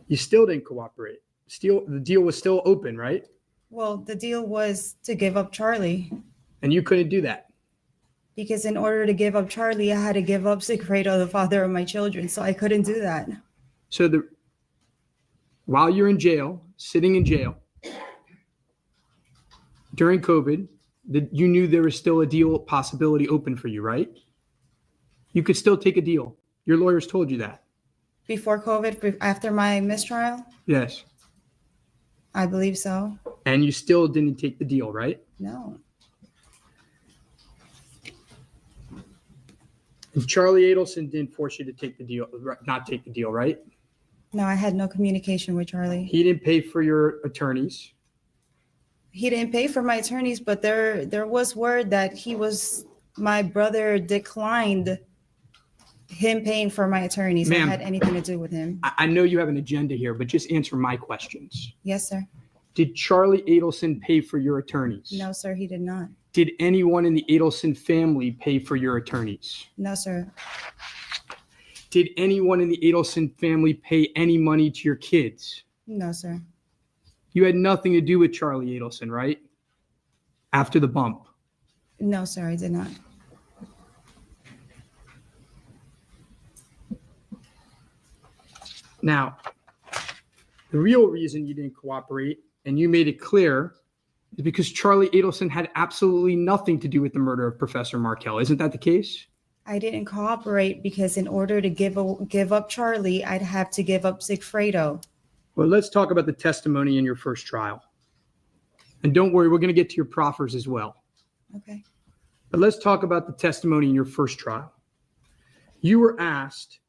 You still didn't cooperate. The deal was still open, right?
Well, the deal was to give up Charlie.
And you couldn't do that.
Because in order to give up Charlie, I had to give up Sigfredo, the father of my children. So I couldn't do that.
So while you're in jail, sitting in jail, during COVID, you knew there was still a deal possibility open for you, right? You could still take a deal. Your lawyers told you that.
Before COVID, after my mistrial?
Yes.
I believe so.
And you still didn't take the deal, right?
No.
And Charlie Adelson didn't force you to take the deal, not take the deal, right?
No, I had no communication with Charlie.
He didn't pay for your attorneys.
He didn't pay for my attorneys, but there was word that my brother declined him paying for my attorneys.
Ma'am,
I had anything to do with him.
I know you have an agenda here, but just answer my questions.
Yes, sir.
Did Charlie Adelson pay for your attorneys?
No, sir, he did not.
Did anyone in the Adelson family pay for your attorneys?
No, sir.
Did anyone in the Adelson family pay any money to your kids?
No, sir.
You had nothing to do with Charlie Adelson, right? After the bump.
No, sir, I did not.
Now, the real reason you didn't cooperate, and you made it clear, is because Charlie Adelson had absolutely nothing to do with the murder of Professor Markel. Isn't that the case?
I didn't cooperate because in order to give up Charlie, I'd have to give up Sigfredo.
Well, let's talk about the testimony in your first trial. And don't worry, we're going to get to your proffers as well.
Okay.
But let's talk about the testimony in your first trial. You were asked,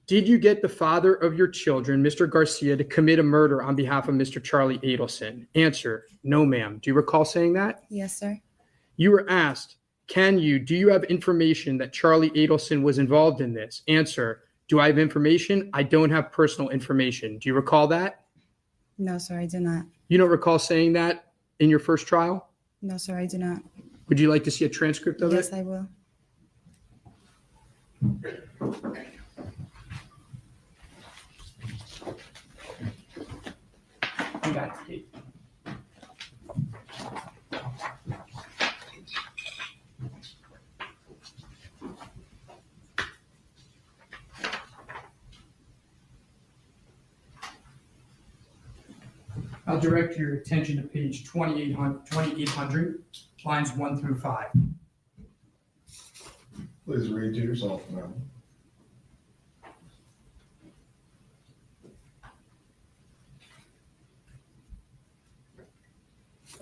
did you get the father of your children, Mr. Garcia, to commit a murder on behalf of Mr. Charlie Adelson? Answer, no, ma'am. Do you recall saying that?
Yes, sir.
You were asked, do you have information that Charlie Adelson was involved in this? Answer, do I have information? I don't have personal information. Do you recall that?
No, sir, I do not.
You don't recall saying that in your first trial?
No, sir, I do not.
Would you like to see a transcript of
Yes,
it?
I will.
You got it. I'll direct your attention to page 2800, lines 1 through 5.
Please read to yourself now.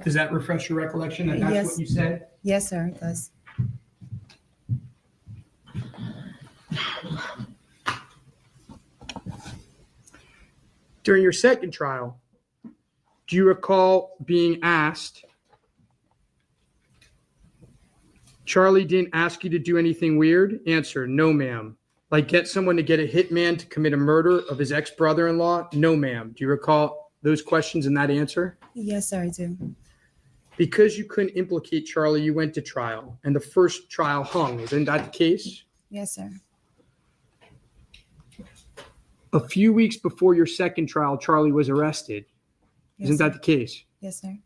Does that refresh your recollection that that's
Yes.
what you said?
Yes, sir, it does.
During your second trial, do you recall being asked, Charlie didn't ask you to do anything weird? Answer, no, ma'am. Like get someone to get a hitman to commit a murder of his ex-brother-in-law? No, ma'am. Do you recall those questions and that answer?
Yes, sir, I do.
Because you couldn't implicate Charlie, you went to trial, and the first trial hung. Isn't that the case?
Yes, sir.
A few weeks before your second trial, Charlie was arrested.
Yes,
Isn't
sir.
that the case?
Yes, sir.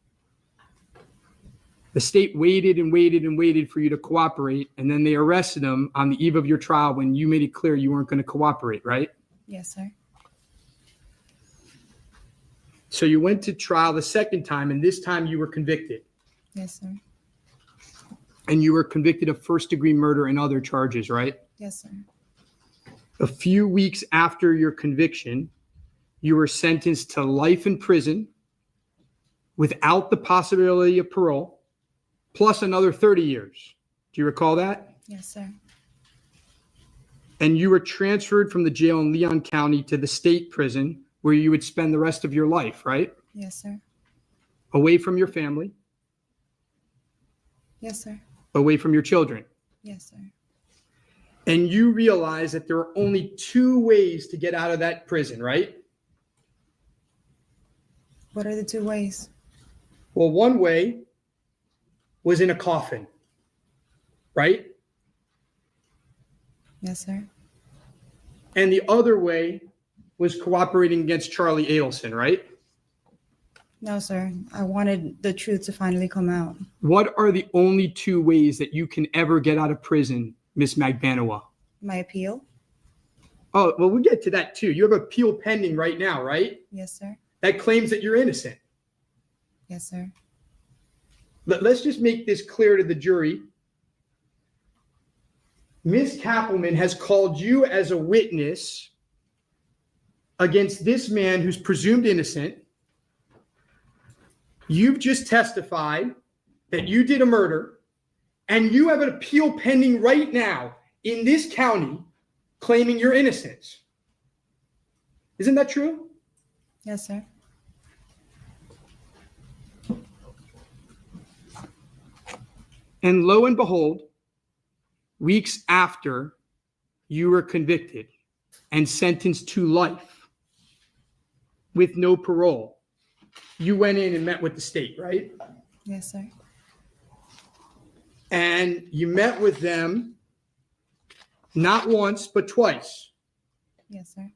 The state waited and waited and waited for you to cooperate, and then they arrested him on the eve of your trial when you made it clear you weren't going to cooperate, right?
Yes, sir.
So you went to trial the second time, and this time you were convicted.
Yes, sir.
And you were convicted of first-degree murder and other charges, right?
Yes, sir.
A few weeks after your conviction, you were sentenced to life in prison without the possibility of parole, plus another 30 years. Do you recall that?
Yes, sir.
And you were transferred from the jail in Leon County to the state prison where you would spend the rest of your life, right?
Yes, sir.
Away from your family,
Yes, sir.
away from your children.
Yes, sir.
And you realize that there are only two ways to get out of that prison, right?
What are the two ways?
Well, one way was in a coffin, right?
Yes, sir.
And the other way was cooperating against Charlie Adelson, right?
No, sir. I wanted the truth to finally come out.
What are the only two ways that you can ever get out of prison, Miss Magbanua?
My appeal?
Oh, well, we'll get to that too. You have an appeal pending right now, right?
Yes, sir.
That claims that you're innocent.
Yes, sir.
Let's just make this clear to the jury. Ms. Kappelman has called you as a witness against this man who's presumed innocent. You've just testified that you did a murder, and you have an appeal pending right now in this county claiming your innocence. Isn't that true?
Yes, sir.
And lo and behold, weeks after you were convicted and sentenced to life with no parole, you went in and met with the state, right?
Yes, sir.
And you met with them not once, but twice.
Yes, sir.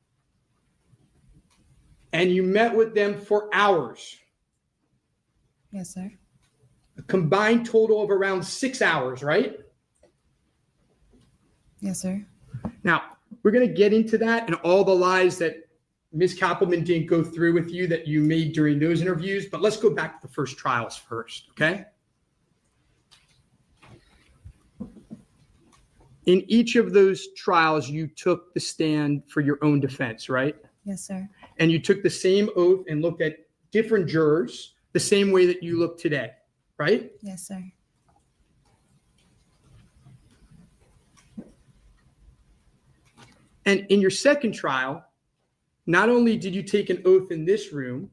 And you met with them for hours,
Yes, sir.
a combined total of around 6 hours, right?
Yes, sir.
Now, we're going to get into that and all the lies that Ms. Kappelman didn't go through with you that you made during those interviews, but let's go back to the first trials first, okay? In each of those trials, you took the stand for your own defense, right?
Yes, sir.
And you took the same oath and looked at different jurors the same way that you look today, right?
Yes, sir.
And in your second trial, not only did you take an oath in this room,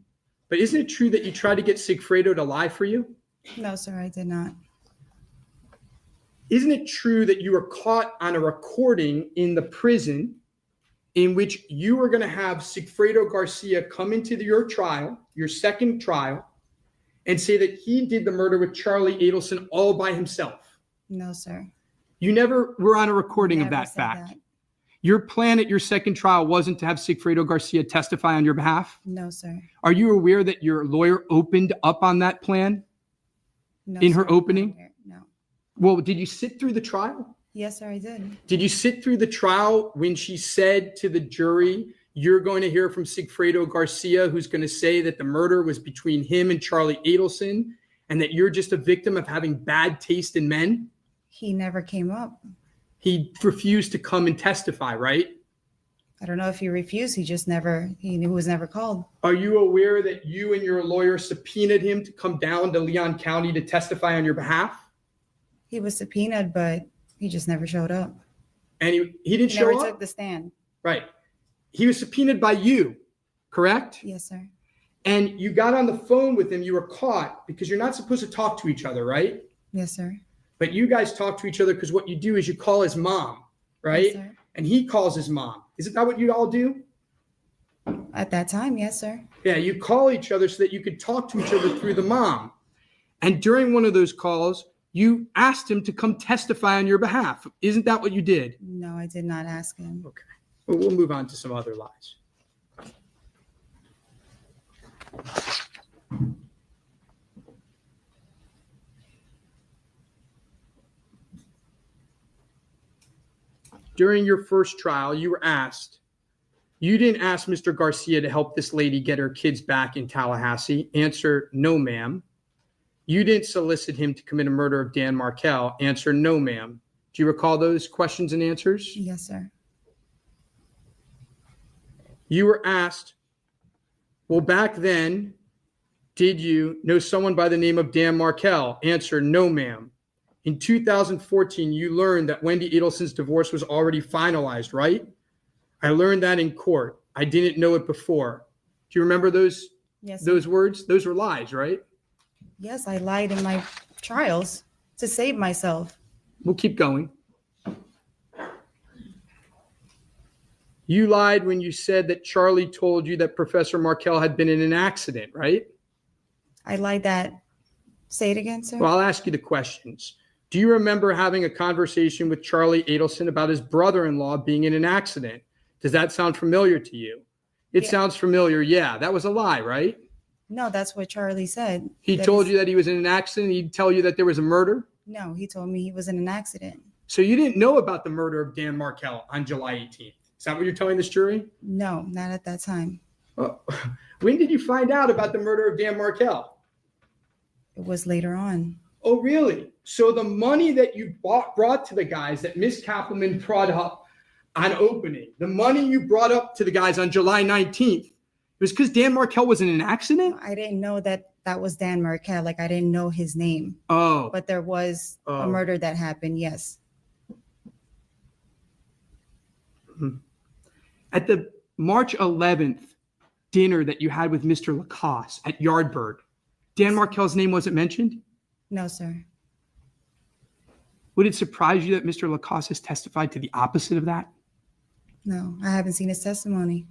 but isn't it true that you tried to get Sigfredo to lie for you?
No, sir, I did not.
Isn't it true that you were caught on a recording in the prison in which you were going to have Sigfredo Garcia come into your trial, your second trial, and say that he did the murder with Charlie Adelson all by himself?
No, sir.
You never were on a recording of
Never
that
said
fact.
that.
Your plan at your second trial wasn't to have Sigfredo Garcia testify on your behalf?
No, sir.
Are you aware that your lawyer opened up on that plan?
No,
In
sir,
her
I'm not
opening?
aware. No.
Well, did you sit through the trial?
Yes, sir, I did.
Did you sit through the trial when she said to the jury, you're going to hear from Sigfredo Garcia, who's going to say that the murder was between him and Charlie Adelson, and that you're just a victim of having bad taste in men?
He never came up.
He refused to come and testify, right?
I don't know if he refused. He was never called.
Are you aware that you and your lawyer subpoenaed him to come down to Leon County to testify on your behalf?
He was subpoenaed, but he just never showed up.
And he didn't
He
show
never
up?
took the stand.
Right. He was subpoenaed by you, correct?
Yes, sir.
And you got on the phone with him. You were caught because you're not supposed to talk to each other, right?
Yes, sir.
But you guys talk to each other because what you do is you call his mom, right?
Yes, sir.
And he calls his mom. Isn't that what you all do?
At that time, yes, sir.
Yeah, you call each other so that you could talk to each other through the mom. And during one of those calls, you asked him to come testify on your behalf. Isn't that what you did?
No, I did not ask him.
Okay. Well, we'll move on to some other lies. During your first trial, you didn't ask Mr. Garcia to help this lady get her kids back in Tallahassee. Answer, no, ma'am. You didn't solicit him to commit a murder of Dan Markel. Answer, no, ma'am. Do you recall those questions and answers?
Yes, sir.
You were asked, well, back then, did you know someone by the name of Dan Markel? Answer, no, ma'am. In 2014, you learned that Wendy Adelson's divorce was already finalized, right? I learned that in court. I didn't know it before. Do you remember those
Yes, sir.
those words? Those were lies, right?
Yes, I lied in my trials to save myself.
We'll keep going. You lied when you said that Charlie told you that Professor Markel had been in an accident, right?
I lied that. Say it again, sir.
Well, I'll ask you the questions. Do you remember having a conversation with Charlie Adelson about his brother-in-law being in an accident? Does that sound familiar to you? It
Yeah.
sounds familiar. Yeah, that was a lie, right?
No, that's what Charlie said.
He
That
told
is-
you that he was in an accident. He'd tell you that there was a murder.
No, he told me he was in an accident.
So you didn't know about the murder of Dan Markel on July 18th. Is that what you're telling this jury?
No, not at that time.
Well, when did you find out about the murder of Dan Markel?
It was later on.
Oh, really? So the money that you brought to the guys that Miss Kappelman brought up on opening, the money you brought up to the guys on July 19th, it was because Dan Markel was in an accident?
I didn't know that was Dan Markel. Like, I didn't know his name.
Oh,
But there was a
Oh.
murder that happened, yes.
at the March 11th dinner that you had with Mr. Lacoste at Yardbird, Dan Markel's name wasn't mentioned?
No, sir.
Would it surprise you that Mr. Lacoste has testified to the opposite of that?
No, I haven't seen his testimony.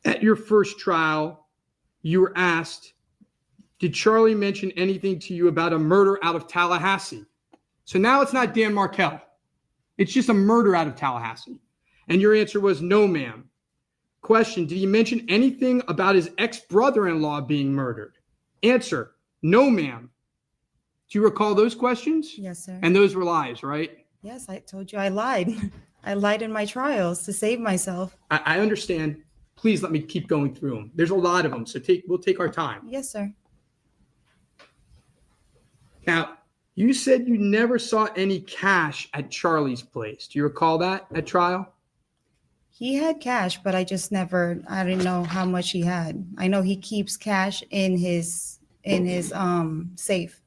At your first trial, you were asked, did Charlie mention anything to you about a murder out of Tallahassee? So now it's not Dan Markel. It's just a murder out of Tallahassee. And your answer was no, ma'am. Question, did he mention anything about his ex-brother-in-law being murdered? Answer, no, ma'am. Do you recall those questions?
Yes, sir.
And those were lies, right?
Yes, I told you I lied. I lied in my trials to save myself.
I understand. Please let me keep going through them. There's a lot of them, so we'll take our time.
Yes, sir.
Now, you said you never saw any cash at Charlie's place. Do you recall that at trial?
He had cash, but I didn't know how much he had. I know he keeps cash in his safe.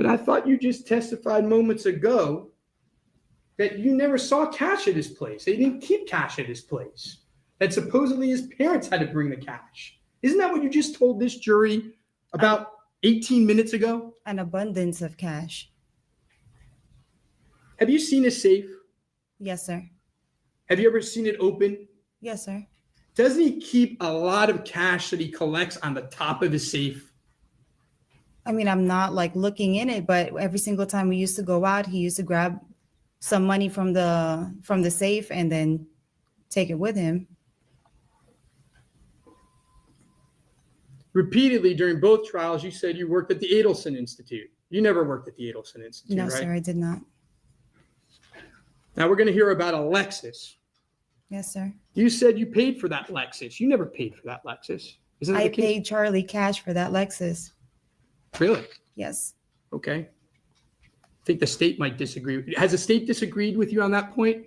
But I thought you just testified moments ago that you never saw cash at his place. They didn't keep cash at his place. That supposedly his parents had to bring the cash. Isn't that what you just told this jury about 18 minutes ago?
An abundance of cash.
Have you seen his safe?
Yes, sir.
Have you ever seen it open?
Yes, sir.
Doesn't he keep a lot of cash that he collects on the top of his safe?
I mean, I'm not like looking in it, but every single time we used to go out, he used to grab some money from the safe and then take it with him.
Repeatedly during both trials, you said you worked at the Adelson Institute. You never worked at the Adelson Institute,
No,
right?
sir, I did not.
Now we're going to hear about a Lexus.
Yes, sir.
You said you paid for that Lexus. You never paid for that Lexus. Isn't that
I
the case?
paid Charlie cash for that Lexus.
Really?
Yes.
Okay. I think the state might disagree. Has the state disagreed with you on that point?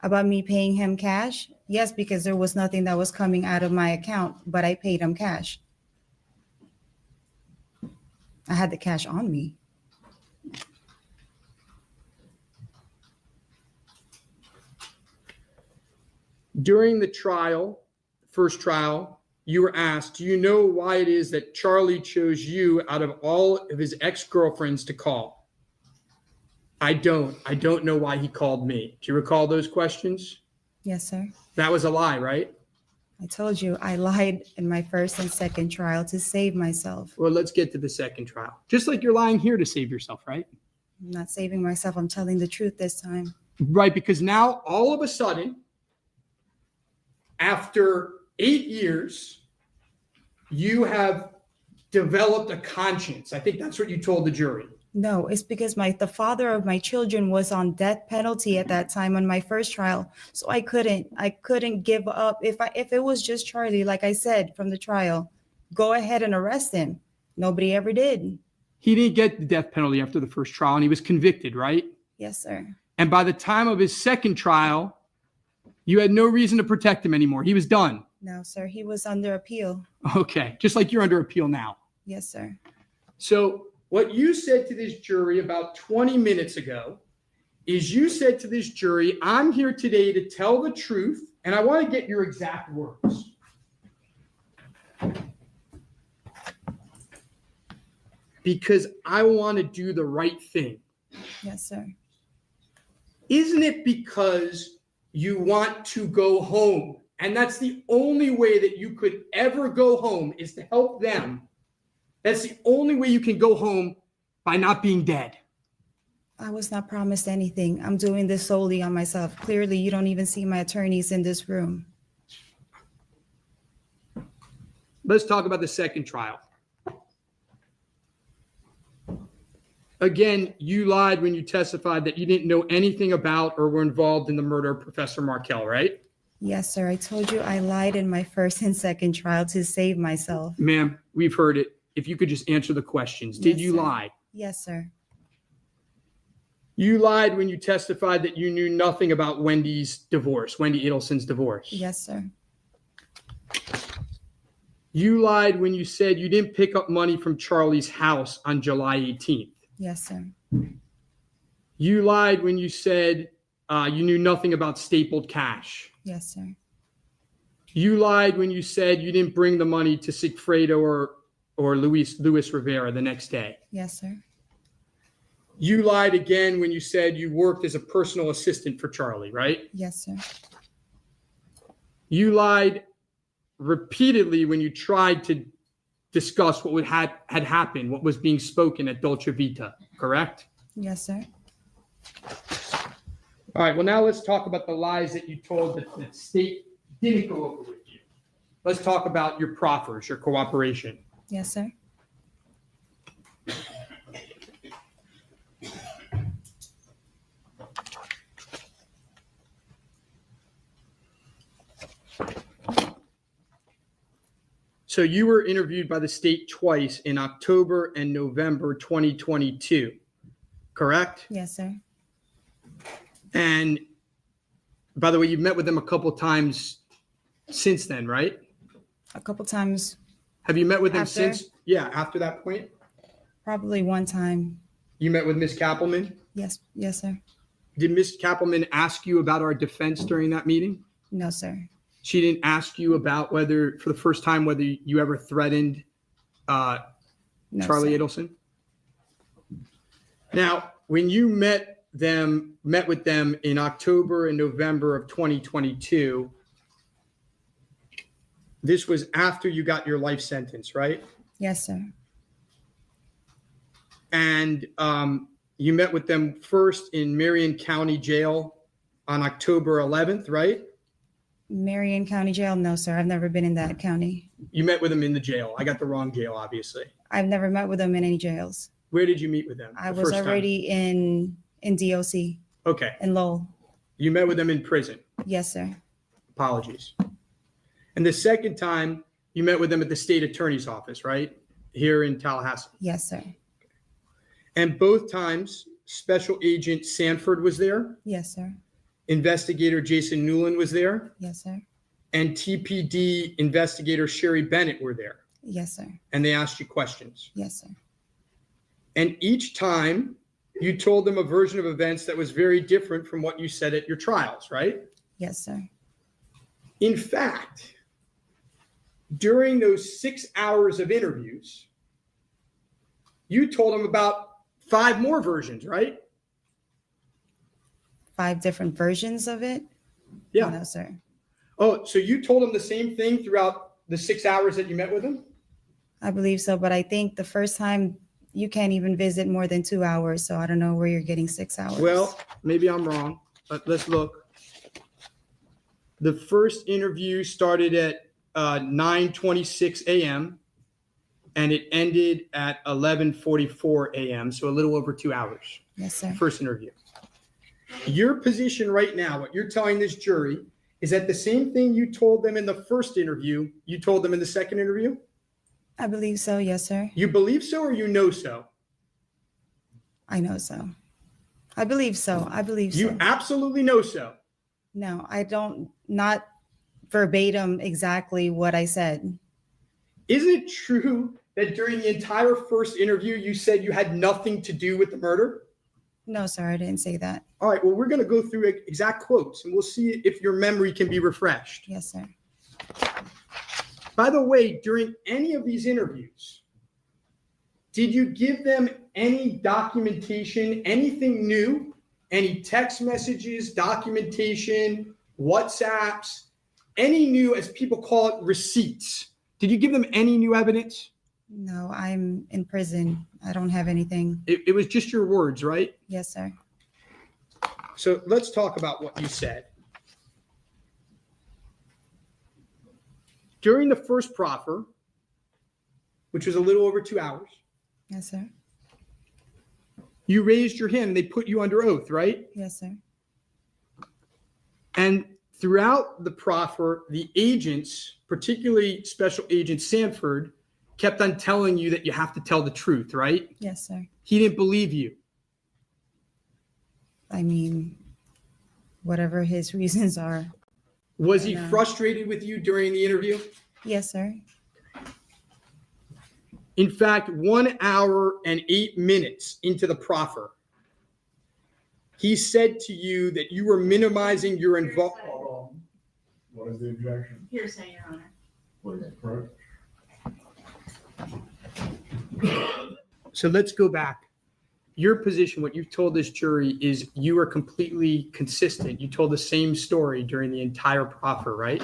About me paying him cash? Yes, because there was nothing that was coming out of my account, but I paid him cash. I had the cash on me.
During the trial, first trial, you were asked, do you know why it is that Charlie chose you out of all of his ex-girlfriends to call? I don't know why he called me. Do you recall those questions?
Yes, sir.
That was a lie, right?
I told you I lied in my first and second trial to save myself.
Well, let's get to the second trial. Just like you're lying here to save yourself, right?
I'm not saving myself. I'm telling the truth this time.
Right, because now all of a sudden, after 8 years, you have developed a conscience. I think that's what you told the jury.
No, it's because the father of my children was on death penalty at that time on my first trial. So I couldn't give up. If it was just Charlie, like I said from the trial, go ahead and arrest him. Nobody ever did.
He didn't get the death penalty after the first trial, and he was convicted, right?
Yes, sir.
And by the time of his second trial, you had no reason to protect him anymore. He was done.
No, sir. He was under appeal.
Okay, just like you're under appeal now.
Yes, sir.
So what you said to this jury about 20 minutes ago is you said to this jury, I'm here today to tell the truth, and I want to get your exact words. Because I want to do the right thing.
Yes, sir.
Isn't it because you want to go home? And that's the only way that you could ever go home is to help them. That's the only way you can go home by not being dead.
I was not promised anything. I'm doing this solely on myself. Clearly, you don't even see my attorneys in this room.
Let's talk about the second trial. Again, you lied when you testified that you didn't know anything about or were involved in the murder of Professor Markel, right?
Yes, sir. I told you I lied in my first and second trial to save myself.
Ma'am, we've heard it. If you could just answer the questions. Did
Yes,
you
sir.
lie?
Yes, sir.
You lied when you testified that you knew nothing about Wendy's divorce, Wendy Adelson's divorce.
Yes, sir.
You lied when you said you didn't pick up money from Charlie's house on July 18th.
Yes, sir.
You lied when you said you knew nothing about stapled cash.
Yes, sir.
You lied when you said you didn't bring the money to Sigfredo or Luis Rivera the next day.
Yes, sir.
You lied again when you said you worked as a personal assistant for Charlie, right?
Yes, sir.
You lied repeatedly when you tried to discuss what had happened, what was being spoken at Dolce Vita, correct?
Yes, sir.
All right, well, now let's talk about the lies that you told that the state didn't go over with you. Let's talk about your proffers, your cooperation.
Yes, sir.
So you were interviewed by the state twice in October and November 2022, correct?
Yes, sir.
And by the way, you've met with them a couple times since then, right?
A couple times.
Have you met with them
After?
since? Yeah, after that point?
Probably one time.
You met with Ms. Kappelman?
Yes, yes, sir.
Did Ms. Kappelman ask you about our defense during that meeting?
No, sir.
She didn't ask you about whether, for the first time, whether you ever threatened
No,
Charlie
sir.
Adelson? Now, when you met with them in October and November of 2022, this was after you got your life sentence, right?
Yes, sir.
And you met with them first in Marion County Jail on October 11th, right?
Marion County Jail? No, sir. I've never been in that county.
You met with them in the jail. I got the wrong jail, obviously.
I've never met with them in any jails.
Where did you meet with them?
I
the
was
first time?
already in DOC
Okay.
in Lowell.
You met with them in prison.
Yes, sir.
Apologies. And the second time, you met with them at the state attorney's office, right? Here in Tallahassee.
Yes, sir.
And both times, Special Agent Sanford was there,
Yes, sir.
Investigator Jason Newland was there,
Yes, sir.
and TPD Investigator Sherry Bennett were there.
Yes, sir.
And they asked you questions.
Yes, sir.
And each time, you told them a version of events that was very different from what you said at your trials, right?
Yes, sir.
In fact, during those 6 hours of interviews, you told them about 5 more versions, right?
5 different versions of it?
Yeah.
No, sir.
Oh, so you told them the same thing throughout the 6 hours that you met with them?
I believe so, but I think the first time you can't even visit more than 2 hours, so I don't know where you're getting 6 hours.
Well, maybe I'm wrong, but let's look. The first interview started at 9:26 a.m. and it ended at 11:44 a.m., so a little over 2 hours.
Yes, sir.
First interview. Your position right now, what you're telling this jury, is that the same thing you told them in the first interview, you told them in the second interview?
I believe so. Yes, sir.
You believe so or you know so?
I know so. I believe so. I believe so.
You absolutely know so.
No, I don't, not verbatim exactly what I said.
Isn't it true that during the entire first interview, you said you had nothing to do with the murder?
No, sir, I didn't say that.
All right, well, we're going to go through exact quotes and we'll see if your memory can be refreshed.
Yes, sir.
By the way, during any of these interviews, did you give them any documentation, anything new, any text messages, documentation, WhatsApps, any new, as people call it, receipts? Did you give them any new evidence?
No, I'm in prison. I don't have anything.
It was just your words, right?
Yes, sir.
So let's talk about what you said. During the first proffer, which was a little over 2 hours,
Yes, sir.
you raised your hand and they put you under oath, right?
Yes, sir.
And throughout the proffer, the agents, particularly Special Agent Sanford, kept on telling you that you have to tell the truth, right?
Yes, sir.
He didn't believe you.
I mean, whatever his reasons are.
Was he
No.
frustrated with you during the interview?
Yes, sir.
In fact, 1 hour and 8 minutes into the proffer, he said to you that you were minimizing your involvement.
Hold on. What is the objection?
Hearsay, Your Honor.
Please, correct?
So let's go back. Your position, what you've told this jury, is you are completely consistent. You told the same story during the entire proffer, right?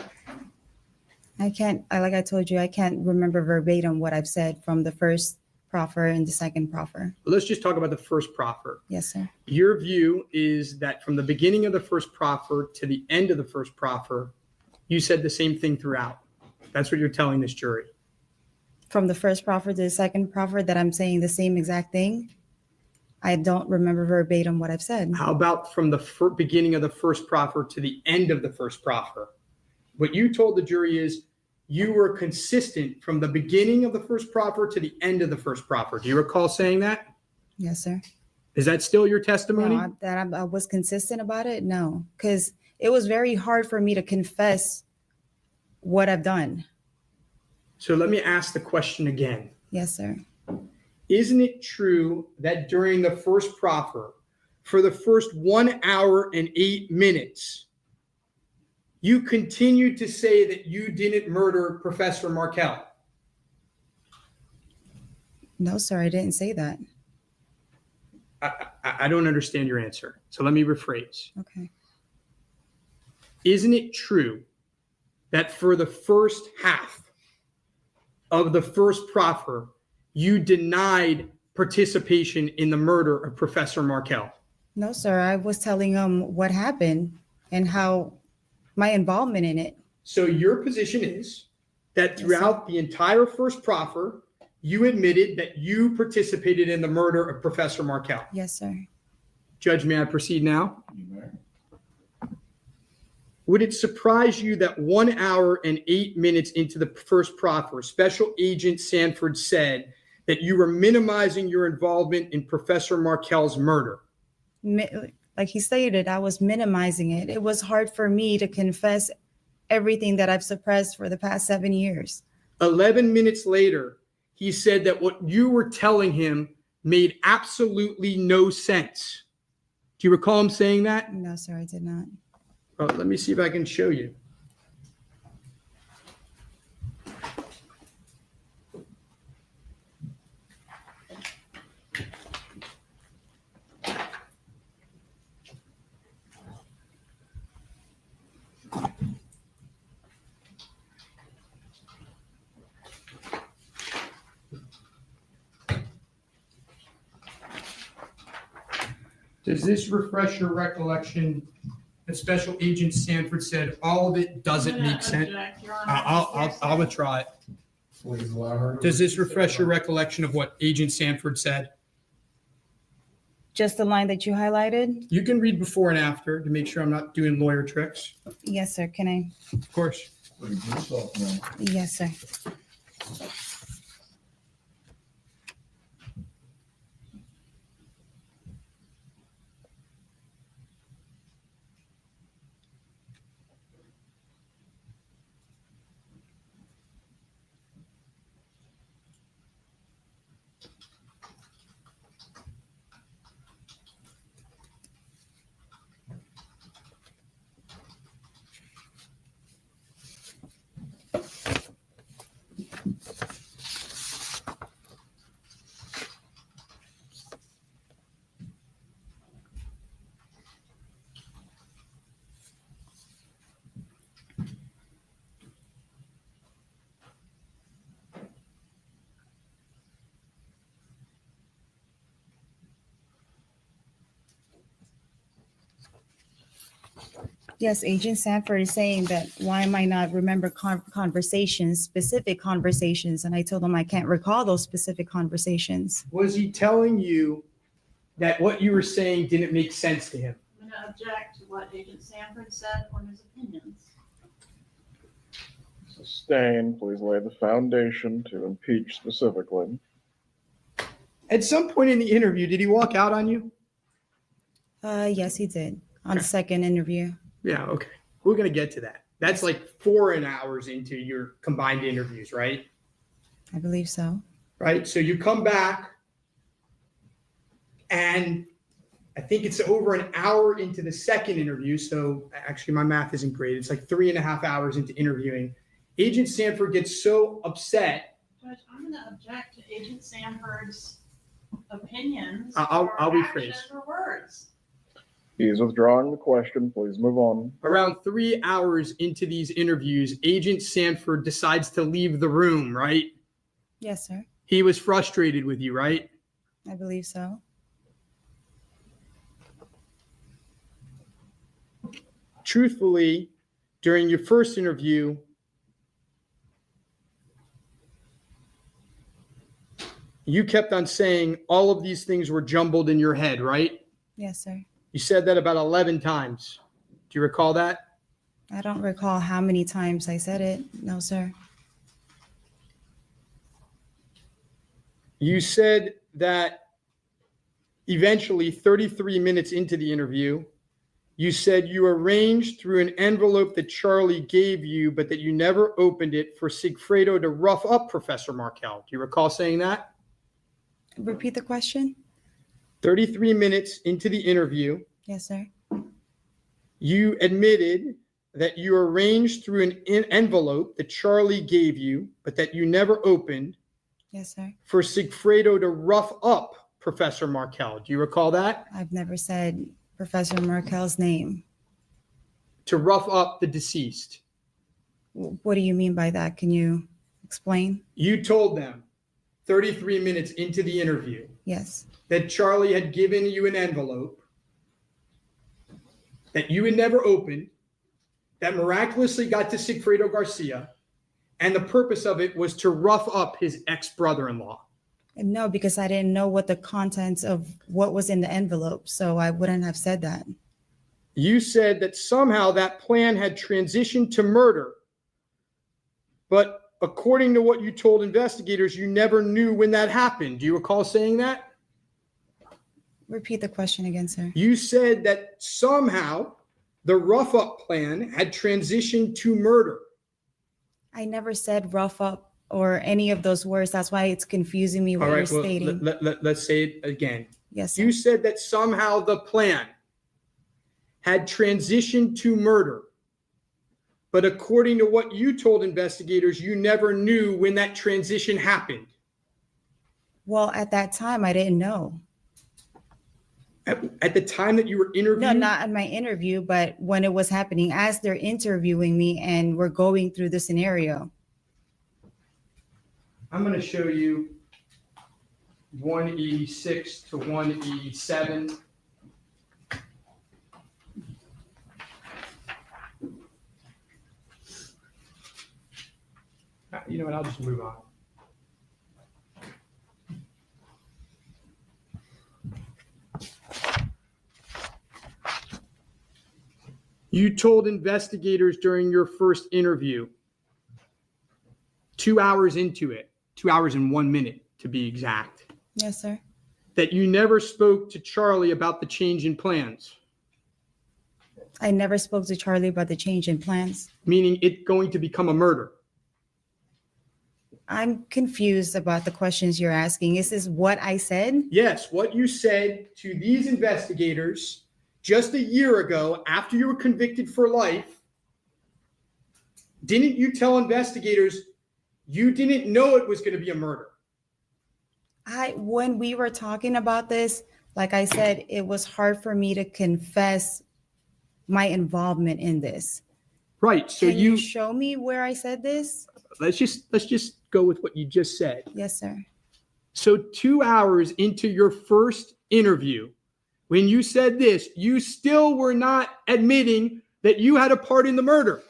I can't, like I told you, I can't remember verbatim what I've said from the first proffer and the second proffer.
Let's just talk about the first proffer.
Yes, sir.
Your view is that from the beginning of the first proffer to the end of the first proffer, you said the same thing throughout. That's what you're telling this jury.
From the first proffer to the second proffer, that I'm saying the same exact thing. I don't remember verbatim what I've said.
How about from the beginning of the first proffer to the end of the first proffer? What you told the jury is you were consistent from the beginning of the first proffer to the end of the first proffer. Do you recall saying that?
Yes, sir.
Is that still your testimony?
No, I was consistent about it. No, because it was very hard for me to confess what I've done.
So let me ask the question again.
Yes, sir.
Isn't it true that during the first proffer, for the first 1 hour and 8 minutes, you continued to say that you didn't murder Professor Markel?
No, sir, I didn't say that.
I don't understand your answer. So let me rephrase.
Okay.
Isn't it true that for the first half of the first proffer, you denied participation in the murder of Professor Markel?
No, sir, I was telling him what happened and how my involvement in it.
So your position is that
Yes, sir.
throughout the entire first proffer, you admitted that you participated in the murder of Professor Markel.
Yes, sir.
Judge, may I proceed now?
You may.
Would it surprise you that 1 hour and 8 minutes into the first proffer, Special Agent Sanford said that you were minimizing your involvement in Professor Markel's murder?
Like he stated, I was minimizing it. It was hard for me to confess everything that I've suppressed for the past 7 years.
11 minutes later, he said that what you were telling him made absolutely no sense. Do you recall him saying that?
No, sir, I did not.
Oh, let me see if I can show you. Does this refresh your recollection that Special Agent Sanford said all of it doesn't make sense? I'll withdraw it.
Please allow her.
Does this refresh your recollection of what Agent Sanford said?
Just the line that you highlighted?
You can read before and after to make sure I'm not doing lawyer tricks.
Yes, sir. Can I?
Of course.
Please yourself now.
Yes, sir. Yes, Agent Sanford is saying that why am I not remember conversations, specific conversations? And I told him I can't recall those specific conversations.
Was he telling you that what you were saying didn't make sense to him?
I'm going to object to what Agent Sanford said on his opinions.
Sustain, please lay the foundation to impeach specifically.
At some point in the interview, did he walk out on you?
Yes, he did on the second interview.
Yeah, okay. We're going to get to that. That's like 4 hours into your combined interviews, right?
I believe so.
Right? So you come back and I think it's over an hour into the second interview. So actually my math isn't great. It's like 3.5 hours into interviewing. Agent Sanford gets so upset.
Judge, I'm going to object to Agent Sanford's opinions.
I'll
or
rephrase.
actions or words.
He is withdrawing the question. Please move on.
Around 3 hours into these interviews, Agent Sanford decides to leave the room, right?
Yes, sir.
He was frustrated with you, right?
I believe so.
Truthfully, during your first interview, you kept on saying all of these things were jumbled in your head, right?
Yes, sir.
You said that about 11 times. Do you recall that?
I don't recall how many times I said it. No, sir.
You said that eventually, 33 minutes into the interview, you said you arranged through an envelope that Charlie gave you, but that you never opened it for Sigfredo to rough up Professor Markel. Do you recall saying that?
Repeat the question.
33 minutes into the interview,
Yes, sir.
you admitted that you arranged through an envelope that Charlie gave you, but that you never opened,
Yes, sir.
for Sigfredo to rough up Professor Markel. Do you recall that?
I've never said Professor Markel's name.
To rough up the deceased.
What do you mean by that? Can you explain?
You told them 33 minutes into the interview
Yes.
that Charlie had given you an envelope that you had never opened, that miraculously got to Sigfredo Garcia, and the purpose of it was to rough up his ex-brother-in-law.
No, because I didn't know what the contents of what was in the envelope, so I wouldn't have said that.
You said that somehow that plan had transitioned to murder, but according to what you told investigators, you never knew when that happened. Do you recall saying that?
Repeat the question again, sir.
You said that somehow the rough up plan had transitioned to murder.
I never said rough up or any of those words. That's why it's confusing me what you're stating.
Let's say it again.
Yes, sir.
You said that somehow the plan had transitioned to murder. But according to what you told investigators, you never knew when that transition happened.
Well, at that time, I didn't know.
At the time that you were interviewed?
No, not in my interview, but when it was happening, as they're interviewing me and we're going through the scenario.
I'm going to show you 186 to 187. You know what? I'll just move on. You told investigators during your first interview, 2 hours into it, 2 hours and 1 minute to be exact,
Yes, sir.
that you never spoke to Charlie about the change in plans,
I never spoke to Charlie about the change in plans.
meaning it going to become a murder.
I'm confused about the questions you're asking. Is this what I said?
Yes, what you said to these investigators just a year ago after you were convicted for life, didn't you tell investigators you didn't know it was going to be a murder?
When we were talking about this, like I said, it was hard for me to confess my involvement in this.
Right. So
Can you show me where I said this?
let's just go with what you just said.
Yes, sir.
So 2 hours into your first interview, when you said this, you still were not admitting that you had a part in the murder.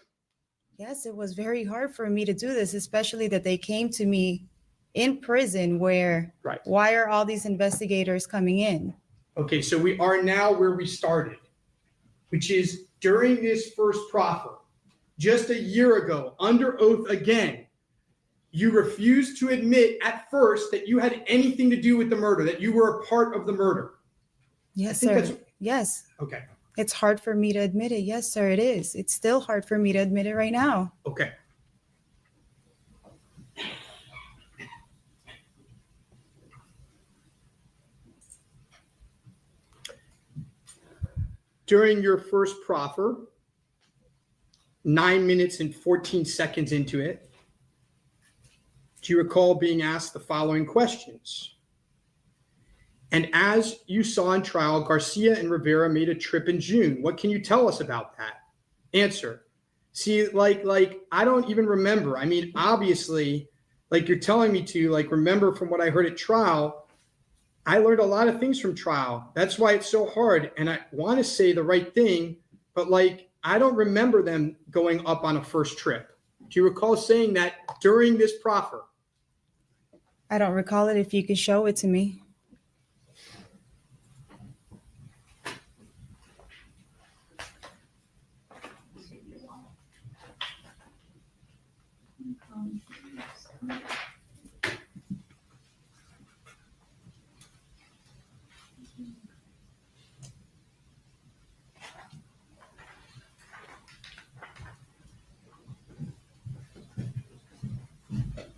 Yes, it was very hard for me to do this, especially that they came to me in prison where,
Right.
Why are all these investigators coming in?
Okay, so we are now where we started, which is during this first proffer, just a year ago, under oath again, you refused to admit at first that you had anything to do with the murder, that you were a part of the murder.
Yes,
think
sir.
that's-
Yes.
Okay,
It's hard for me to admit it. Yes, sir, it is. It's still hard for me to admit it right now.
okay. During your first proffer, 9 minutes and 14 seconds into it, do you recall being asked the following questions? And as you saw in trial, Garcia and Rivera made a trip in June. What can you tell us about that? Answer. See, like I don't even remember. I mean, obviously, like you're telling me to, like, remember from what I heard at trial, I learned a lot of things from trial. That's why it's so hard. And I want to say the right thing, but like, I don't remember them going up on a first trip. Do you recall saying that during this proffer?
I don't recall it. If you can show it to me.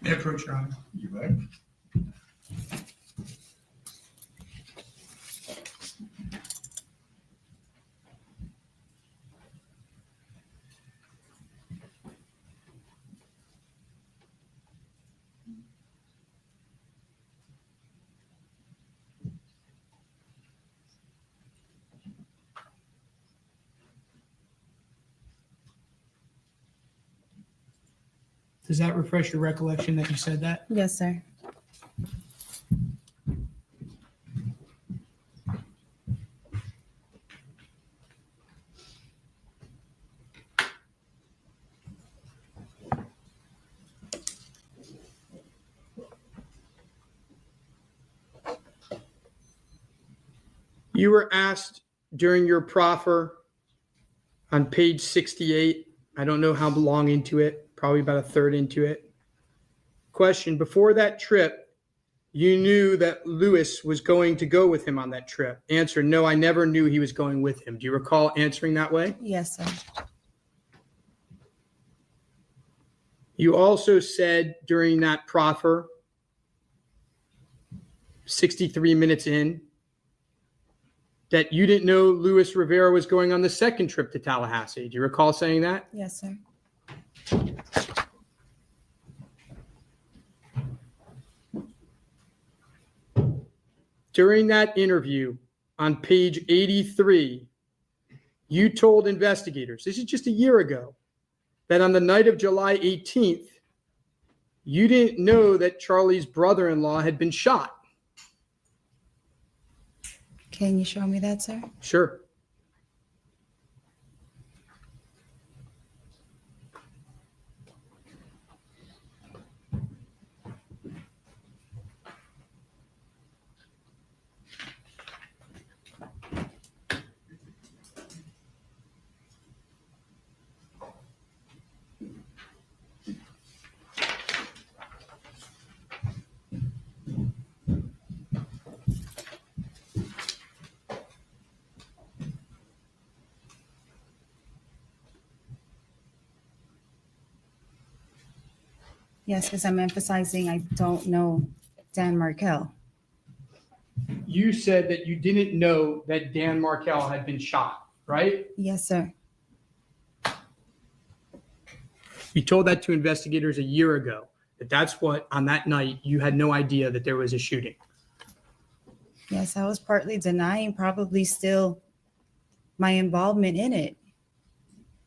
May I approach, Your Honor?
You may.
Does that refresh your recollection that you said that?
Yes, sir.
You were asked during your proffer on page 68, I don't know how long into it, probably about a third into it. Question, before that trip, you knew that Lewis was going to go with him on that trip. Answer, no, I never knew he was going with him. Do you recall answering that way?
Yes, sir.
You also said during that proffer, 63 minutes in, that you didn't know Luis Rivera was going on the second trip to Tallahassee. Do you recall saying that?
Yes, sir.
During that interview on page 83, you told investigators, this is just a year ago, that on the night of July 18th, you didn't know that Charlie's brother-in-law had been shot.
Can you show me that, sir?
Sure.
Yes, because I'm emphasizing I don't know Dan Markel.
You said that you didn't know that Dan Markel had been shot, right?
Yes, sir.
You told that to investigators a year ago, that's what, on that night, you had no idea that there was a shooting.
Yes, I was partly denying probably still my involvement in it.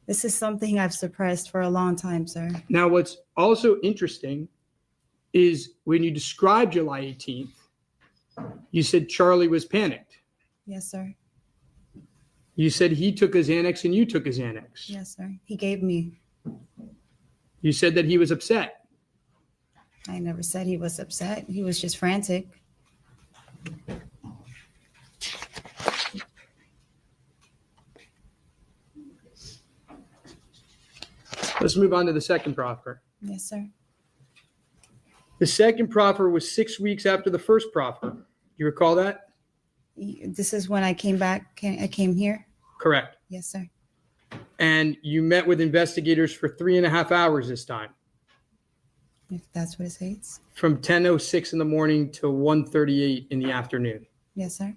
This is something I've suppressed for a long time, sir.
Now, what's also interesting is when you described July 18th, you said Charlie was panicked.
Yes, sir.
You said he took a Xanax and you took a Xanax.
Yes, sir. He gave me.
You said that he was upset.
I never said he was upset. He was just frantic.
Let's move on to the second proffer.
Yes, sir.
The second proffer was 6 weeks after the first proffer. You recall that?
This is when I came back. I came here.
Correct.
Yes, sir.
And you met with investigators for 3.5 hours this time,
If that's what it says.
from 10:06 in the morning to 1:38 in the afternoon.
Yes, sir.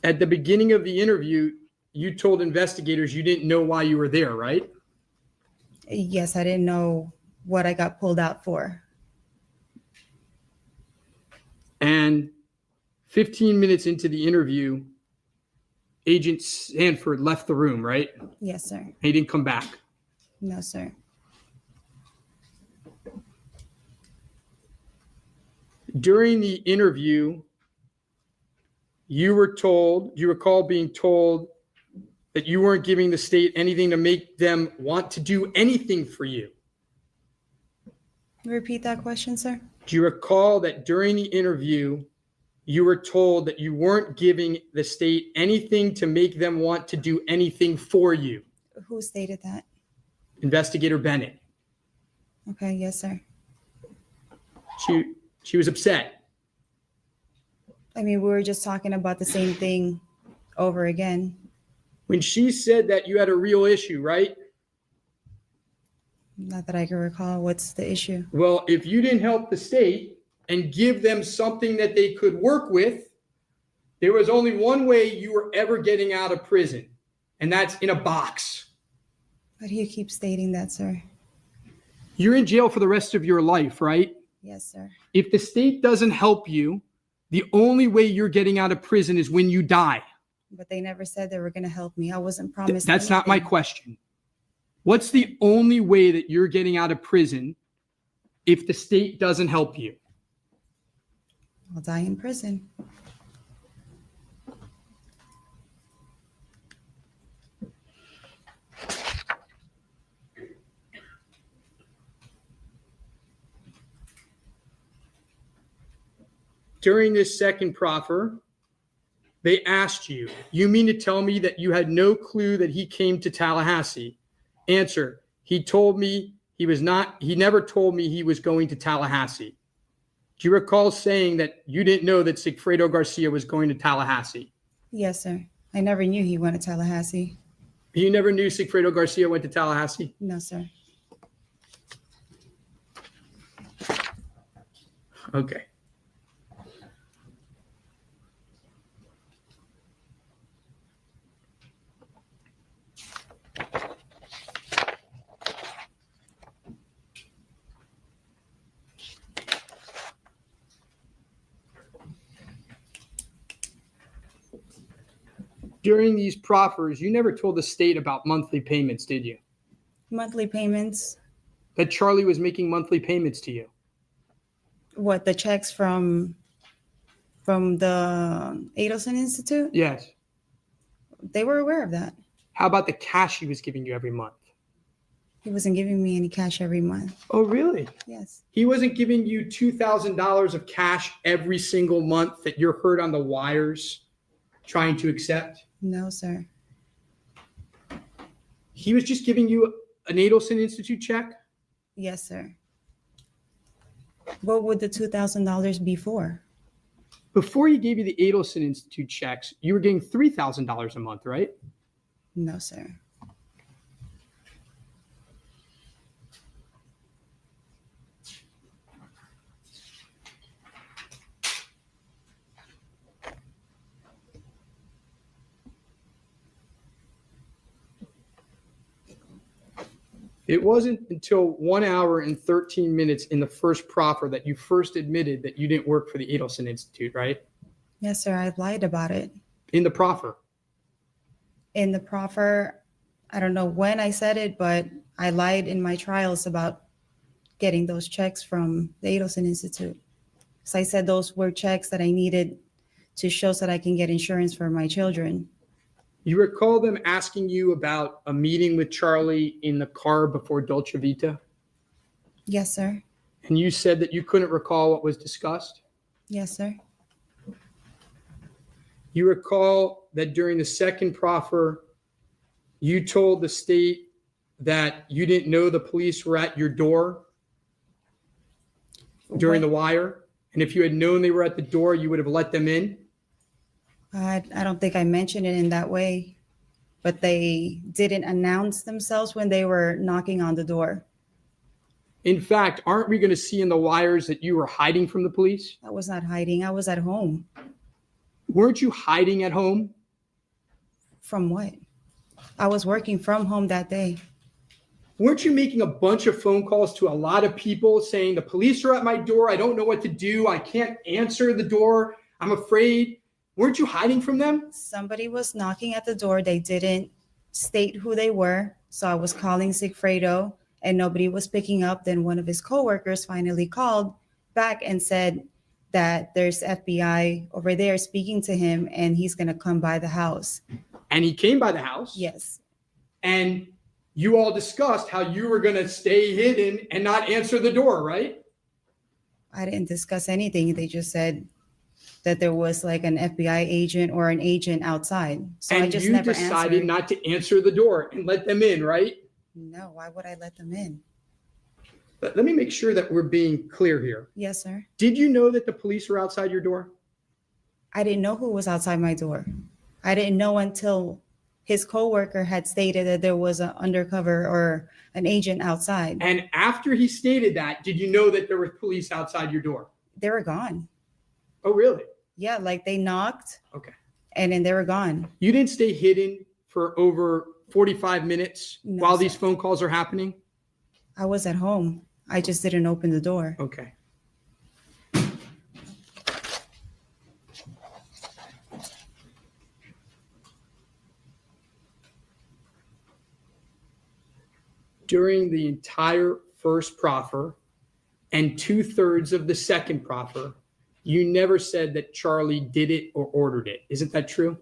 At the beginning of the interview, you told investigators you didn't know why you were there, right?
Yes, I didn't know what I got pulled out for.
And 15 minutes into the interview, Agent Sanford left the room, right?
Yes, sir.
He didn't come back.
No, sir.
During the interview, you were told, do you recall being told that you weren't giving the state anything to make them want to do anything for you?
Repeat that question, sir.
Do you recall that during the interview, you were told that you weren't giving the state anything to make them want to do anything for you?
Who stated that?
Investigator Bennett.
Okay, yes, sir.
She was upset.
I mean, we were just talking about the same thing over again.
When she said that you had a real issue, right?
Not that I can recall. What's the issue?
Well, if you didn't help the state and give them something that they could work with, there was only one way you were ever getting out of prison, and that's in a box.
Why do you keep stating that, sir?
You're in jail for the rest of your life, right?
Yes, sir.
If the state doesn't help you, the only way you're getting out of prison is when you die.
But they never said they were going to help me. I wasn't promised.
That's not my
anything.
question. What's the only way that you're getting out of prison if the state doesn't help you?
I'll die in prison.
During this second proffer, they asked you, you mean to tell me that you had no clue that he came to Tallahassee? Answer, he never told me he was going to Tallahassee. Do you recall saying that you didn't know that Sigfredo Garcia was going to Tallahassee?
Yes, sir. I never knew he went to Tallahassee.
You never knew Sigfredo Garcia went to Tallahassee?
No, sir.
Okay. During these proffers, you never told the state about monthly payments, did you?
Monthly payments.
That Charlie was making monthly payments to you?
What, the checks from the Adelson Institute?
Yes.
They were aware of that.
How about the cash he was giving you every month?
He wasn't giving me any cash every month.
Oh, really?
Yes.
He wasn't giving you $2,000 of cash every single month that you're heard on the wires trying to accept?
No, sir.
He was just giving you an Adelson Institute check?
Yes, sir. What would the $2,000 be for?
Before he gave you the Adelson Institute checks, you were getting $3,000 a month, right?
No, sir.
It wasn't until 1 hour and 13 minutes in the first proffer that you first admitted that you didn't work for the Adelson Institute, right?
Yes, sir. I lied about it.
In the proffer.
In the proffer, I don't know when I said it, but I lied in my trials about getting those checks from the Adelson Institute. So I said those were checks that I needed to show so that I can get insurance for my children.
You recall them asking you about a meeting with Charlie in the car before Dolce Vita?
Yes, sir.
And you said that you couldn't recall what was discussed?
Yes, sir.
You recall that during the second proffer, you told the state that you didn't know the police were at your door during the wire? And if you had known they were at the door, you would have let them in?
I don't think I mentioned it in that way, but they didn't announce themselves when they were knocking on the door.
In fact, aren't we going to see in the wires that you were hiding from the police?
I was not hiding. I was at home.
Weren't you hiding at home?
From what? I was working from home that day.
Weren't you making a bunch of phone calls to a lot of people saying the police are at my door? I don't know what to do. I can't answer the door. I'm afraid. Weren't you hiding from them?
Somebody was knocking at the door. They didn't state who they were. So I was calling Sigfredo and nobody was picking up. Then one of his coworkers finally called back and said that there's FBI over there speaking to him and he's going to come by the house.
And he came by the house?
Yes.
And you all discussed how you were going to stay hidden and not answer the door, right?
I didn't discuss anything. They just said that there was like an FBI agent or an agent outside. So
and
I just
you
never
decided
answered.
not to answer the door and let them in, right?
No, why would I let them in?
But let me make sure that we're being clear here.
Yes, sir.
Did you know that the police were outside your door?
I didn't know who was outside my door. I didn't know until his coworker had stated that there was an undercover or an agent outside.
And after he stated that, did you know that there were police outside your door?
They were gone.
Oh, really?
Yeah, like they knocked.
Okay.
And then they were gone.
You didn't stay hidden for over 45 minutes
No,
while
sir.
these phone calls are happening?
I was at home. I just didn't open the door.
Okay. during the entire first proffer and 2/3 of the second proffer, you never said that Charlie did it or ordered it. Isn't that true?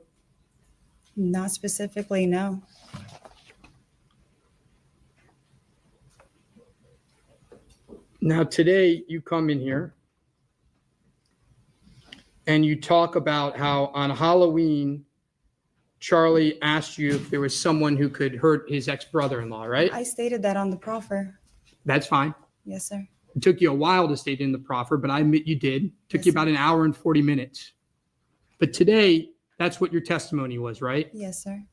Not specifically, no.
Now, today you come in here and you talk about how on Halloween, Charlie asked you if there was someone who could hurt his ex-brother-in-law, right?
I stated that on the proffer.
That's fine.
Yes, sir.
It took you a while to state it in the proffer, but I admit you did. It took
Yes,
you
sir.
about an hour and 40 minutes. But today, that's what your testimony was, right?
Yes, sir.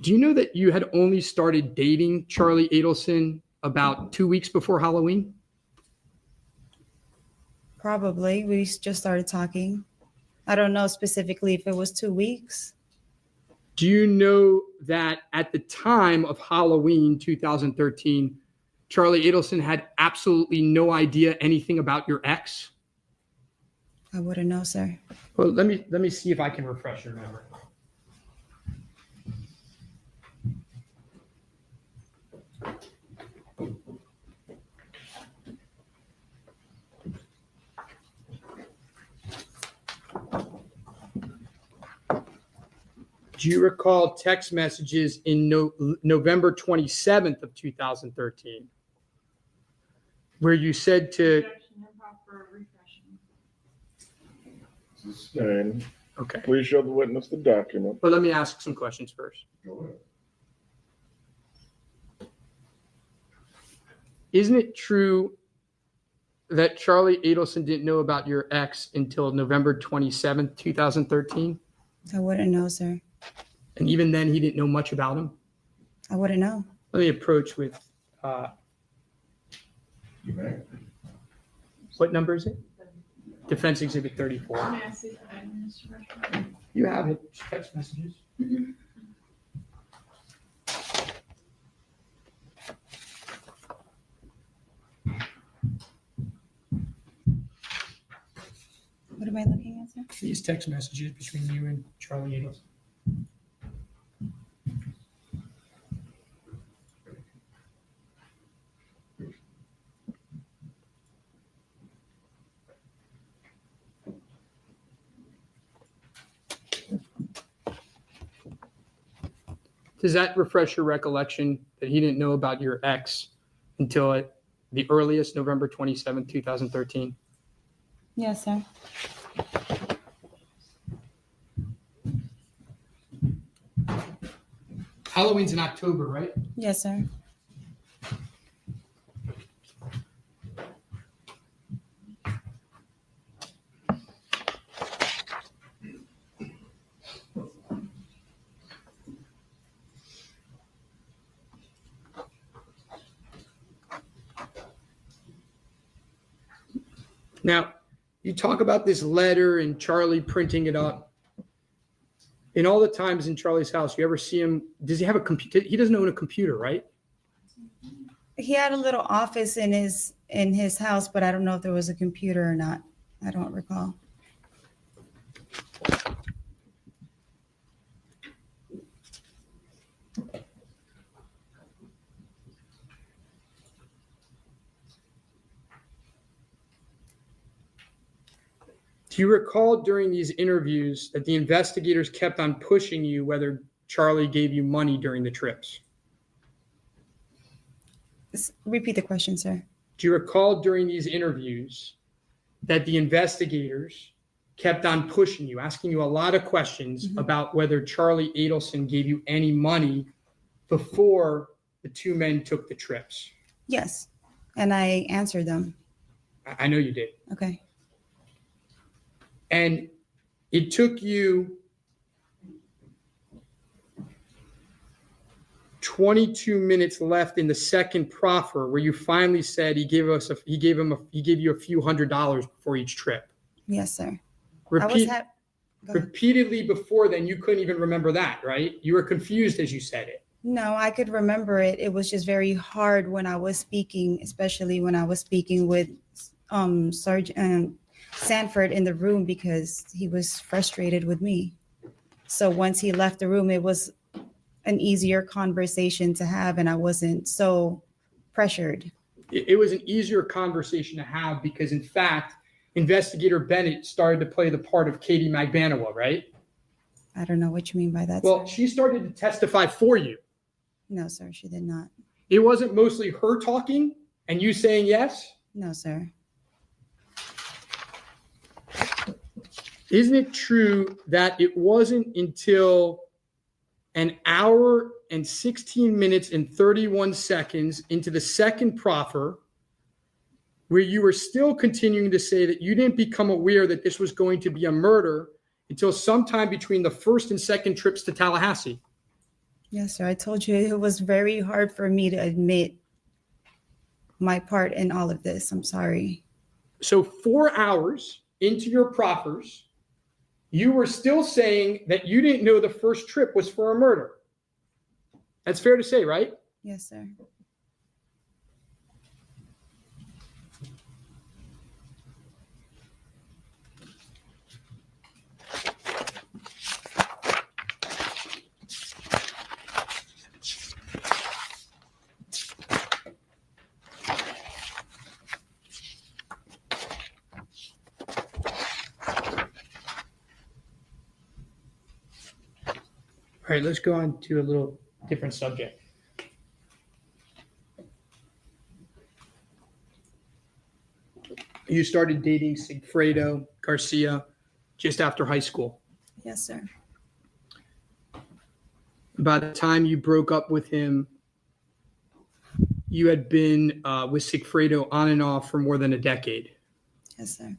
Do you know that you had only started dating Charlie Adelson about 2 weeks before Halloween?
Probably. We just started talking. I don't know specifically if it was 2 weeks.
Do you know that at the time of Halloween 2013, Charlie Adelson had absolutely no idea anything about your ex?
I wouldn't know, sir.
Well, let me see if I can refresh your memory. Do you recall text messages in November 27th of 2013 where you said to,
Sustained.
okay,
Please show the witness the document.
but let me ask some questions first.
Go ahead.
Isn't it true that Charlie Adelson didn't know about your ex until November 27th, 2013?
I wouldn't know, sir.
And even then, he didn't know much about him?
I wouldn't know.
Let me approach with,
You may.
what number is it? Defense Exhibit 34. You have it, text messages.
What am I looking at, sir?
These text messages between you and Charlie Adelson. Does that refresh your recollection that he didn't know about your ex until at the earliest, November 27th, 2013?
Yes, sir.
Halloween's in October, right?
Yes, sir.
Now, you talk about this letter and Charlie printing it up. In all the times in Charlie's house, you ever see him? Does he have a computer? He doesn't own a computer, right?
He had a little office in his house, but I don't know if there was a computer or not. I don't recall.
Do you recall during these interviews that the investigators kept on pushing you whether Charlie gave you money during the trips?
Repeat the question, sir.
Do you recall during these interviews that the investigators kept on pushing you, asking you a lot of questions about whether Charlie Adelson gave you any money before the two men took the trips?
Yes. And I answered them.
I know you did.
Okay.
And it took you 22 minutes left in the second proffer where you finally said he gave you a few $100s before each trip.
Yes, sir.
Repeatedly before then, you couldn't even remember that, right? You were confused as you said it.
No, I could remember it. It was just very hard when I was speaking, especially when I was speaking with Sergeant Sanford in the room because he was frustrated with me. So once he left the room, it was an easier conversation to have, and I wasn't so pressured.
It was an easier conversation to have because, in fact, Investigator Bennett started to play the part of Katie Magbanua, right?
I don't know what you mean by that.
Well,
Sir.
she started to testify for you.
No, sir, she did not.
It wasn't mostly her talking and you saying yes?
No, sir.
Isn't it true that it wasn't until an hour and 16 minutes and 31 seconds into the second proffer where you were still continuing to say that you didn't become aware that this was going to be a murder until sometime between the first and second trips to Tallahassee?
Yes, sir. I told you it was very hard for me to admit my part in all of this. I'm sorry.
So 4 hours into your proffers, you were still saying that you didn't know the first trip was for a murder. That's fair to say, right?
Yes, sir.
All right, let's go on to a little different subject. You started dating Sigfredo Garcia just after high school.
Yes, sir.
By the time you broke up with him, you had been with Sigfredo on and off for more than a decade.
Yes, sir.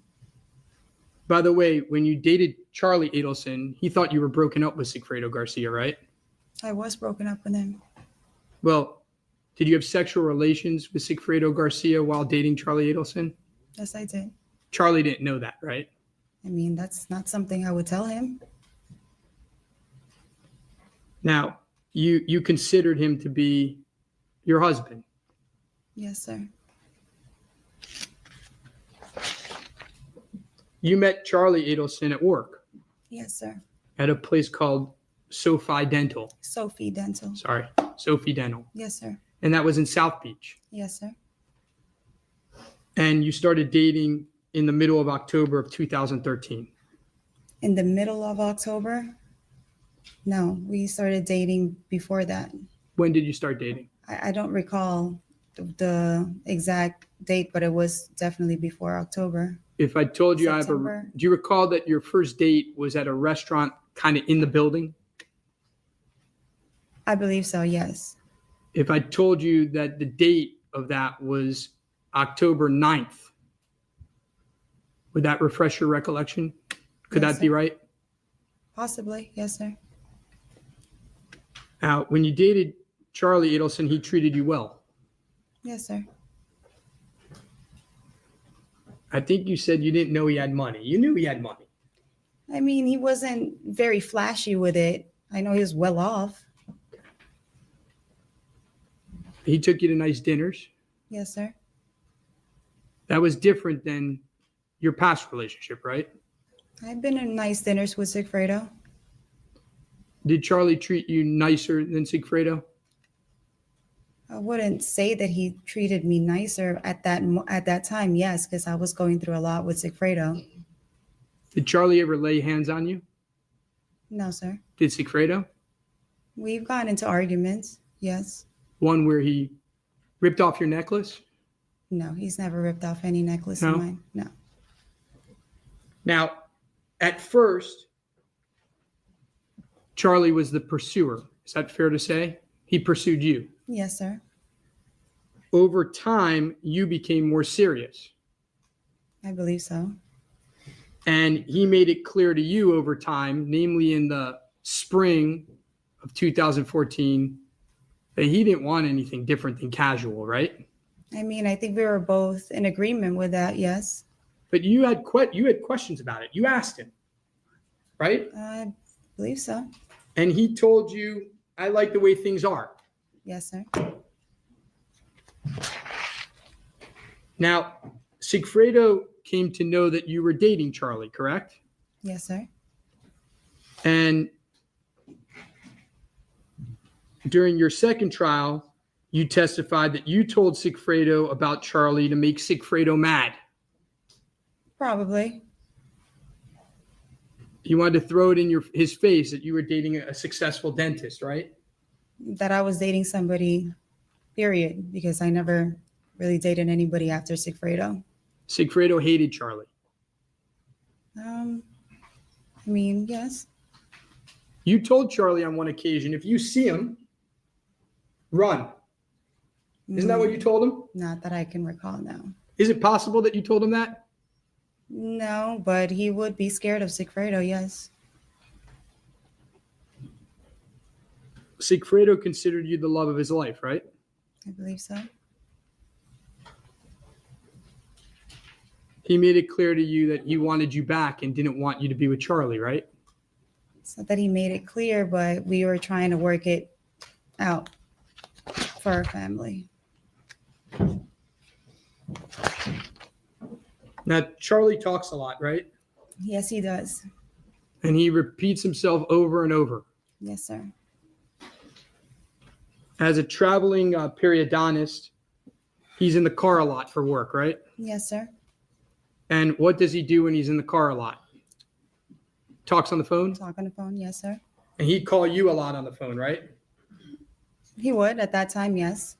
By the way, when you dated Charlie Adelson, he thought you were broken up with Sigfredo Garcia, right?
I was broken up with him.
Well, did you have sexual relations with Sigfredo Garcia while dating Charlie Adelson?
Yes, I did.
Charlie didn't know that, right?
I mean, that's not something I would tell him.
Now, you considered him to be your husband.
Yes, sir.
You met Charlie Adelson at work
Yes, sir.
at a place called SoFi Dental.
Sophie Dental.
Sorry, Sophie Dental.
Yes, sir.
And that was in South Beach.
Yes, sir.
And you started dating in the middle of October of 2013.
In the middle of October? No, we started dating before that.
When did you start dating?
I don't recall the exact date, but it was definitely before October.
If I told you
September.
do you recall that your first date was at a restaurant kind of in the building?
I believe so, yes.
If I told you that the date of that was October 9th, would that refresh your recollection? Could
Yes,
that be
sir.
right?
Possibly, yes, sir.
Now, when you dated Charlie Adelson, he treated you well.
Yes, sir.
I think you said you didn't know he had money. You knew he had money.
I mean, he wasn't very flashy with it. I know he was well off.
He took you to nice dinners.
Yes, sir.
That was different than your past relationship, right?
I've been in nice dinners with Sigfredo.
Did Charlie treat you nicer than Sigfredo?
I wouldn't say that he treated me nicer at that time, yes, because I was going through a lot with Sigfredo.
Did Charlie ever lay hands on you?
No, sir.
Did Sigfredo?
We've gotten into arguments, yes.
One where he ripped off your necklace?
No, he's never ripped off any necklace
No?
of mine. No.
Now, at first, Charlie was the pursuer. Is that fair to say? He pursued you.
Yes, sir.
Over time, you became more serious.
I believe so.
And he made it clear to you over time, namely in the spring of 2014, that he didn't want anything different than casual, right?
I mean, I think we were both in agreement with that, yes.
But you had questions about it. You asked him, right?
I believe so.
And he told you, I like the way things are.
Yes, sir.
Now, Sigfredo came to know that you were dating Charlie, correct?
Yes, sir.
And during your second trial, you testified that you told Sigfredo about Charlie to make Sigfredo mad.
Probably.
You wanted to throw it in his face that you were dating a successful dentist, right?
That I was dating somebody, period, because I never really dated anybody after Sigfredo.
Sigfredo hated Charlie.
I mean, yes.
You told Charlie on one occasion, if you see him, run. Isn't that what you told him?
Not that I can recall now.
Is it possible that you told him that?
No, but he would be scared of Sigfredo, yes.
Sigfredo considered you the love of his life, right?
I believe so.
He made it clear to you that he wanted you back and didn't want you to be with Charlie, right?
It's not that he made it clear, but we were trying to work it out for our family.
Now, Charlie talks a lot, right?
Yes, he does.
And he repeats himself over and over.
Yes, sir.
As a traveling periodontist, he's in the car a lot for work, right?
Yes, sir.
And what does he do when he's in the car a lot? Talks on the phone?
Talk on the phone, yes, sir.
And he'd call you a lot on the phone, right?
He would at that time, yes.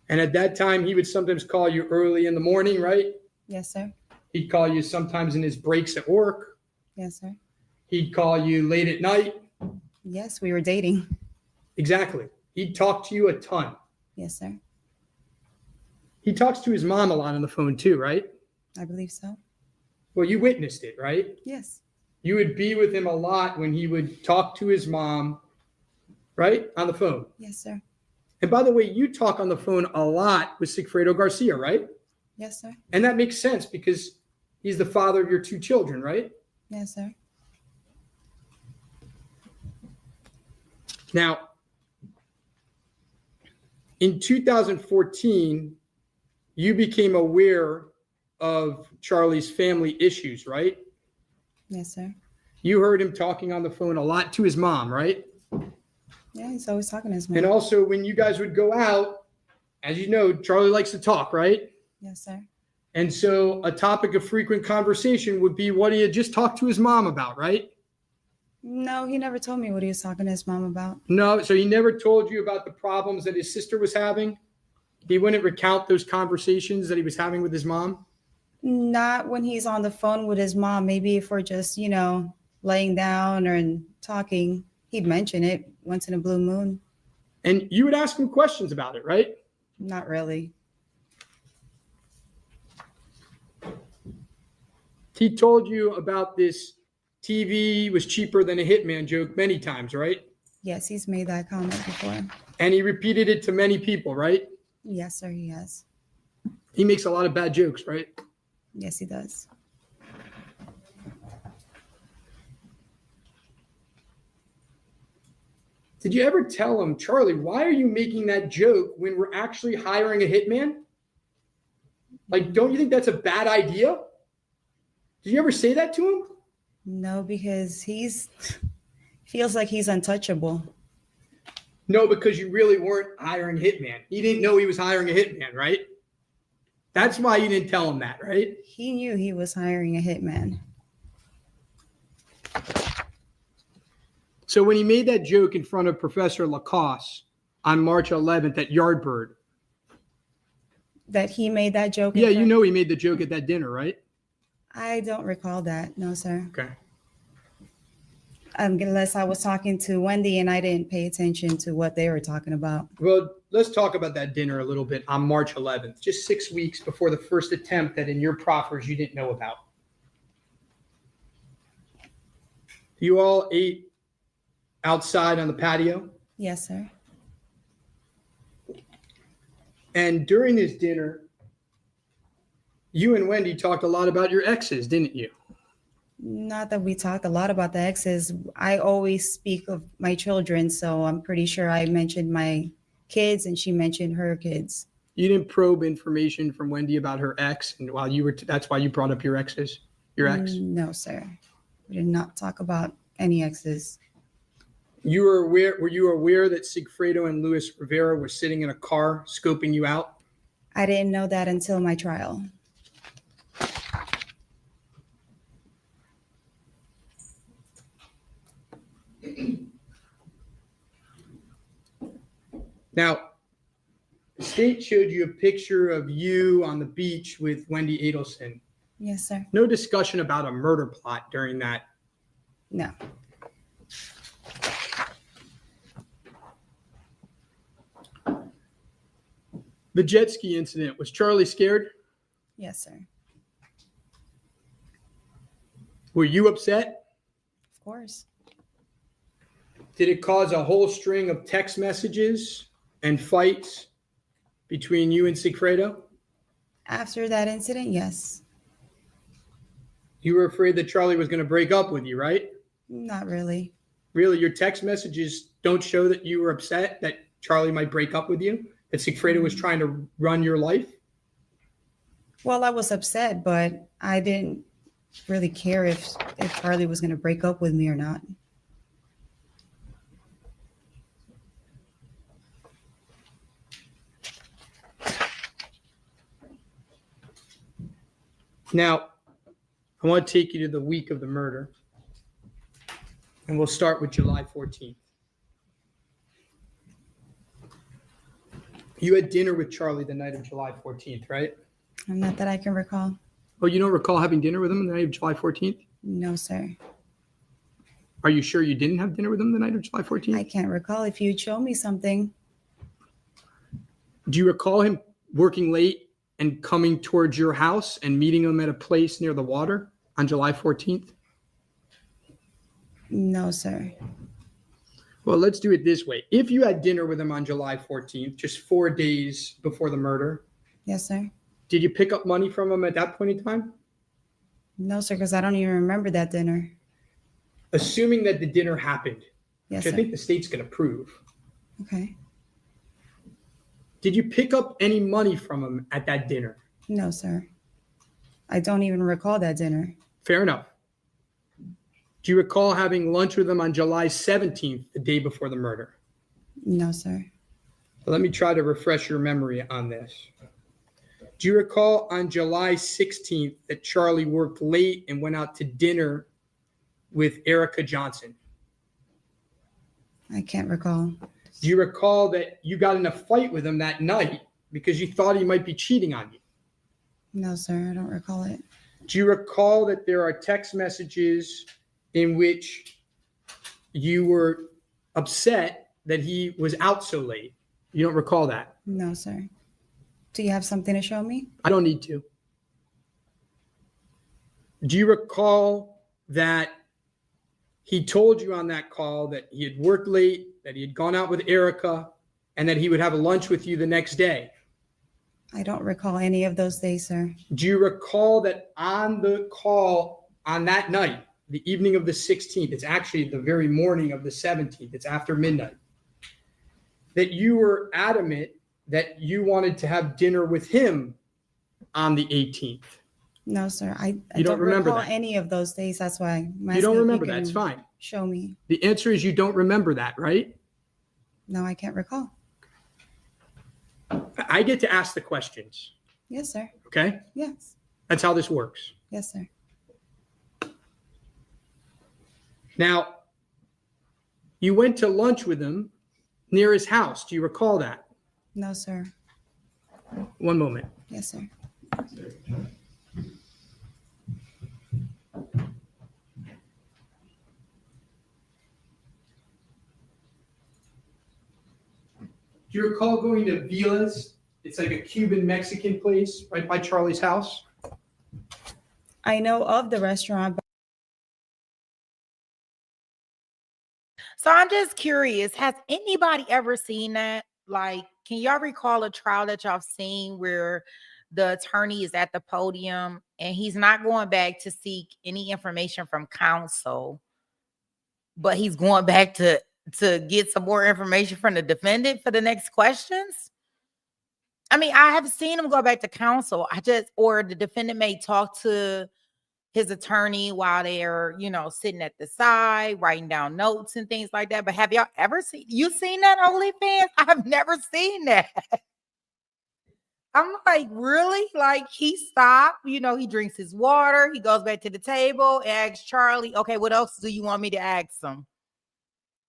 And at that time, he would sometimes call you early in the morning, right?
Yes, sir.
He'd call you sometimes in his breaks at work.
Yes, sir.
He'd call you late at night.
Yes, we were dating.
Exactly. He'd talk to you a ton.
Yes, sir.
He talks to his mom a lot on the phone too, right?
I believe so.
Well, you witnessed it, right?
Yes.
You would be with him a lot when he would talk to his mom, right? On the phone.
Yes, sir.
And by the way, you talk on the phone a lot with Sigfredo Garcia, right?
Yes, sir.
And that makes sense because he's the father of your two children, right?
Yes, sir.
Now, in 2014, you became aware of Charlie's family issues, right?
Yes, sir.
You heard him talking on the phone a lot to his mom, right?
Yeah, he's always talking to his mom.
And also when you guys would go out, as you know, Charlie likes to talk, right?
Yes, sir.
And so a topic of frequent conversation would be what he had just talked to his mom about, right?
No, he never told me what he was talking to his mom about.
No, so he never told you about the problems that his sister was having? He wouldn't recount those conversations that he was having with his mom?
Not when he's on the phone with his mom. Maybe if we're just, laying down or talking, he'd mention it once in a blue moon.
And you would ask him questions about it, right?
Not really.
He told you about this TV was cheaper than a hitman joke many times, right?
Yes, he's made that comment before.
And he repeated it to many people, right?
Yes, sir, he has.
He makes a lot of bad jokes, right?
Yes, he does.
Did you ever tell him, Charlie, why are you making that joke when we're actually hiring a hitman? Like, don't you think that's a bad idea? Did you ever say that to him?
No, because feels like he's untouchable.
No, because you really weren't hiring a hitman. He didn't know he was hiring a hitman, right? That's why you didn't tell him that, right?
He knew he was hiring a hitman.
So when he made that joke in front of Professor Lacoste on March 11th at Yardbird.
That he made that joke?
Yeah, you know he made the joke at that dinner, right?
I don't recall that. No, sir.
Okay.
Unless I was talking to Wendy and I didn't pay attention to what they were talking about.
Well, let's talk about that dinner a little bit on March 11th, just 6 weeks before the first attempt that in your proffers you didn't know about. You all ate outside on the patio?
Yes, sir.
And during this dinner, you and Wendy talked a lot about your exes, didn't you?
Not that we talked a lot about the exes. I always speak of my children, so I'm pretty sure I mentioned my kids and she mentioned her kids.
You didn't probe information from Wendy about her ex, and while you were that's why you brought up your exes, your ex?
No, sir. We did not talk about any exes.
Were you aware that Sigfredo and Luis Rivera were sitting in a car scoping you out?
I didn't know that until my trial.
Now, the state showed you a picture of you on the beach with Wendy Adelson.
Yes, sir.
No discussion about a murder plot during that.
No.
The jet ski incident, was Charlie scared?
Yes, sir.
Were you upset?
Of course.
Did it cause a whole string of text messages and fights between you and Sigfredo?
After that incident, yes.
You were afraid that Charlie was going to break up with you, right?
Not really.
Really, your text messages don't show that you were upset that Charlie might break up with you? That Sigfredo was trying to run your life?
Well, I was upset, but I didn't really care if Charlie was going to break up with me or not.
Now, I want to take you to the week of the murder. And we'll start with July 14th. You had dinner with Charlie the night of July 14th, right?
Not that I can recall.
Oh, you don't recall having dinner with him the night of July 14th?
No, sir.
Are you sure you didn't have dinner with him the night of July 14th?
I can't recall. If you'd show me something.
Do you recall him working late and coming towards your house and meeting him at a place near the water on July 14th?
No, sir.
Well, let's do it this way. If you had dinner with him on July 14th, just 4 days before the murder,
Yes, sir.
did you pick up money from him at that point in time?
No, sir, because I don't even remember that dinner.
Assuming that the dinner happened,
Yes,
which I
sir.
think the state's going to prove,
Okay.
did you pick up any money from him at that dinner?
No, sir. I don't even recall that dinner.
Fair enough. Do you recall having lunch with him on July 17th, the day before the murder?
No, sir.
Well, let me try to refresh your memory on this. Do you recall on July 16th that Charlie worked late and went out to dinner with Erica Johnson?
I can't recall.
Do you recall that you got in a fight with him that night because you thought he might be cheating on you?
No, sir. I don't recall it.
Do you recall that there are text messages in which you were upset that he was out so late? You don't recall that?
No, sir. Do you have something to show me?
I don't need to. Do you recall that he told you on that call that he had worked late, that he had gone out with Erica, and that he would have a lunch with you the next day?
I don't recall any of those days, sir.
Do you recall that on the call on that night, the evening of the 16th, it's actually the very morning of the 17th, it's after midnight, that you were adamant that you wanted to have dinner with him on the 18th?
No, sir. I
You don't remember
recall
that?
any of those days. That's why I'm
You
asking
don't
if
remember that.
can
It's fine.
Show me.
The answer is you don't remember that, right?
No, I can't recall.
I get to ask the questions,
Yes, sir.
okay?
Yes.
That's how this works.
Yes, sir.
Now, you went to lunch with him near his house. Do you recall that?
No, sir.
One moment.
Yes, sir.
Do you recall going to Vila's? It's like a Cuban Mexican place right by Charlie's house.
I know of the restaurant, but
So I'm just curious, has anybody ever seen that? Like, can y'all recall a trial that y'all seen where the attorney is at the podium and he's not going back to seek any information from counsel, but he's going back to get some more information from the defendant for the next questions? I mean, I have seen him go back to counsel. Or the defendant may talk to his attorney while they're, sitting at the side, writing down notes and things like that. But have y'all ever seen that OnlyFans? I've never seen that. I'm like, really? Like, he stopped, he drinks his water, he goes back to the table, asks Charlie, okay, what else do you want me to ask him?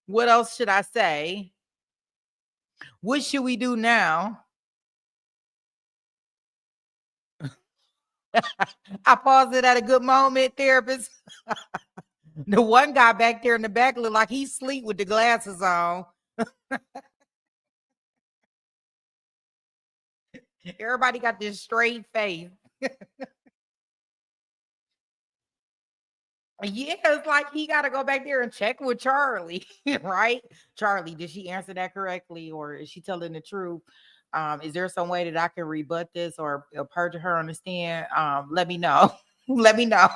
What else should I say? What should we do now? I paused it at a good moment, therapist. The one guy back there in the back looked like he's asleep with the glasses on. Everybody got this straight face. Yeah, it's like he got to go back there and check with Charlie, right? Charlie, did she answer that correctly, or is she telling the truth? Is there some way that I can rebut this or perjure her on the stand? Let me know. Let me know.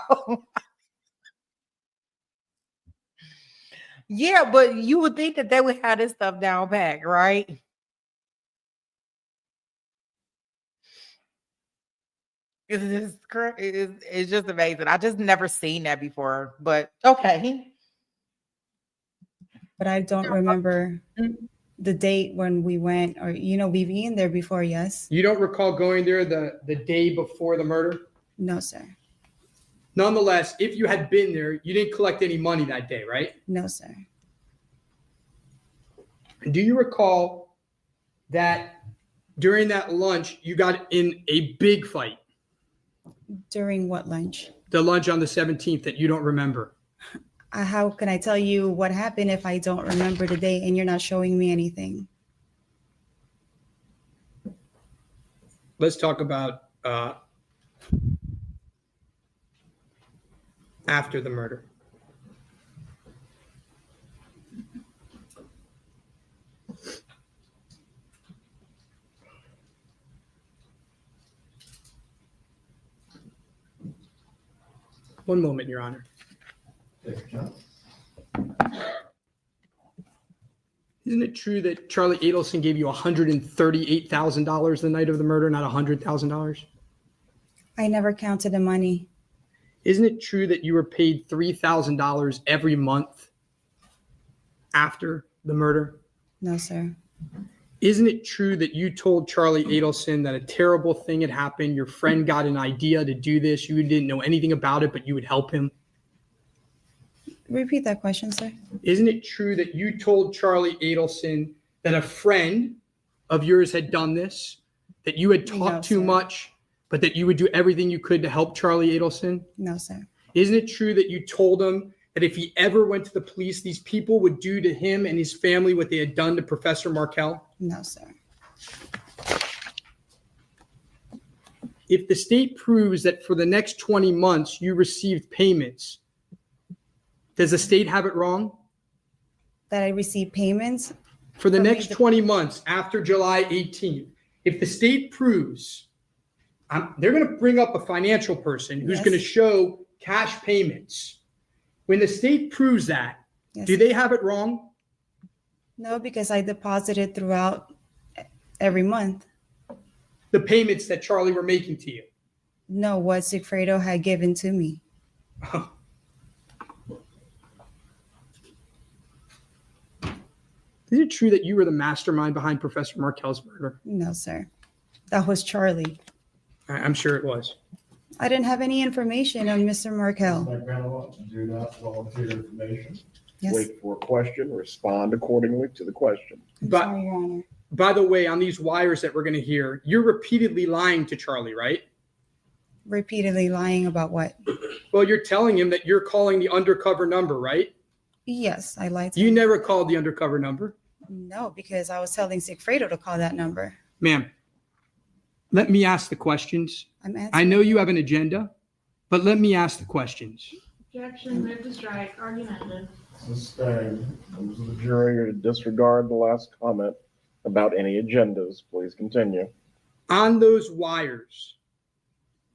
Yeah, but you would think that they would have this stuff down pat, right? It's just amazing. I just never seen that before, but okay.
But I don't remember the date when we went, or we've been there before. Yes.
You don't recall going there the day before the murder?
No, sir.
Nonetheless, if you had been there, you didn't collect any money that day, right?
No, sir.
Do you recall that during that lunch, you got in a big fight?
During what lunch?
The lunch on the 17th that you don't remember.
How can I tell you what happened if I don't remember the day and you're not showing me anything?
Let's talk about after the murder. One moment, Your Honor. Isn't it true that Charlie Adelson gave you $138,000 the night of the murder, not $100,000?
I never counted the money.
Isn't it true that you were paid $3,000 every month after the murder?
No, sir.
Isn't it true that you told Charlie Adelson that a terrible thing had happened? Your friend got an idea to do this. You didn't know anything about it, but you would help him.
Repeat that question, sir.
Isn't it true that you told Charlie Adelson that a friend of yours had done this, that you had talked too much, but that you would do everything you could to help Charlie Adelson?
No, sir.
Isn't it true that you told him that if he ever went to the police, these people would do to him and his family what they had done to Professor Markel?
No, sir.
If the state proves that for the next 20 months you received payments, does the state have it wrong?
That I received payments?
For the next 20 months after July 18th, if the state proves, they're going to bring up a financial person who's going to show cash payments. When the state proves that, do they have it wrong?
No, because I deposited throughout every month.
The payments that Charlie were making to you?
No, what Sigfredo had given to me.
Oh. Is it true that you were the mastermind behind Professor Markel's murder?
No, sir. That was Charlie.
I'm sure it was.
I didn't have any information on Mr. Markel.
Magbanua, do not volunteer information.
Yes.
Wait for a question, respond accordingly to the question.
Sorry, Your Honor.
By the way, on these wires that we're going to hear, you're repeatedly lying to Charlie, right?
Repeatedly lying about what?
Well, you're telling him that you're calling the undercover number, right?
Yes, I lied to
You
him.
never called the undercover number.
No, because I was telling Sigfredo to call that number.
Ma'am, let me ask the questions.
I'm answering.
I know you have an agenda, but let me ask the questions.
Objection, move to strike, argumentative.
Sustained.
Members of the jury are to disregard the last comment about any agendas. Please continue.
On those wires,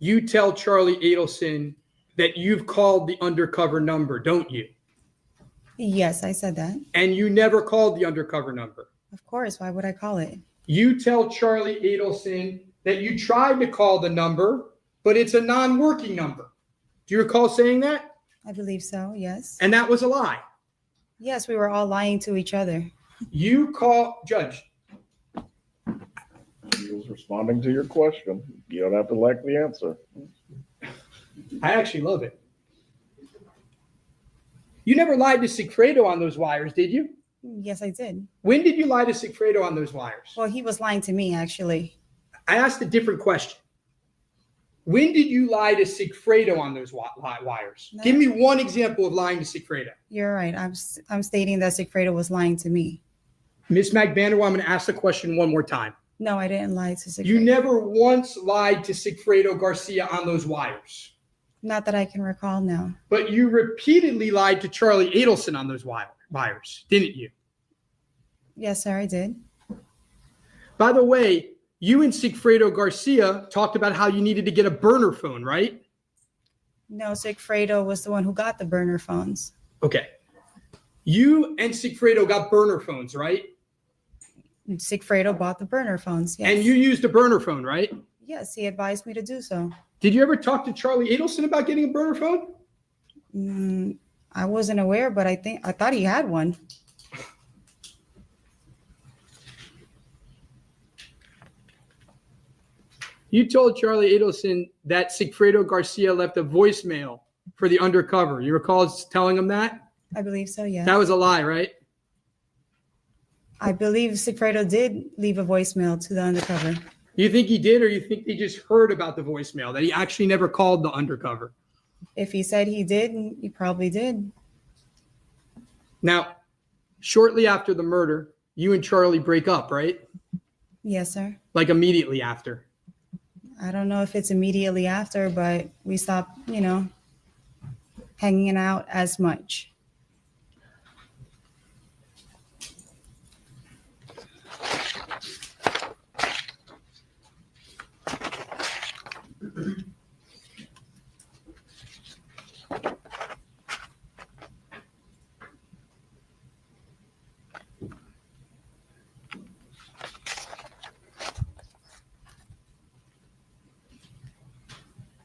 you tell Charlie Adelson that you've called the undercover number, don't you?
Yes, I said that.
And you never called the undercover number.
Of course. Why would I call it?
You tell Charlie Adelson that you tried to call the number, but it's a non-working number. Do you recall saying that?
I believe so. Yes.
And that was a lie.
Yes, we were all lying to each other.
You call, Judge,
He was responding to your question. You don't have to like the answer.
I actually love it. You never lied to Sigfredo on those wires, did you?
Yes, I did.
When did you lie to Sigfredo on those wires?
Well, he was lying to me, actually.
I asked a different question. When did you lie to Sigfredo on those wires?
No.
Give me one example of lying to Sigfredo.
You're right. I'm stating that Sigfredo was lying to me.
Ms. Magbanua, I'm going to ask the question one more time.
No, I didn't lie to Sigfredo.
You never once lied to Sigfredo Garcia on those wires.
Not that I can recall now.
But you repeatedly lied to Charlie Adelson on those wires, didn't you?
Yes, sir, I did.
By the way, you and Sigfredo Garcia talked about how you needed to get a burner phone, right?
No, Sigfredo was the one who got the burner phones.
Okay. You and Sigfredo got burner phones, right?
Sigfredo bought the burner phones. Yes.
And you used a burner phone, right?
Yes, he advised me to do so.
Did you ever talk to Charlie Adelson about getting a burner phone?
I wasn't aware, but I thought he had one.
You told Charlie Adelson that Sigfredo Garcia left a voicemail for the undercover. You recall telling him that?
I believe so, yes.
That was a lie, right?
I believe Sigfredo did leave a voicemail to the undercover.
You think he did, or you think he just heard about the voicemail, that he actually never called the undercover?
If he said he did, he probably did.
Now, shortly after the murder, you and Charlie break up, right?
Yes, sir.
Like immediately after.
I don't know if it's immediately after, but we stopped, hanging out as much.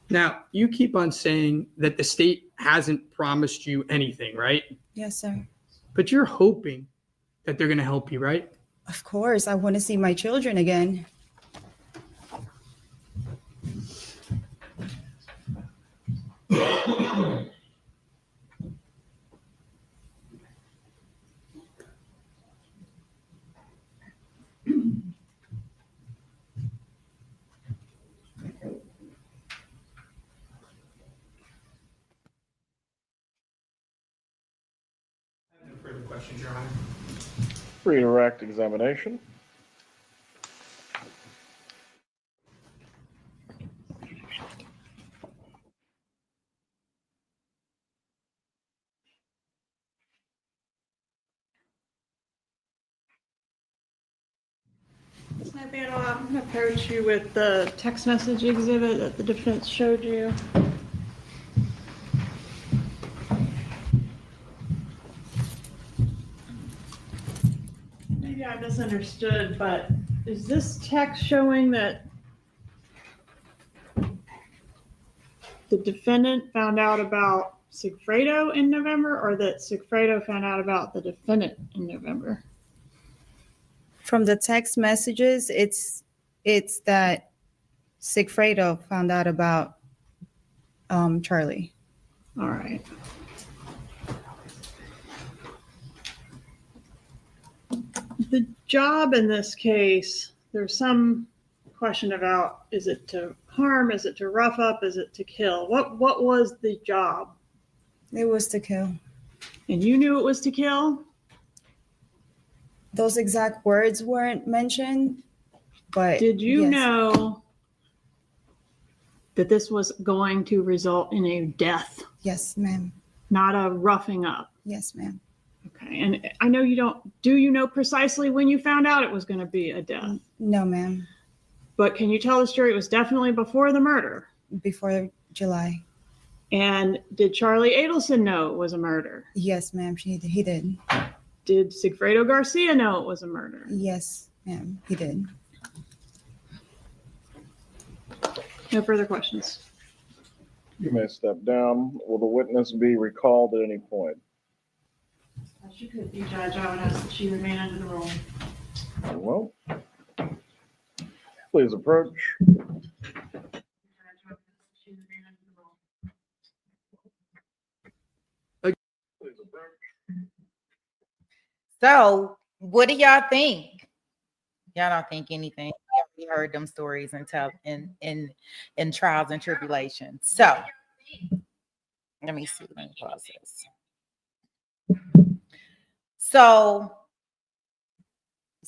Now, you keep on saying that the state hasn't promised you anything, right?
Yes, sir.
But you're hoping that they're going to help you, right?
Of course, I want to see my children again.
No further questions, Your Honor.
Redirect examination.
Ms. Magbanua, I'm going to approach you with the text message exhibit that the defense showed you. Maybe I misunderstood, but is this text showing that the defendant found out about Sigfredo in November, or that Sigfredo found out about the defendant in November?
From the text messages, it's that Sigfredo found out about Charlie.
All right. The job in this case, there's some question about, is it to harm, is it to rough up, is it to kill? What was the job?
It was to kill.
And you knew it was to kill?
Those exact words weren't mentioned, but
Did you
yes.
know that this was going to result in a death,
Yes, ma'am.
not a roughing up?
Yes, ma'am.
Okay, and I know do you know precisely when you found out it was going to be a death?
No, ma'am.
But can you tell the jury it was definitely before the murder?
Before July.
And did Charlie Adelson know it was a murder?
Yes, ma'am. He did.
Did Sigfredo Garcia know it was a murder?
Yes, ma'am. He did.
No further questions.
You may step down. Will the witness be recalled at any point?
She could be, Judge. I would ask that she remain under the room.
Very well. Please approach. Please approach.
So, what do y'all think? Y'all don't think anything. We heard them stories and tell in trials and tribulations. So, let me see. Let me pause this.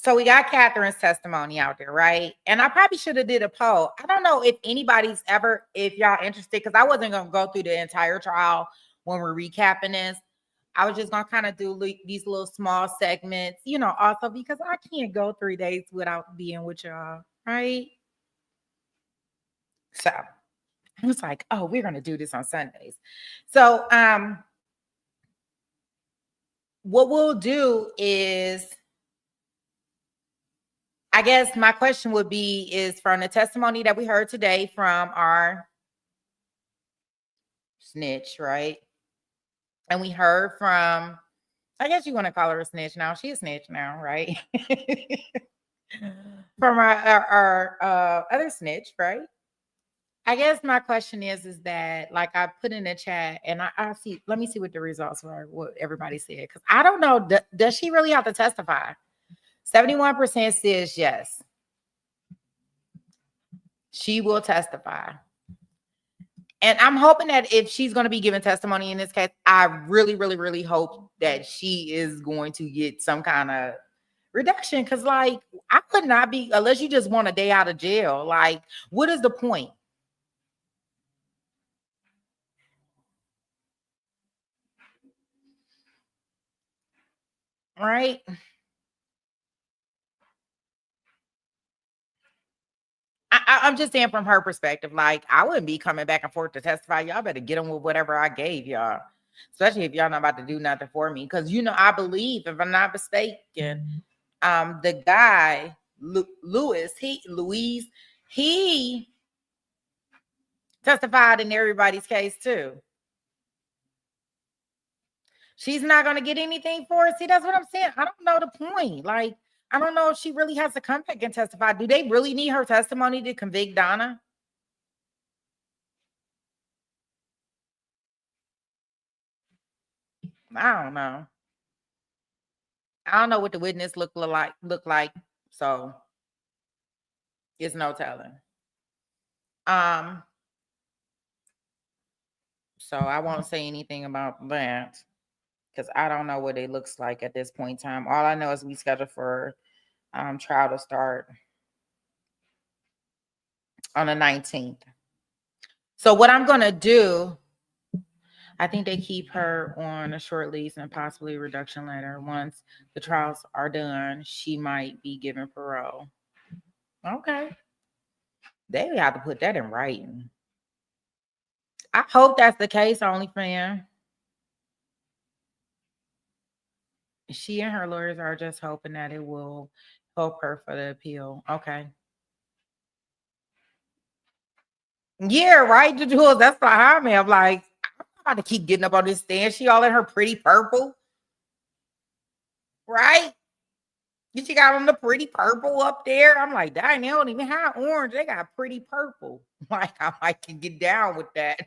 So we got Katherine's testimony out there, right? And I probably should have did a poll. I don't know if anybody's ever, if y'all interested, because I wasn't gonna go through the entire trial when we're recapping this. I was just gonna kind of do these little small segments, you know, also because I can't go 3 days without being with y'all, right? So I was like, oh, we're gonna do this on Sundays. So what we'll do is, I guess my question would be, is from the testimony that we heard today from our snitch, right? And we heard from, I guess you want to call her a snitch now. She's a snitch now, right? From our other snitch, right? I guess my question is that, like I put in the chat, and I see, let me see what the results were, what everybody said, because I don't know, does she really have to testify? 71% says yes. She will testify. And I'm hoping that if she's going to be giving testimony in this case, I really, really, really hope that she is going to get some kind of reduction. Because, like, I could not be, unless you just want a day out of jail. Like, what is the point? Right? I'm just saying from her perspective, like, I wouldn't be coming back and forth to testify. Y'all better get them with whatever I gave y'all, especially if y'all not about to do nothing for me. Because, you know, I believe, if I'm not mistaken, the guy, Louise, he testified in everybody's case too. She's not going to get anything for it. See, that's what I'm saying. I don't know the point. Like, I don't know if she really has to come back and testify. Do they really need her testimony to convict Donna? I don't know. I don't know what the witness look like. So it's no telling. So I won't say anything about that because I don't know what it looks like at this point in time. All I know is we scheduled for trial to start on the 19th. So what I'm gonna do, I think they keep her on a short lease and possibly a reduction letter. Once the trials are done, she might be given parole. Okay. They have to put that in writing. I hope that's the case, OnlyFans. She and her lawyers are just hoping that it will help her for the appeal. Okay. Yeah, right, Jules. That's what I mean. I'm like, I'm about to keep getting up on this stand. She all in her pretty purple. Right? She got on the pretty purple up there. I'm like, dang, they don't even have orange. They got pretty purple. Like, I might can get down with that.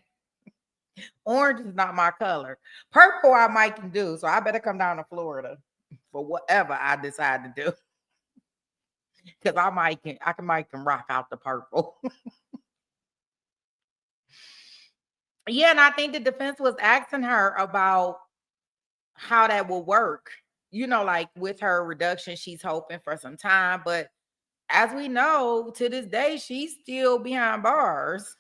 Orange is not my color. Purple, I might can do. So I better come down to Florida for whatever I decide to do. Because I might can rock out the purple. Yeah, and I think the defense was asking her about how that will work. You know, like with her reduction, she's hoping for some time. But as we know, to this day, she's still behind bars.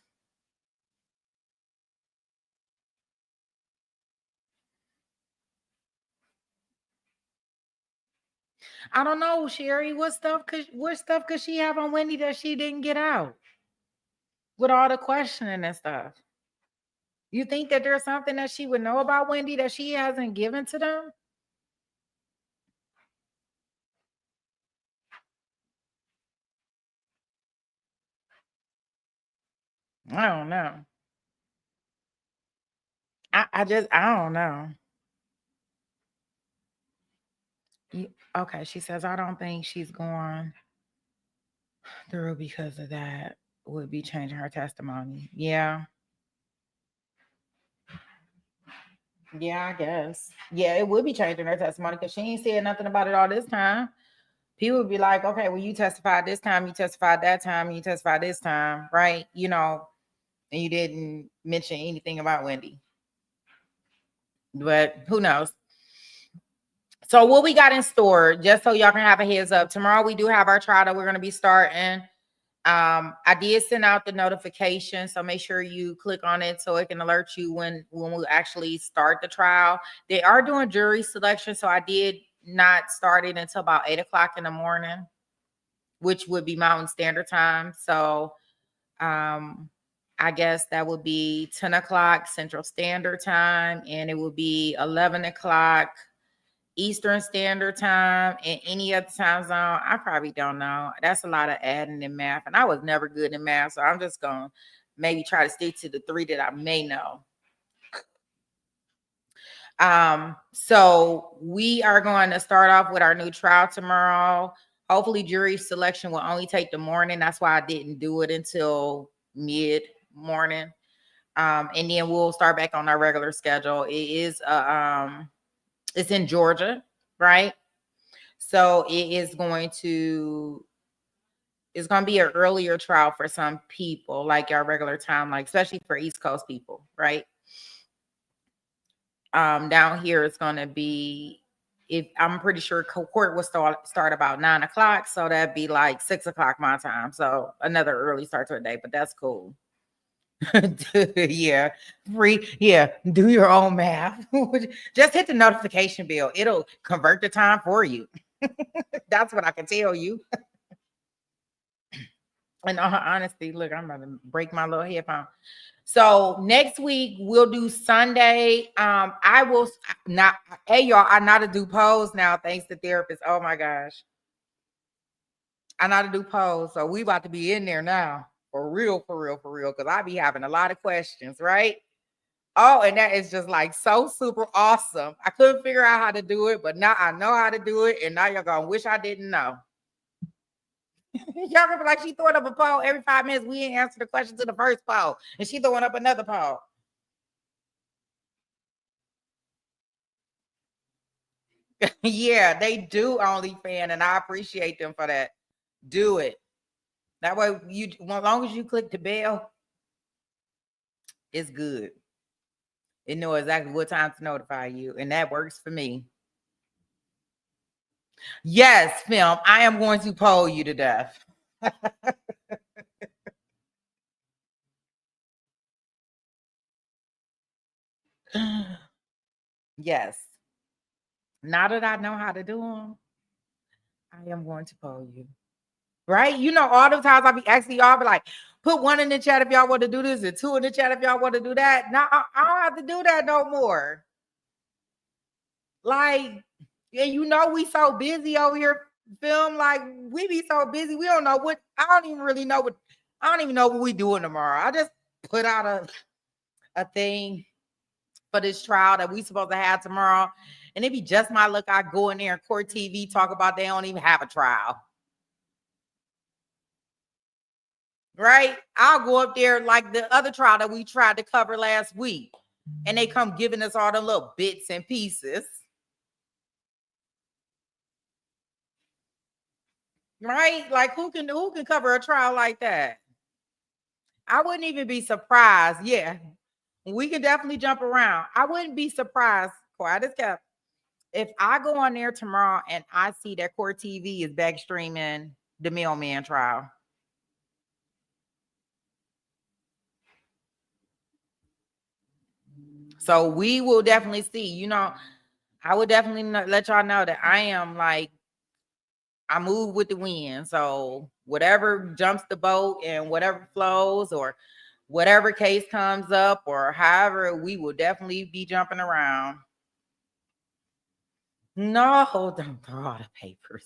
I don't know, Sherry. What stuff could she have on Wendy that she didn't get out? With all the questioning and stuff. You think that there's something that she would know about Wendy that she hasn't given to them? I don't know. I don't know. Okay, she says, I don't think she's going through because of that. Would be changing her testimony. Yeah. Yeah, I guess. Yeah, it would be changing her testimony because she ain't said nothing about it all this time. People would be like, okay, well, you testified this time, you testified that time, you testified this time, right? You know, and you didn't mention anything about Wendy. But who knows? So what we got in store, just so y'all can have a heads up, tomorrow we do have our trial that we're going to be starting. I did send out the notification, so make sure you click on it so it can alert you when we actually start the trial. They are doing jury selection, so I did not start it until about 8 o'clock in the morning, which would be Mountain Standard Time. So I guess that would be 10 o'clock Central Standard Time, and it would be 11 o'clock Eastern Standard Time, and any other time zone, I probably don't know. That's a lot of adding in math, and I was never good in math, so I'm just going to maybe try to stick to the 3 that I may know. So we are going to start off with our new trial tomorrow. Hopefully jury selection will only take the morning. That's why I didn't do it until mid-morning. And then we'll start back on our regular schedule. It is it's in Georgia, right? So it's going to be an earlier trial for some people, like our regular time, like especially for East Coast people, right? Down here it's going to be, if I'm pretty sure court will start about 9 o'clock, so that'd be like 6 o'clock my time. So another early start to the day, but that's cool. Yeah, free. Yeah, do your own math. Just hit the notification bell. It'll convert the time for you. That's what I can tell you. And honestly, look, I'm gonna break my little headphone. So next week we'll do Sunday. I will not. Hey y'all, I know how to do polls now, thanks to therapists. Oh my gosh, I know how to do polls. So we about to be in there now, for real, because I be having a lot of questions, right? Oh, and that is just like so super awesome. I couldn't figure out how to do it, but now I know how to do it, and now you're gonna wish I didn't know. Y'all remember, like, she throwing up a poll every 5 minutes. We didn't answer the question to the first poll, and she throwing up another poll. Yeah, they do OnlyFans, and I appreciate them for that. Do it. That way, as long as you click the bell, it's good. It knows exactly what time to notify you, and that works for me. Yes, film. I am going to poll you to death. Yes. Now that I know how to do them, I am going to poll you. Right? You know, all the times I be asking y'all, be like, put 1 in the chat if y'all want to do this, and 2 in the chat if y'all want to do that. Now I don't have to do that no more. Like, and you know, we so busy over here, film. Like, we be so busy, we don't know what. I don't even know what we doing tomorrow. I just put out a thing for this trial that we supposed to have tomorrow, and it be just my luck. I go in there and Court TV talk about they don't even have a trial. Right? I'll go up there like the other trial that we tried to cover last week, and they come giving us all the little bits and pieces. Right? Like, who can cover a trial like that? I wouldn't even be surprised. Yeah, we can definitely jump around. I wouldn't be surprised, quiet as kept, if I go on there tomorrow and I see that Court TV is back streaming the mailman trial. So we will definitely see. You know, I would definitely let y'all know that I am like, I move with the wind. So whatever jumps the boat and whatever flows, or whatever case comes up, or however, we will definitely be jumping around. No, don't throw all the papers.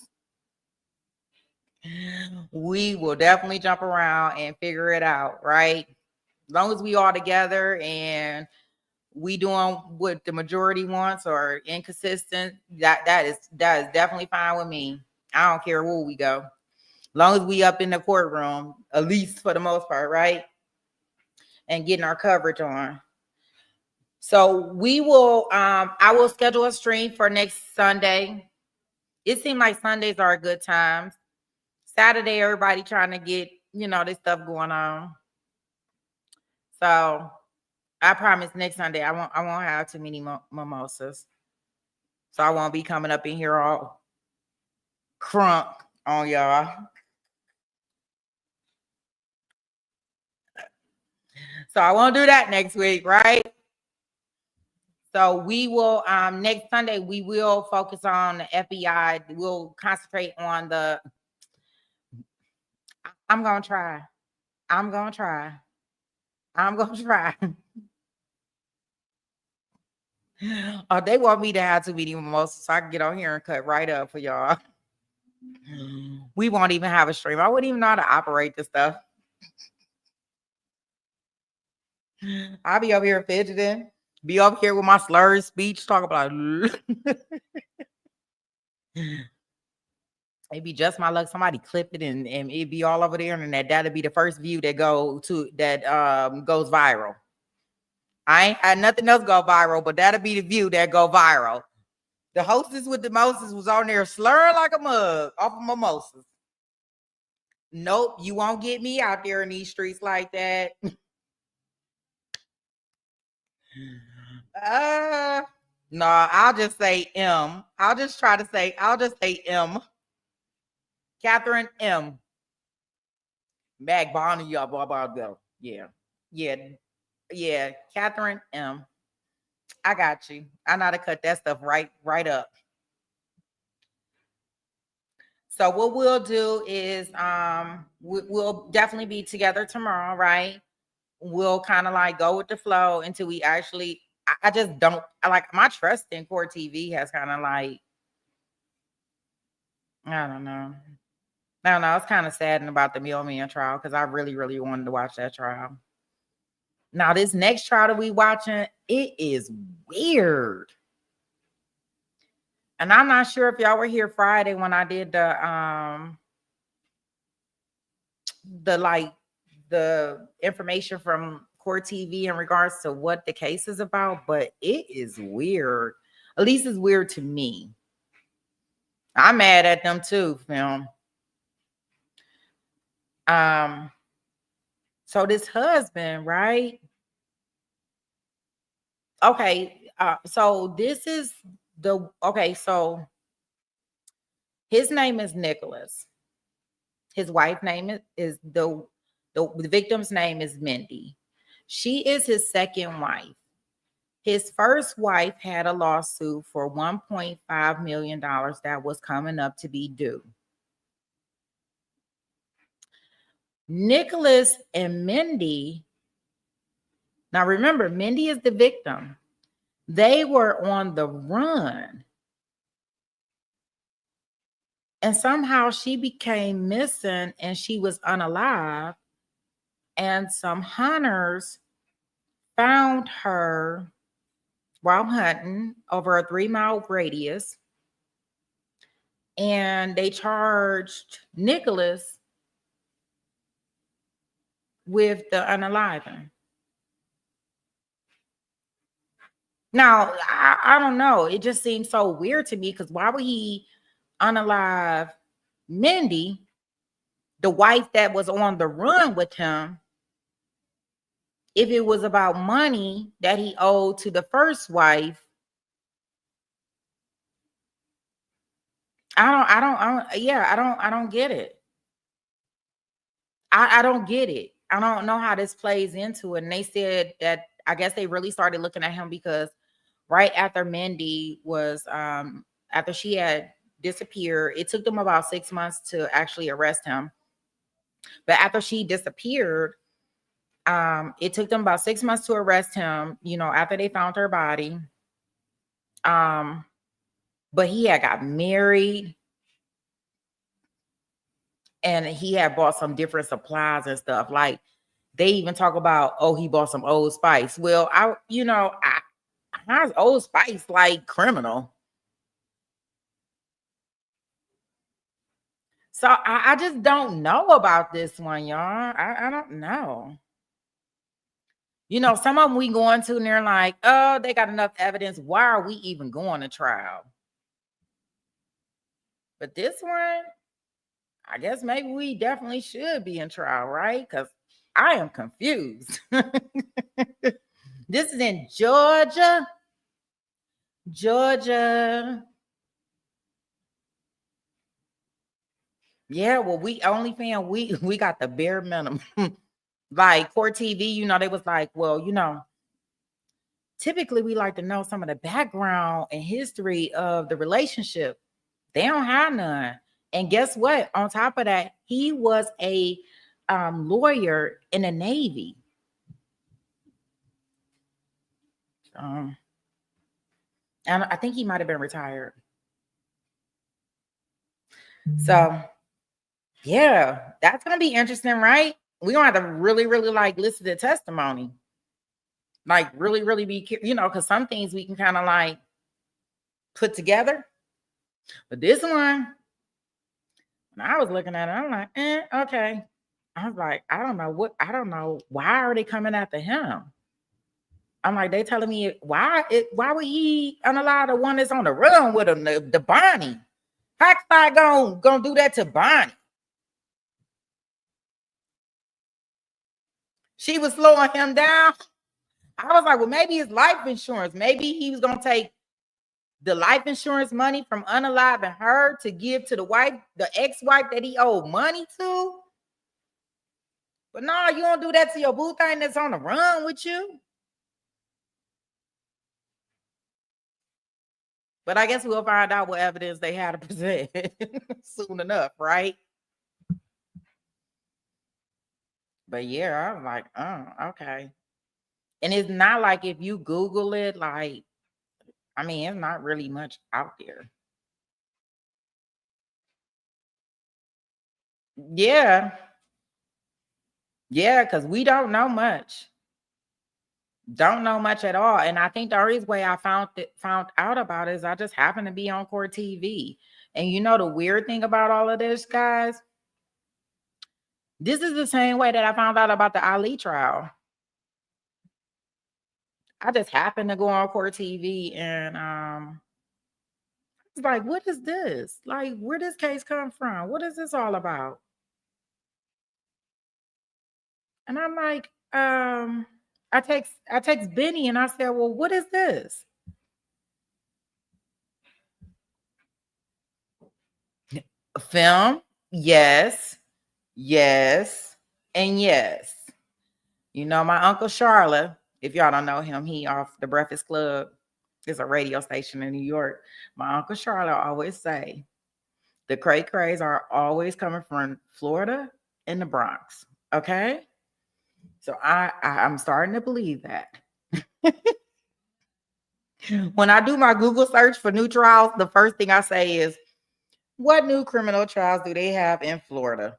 We will definitely jump around and figure it out, right? As long as we all together and we doing what the majority wants or inconsistent, that is definitely fine with me. I don't care where we go. Long as we up in the courtroom, at least for the most part, right? And getting our coverage on. So we will, I will schedule a stream for next Sunday. It seems like Sundays are a good time. Saturday, everybody trying to get, this stuff going on. So I promise next Sunday I won't have too many mimosas. So I won't be coming up in here all crunk on y'all. So I won't do that next week, right? So we will, next Sunday, we will focus on the FBI. We'll concentrate on I'm going to try. Oh, they want me to have too many mimosas so I can get on here and cut right up for y'all. We won't even have a stream. I wouldn't even know how to operate this stuff. I'll be over here fidgeting. Be over here with my slurred speech, talk about it'd be just my luck. Somebody clip it and it'd be all over the internet. That'd be the first view that goes viral. I ain't had nothing else go viral, but that'll be the view that go viral. The hostess with the mimosas was on there slurring like a mug off of mimosas. Nope, you won't get me out there in these streets like that. No, I'll just say M. I'll just say M. Katherine M. Magbanua, blah, blah, blah. Yeah. Katherine M. I got you. I know how to cut that stuff right up. So what we'll do is we'll definitely be together tomorrow, right? We'll kind of like go with the flow until we actually, I just don't, like my trust in Court TV has kind of like, I don't know. I was kind of saddened about the Millman trial because I really, really wanted to watch that trial. Now, this next trial that we watching, it is weird. And I'm not sure if y'all were here Friday when I did the information from Court TV in regards to what the case is about, but it is weird. At least it's weird to me. I'm mad at them too, film. So this husband, right? Okay, so this is so his name is Nicholas. His wife's name is the victim's name is Mindy. She is his second wife. His first wife had a lawsuit for $1.5 million that was coming up to be due. Nicholas and Mindy, now remember, Mindy is the victim. They were on the run. And somehow she became missing and she was unalive. And some hunters found her while hunting over a 3-mile radius. And they charged Nicholas with the unaliving. Now, I don't know. It just seems so weird to me because why would he unalive Mindy, the wife that was on the run with him, if it was about money that he owed to the first wife? I don't get it. I don't get it. I don't know how this plays into it. And they said that I guess they really started looking at him because right after Mindy was after she had disappeared, it took them about 6 months to actually arrest him. But after she disappeared, it took them about 6 months to arrest him, after they found her body. But he had got married and he had bought some different supplies and stuff. Like they even talk about, he bought some Old Spice. Well, how's Old Spice like criminal? So I just don't know about this one, y'all. I don't know. You know, some of them we go into and they're like, oh, they got enough evidence. Why are we even going to trial? But this one, I guess maybe we definitely should be in trial, right? Because I am confused. This is in Georgia. Georgia. Yeah, well, we OnlyFans, we got the bare minimum. Like Court TV, you know, they was like, well, you know, typically we like to know some of the background and history of the relationship. They don't have none. And guess what? On top of that, he was a lawyer in the Navy. And I think he might have been retired. So, yeah, that's going to be interesting, right? We're going to have to really, really like listen to testimony. Like really, really be, you know, because some things we can kind of like put together. But this one, when I was looking at it, I'm like, okay. I was like, I don't know. Why are they coming after him? I'm like, they telling me why would he unallow the one that's on the run with him, the Bonnie? How's I gonna do that to Bonnie? She was slowing him down. I was like, well, maybe it's life insurance. Maybe he was gonna take the life insurance money from unaliving her to give to the wife, the ex-wife that he owed money to. But no, you don't do that to your boo thing that's on the run with you. But I guess we'll find out what evidence they had to present soon enough, right? But yeah, I'm like, oh, okay. And it's not like if you Google it, like, I mean, it's not really much out there. Yeah. Yeah, because we don't know much. Don't know much at all. And I think the only way I found out about it is I just happened to be on Court TV. And you know the weird thing about all of this, guys? This is the same way that I found out about the Ali trial. I just happened to go on Court TV and it's like, what is this? Like, where this case come from? What is this all about? And I'm like, I text Vinnie and I said, well, what is this? Film, yes, and yes. You know, my Uncle Charlotte, if y'all don't know him, he off the Breakfast Club. It's a radio station in New York. My Uncle Charlotte always say, the cray-crays are always coming from Florida and the Bronx, okay? So I'm starting to believe that. When I do my Google search for new trials, the first thing I say is, what new criminal trials do they have in Florida?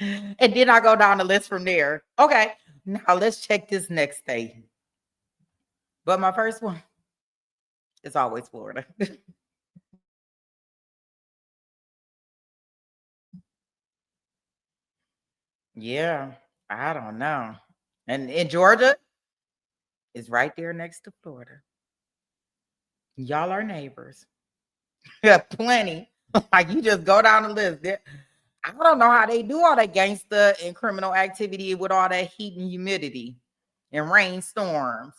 And then I go down the list from there. Okay, now let's check this next state. But my first one is always Florida. Yeah, I don't know. And in Georgia, it's right there next to Florida. Y'all are neighbors. Yeah, plenty. Like you just go down the list. I don't know how they do all that gangster and criminal activity with all that heat and humidity and rainstorms.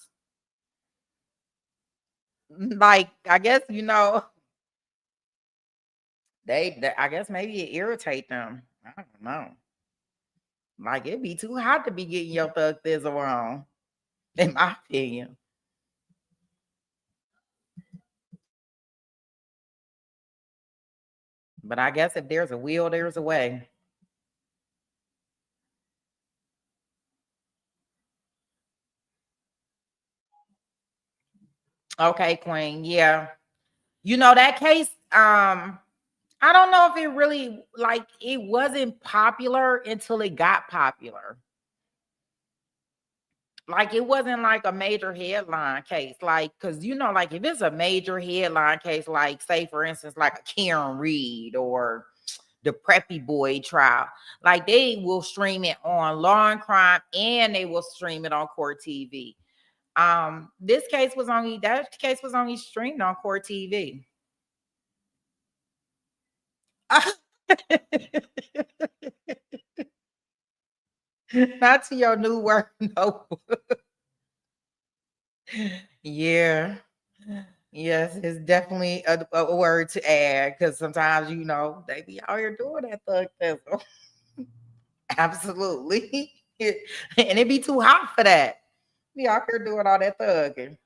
Like, I guess, you know, they I guess maybe it irritate them. I don't know. Like it'd be too hot to be getting your thug thizzle on, in my opinion. But I guess if there's a will, there's a way. Okay, Queen. Yeah. You know, that case, I don't know if it really like it wasn't popular until it got popular. like it wasn't like a major headline case, like because like if it's a major headline case, like say for instance, like a Karen Reed or the Preppy Boy trial, like they will stream it on Law and Crime and they will stream it on Court TV. That case was only streamed on Court TV. Not to your new work notebook. Yeah. Yes, it's definitely a word to add because sometimes they be out here doing that thug thistle. Absolutely. And it be too hot for that. Be out here doing all that thugging.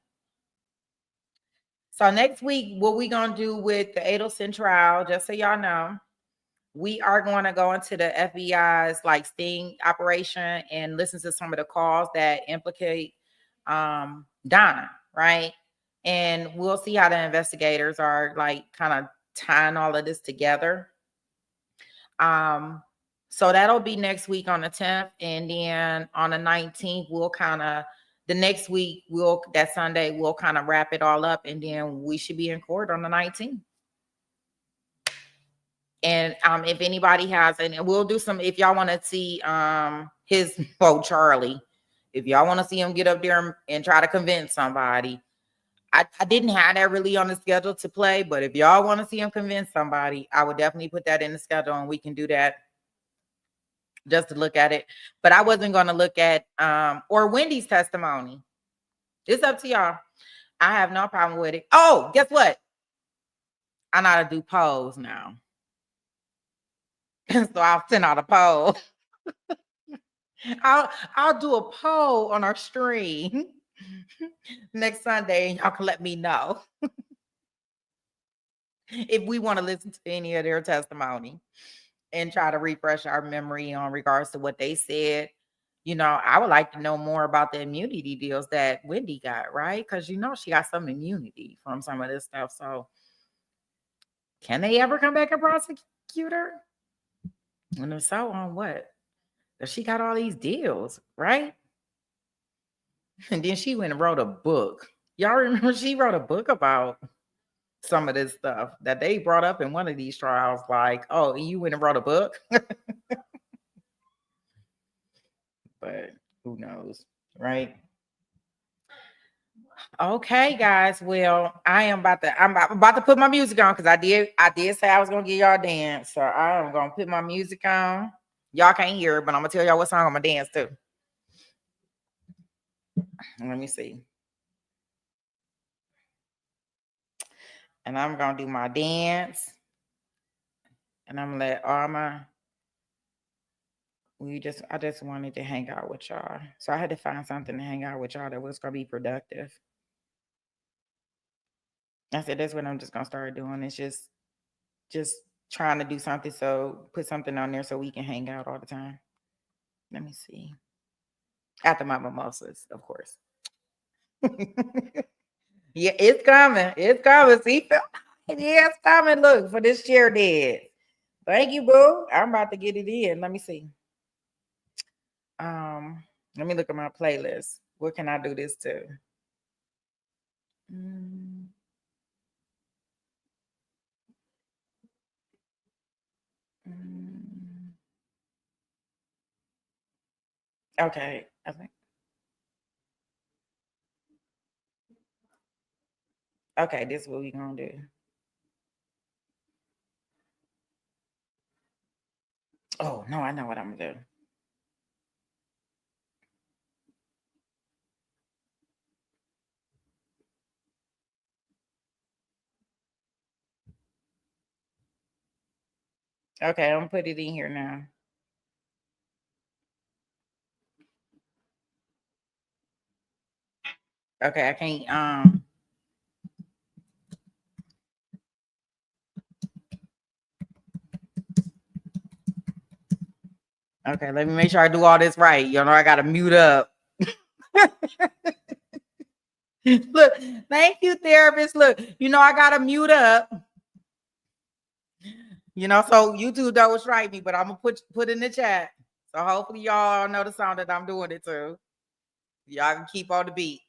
So next week, what we gonna do with the Adelson trial, just so y'all know, we are going to go into the FBI's like sting operation and listen to some of the calls that implicate Donna, right? And we'll see how the investigators are like kind of tying all of this together. So that'll be next week on the 10th, and then on the 19th, we'll kind of that Sunday, we'll kind of wrap it all up, and then we should be in court on the 19th. And if anybody has, and we'll do some, if y'all want to see Charlie, if y'all want to see him get up there and try to convince somebody, I didn't have that really on the schedule to play, but if y'all want to see him convince somebody, I would definitely put that in the schedule and we can do that just to look at it. But I wasn't going to look at or Wendy's testimony. It's up to y'all. I have no problem with it. Oh, guess what? I know how to do polls now. So I'll send out a poll. I'll do a poll on our stream next Sunday, and y'all can let me know if we want to listen to any of their testimony and try to refresh our memory on regards to what they said. I would like to know more about the immunity deals that Wendy got, right? Because she got some immunity from some of this stuff. So can they ever come back and prosecute her? And if so, on what? Because she got all these deals, right? And then she went and wrote a book. Y'all remember she wrote a book about some of this stuff that they brought up in one of these trials. Like, oh, you went and wrote a book? But who knows, right? Okay, guys. Well, I'm about to put my music on because I did say I was gonna give y'all a dance. So I'm gonna put my music on. Y'all can't hear it, but I'm gonna tell y'all what song I'm gonna dance to. Let me see. And I'm gonna do my dance. And I'm gonna let all my I just wanted to hang out with y'all. So I had to find something to hang out with y'all that was gonna be productive. I said that's what I'm just gonna start doing. It's just trying to do something. So put something on there so we can hang out all the time. Let me see. After my mimosas, of course. Yeah, it's coming. It's coming. See, yeah, it's coming. Look for this chair dead. Thank you, boo. I'm about to get it in. Let me see. Let me look at my playlist. What can I do this to? Okay, I think. Okay, this is what we're gonna do. Oh no, I know what I'm gonna do. Okay, I'm gonna put it in here now. Okay, I can't okay, let me make sure I do all this right. I gotta mute up. Look, thank you, therapist. Look, I gotta mute up. So YouTube double strike me, but I'm gonna put in the chat. So hopefully y'all know the sound that I'm doing it to. Y'all can keep on the beat.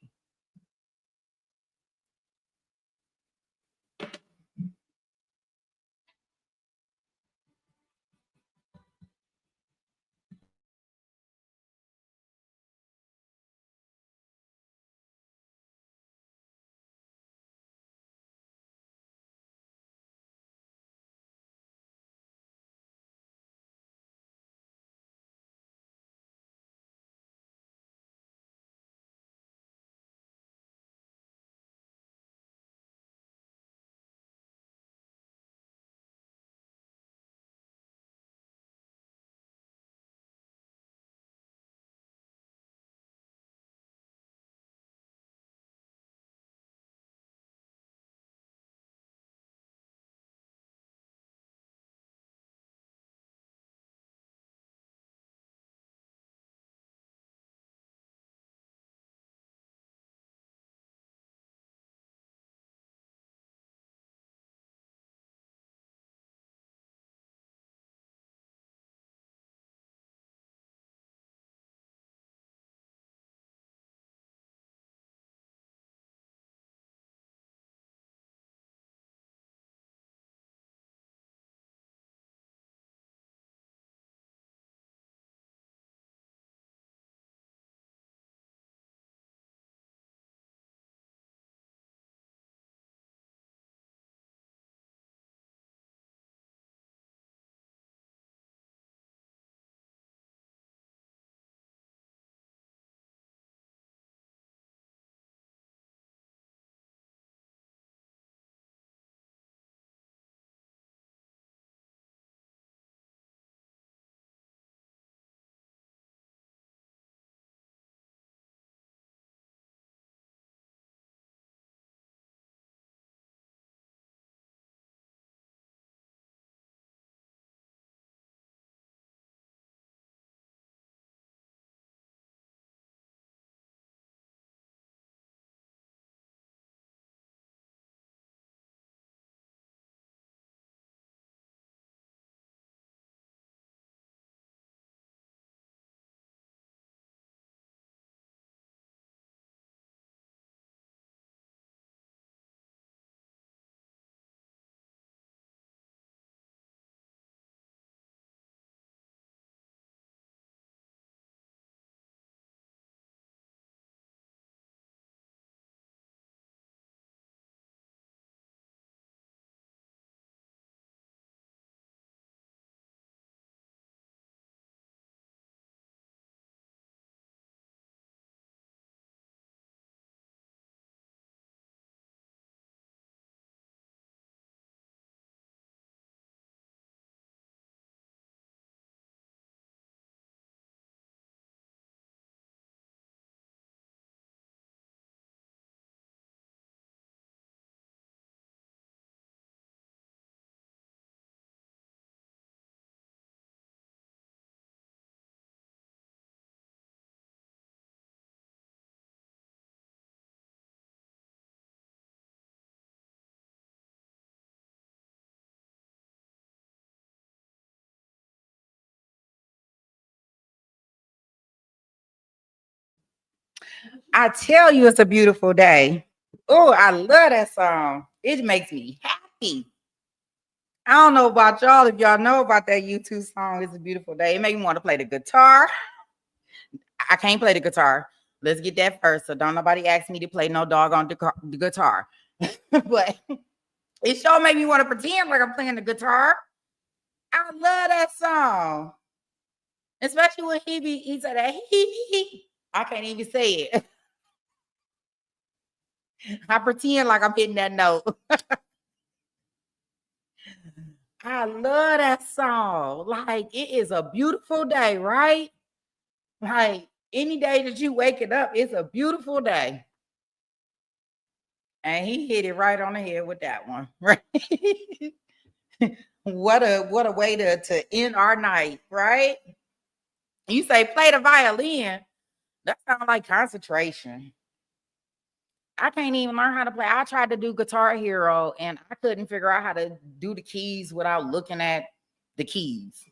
I tell you, it's a beautiful day. Oh, I love that song. It makes me happy. I don't know about y'all. If y'all know about that YouTube song, It's a Beautiful Day. It makes me want to play the guitar. I can't play the guitar. Let's get that first. So don't nobody ask me to play no dog on the guitar. But it sure make me want to pretend like I'm playing the guitar. I love that song. Especially when he said that he. I can't even say it. I pretend like I'm hitting that note. I love that song. Like, it is a beautiful day, right? Like, any day that you wake it up, it's a beautiful day. And he hit it right on the head with that one, right? What a way to end our night, right? You say play the violin. That sounds like concentration. I can't even learn how to play. I tried to do Guitar Hero and I couldn't figure out how to do the keys without looking at the keys.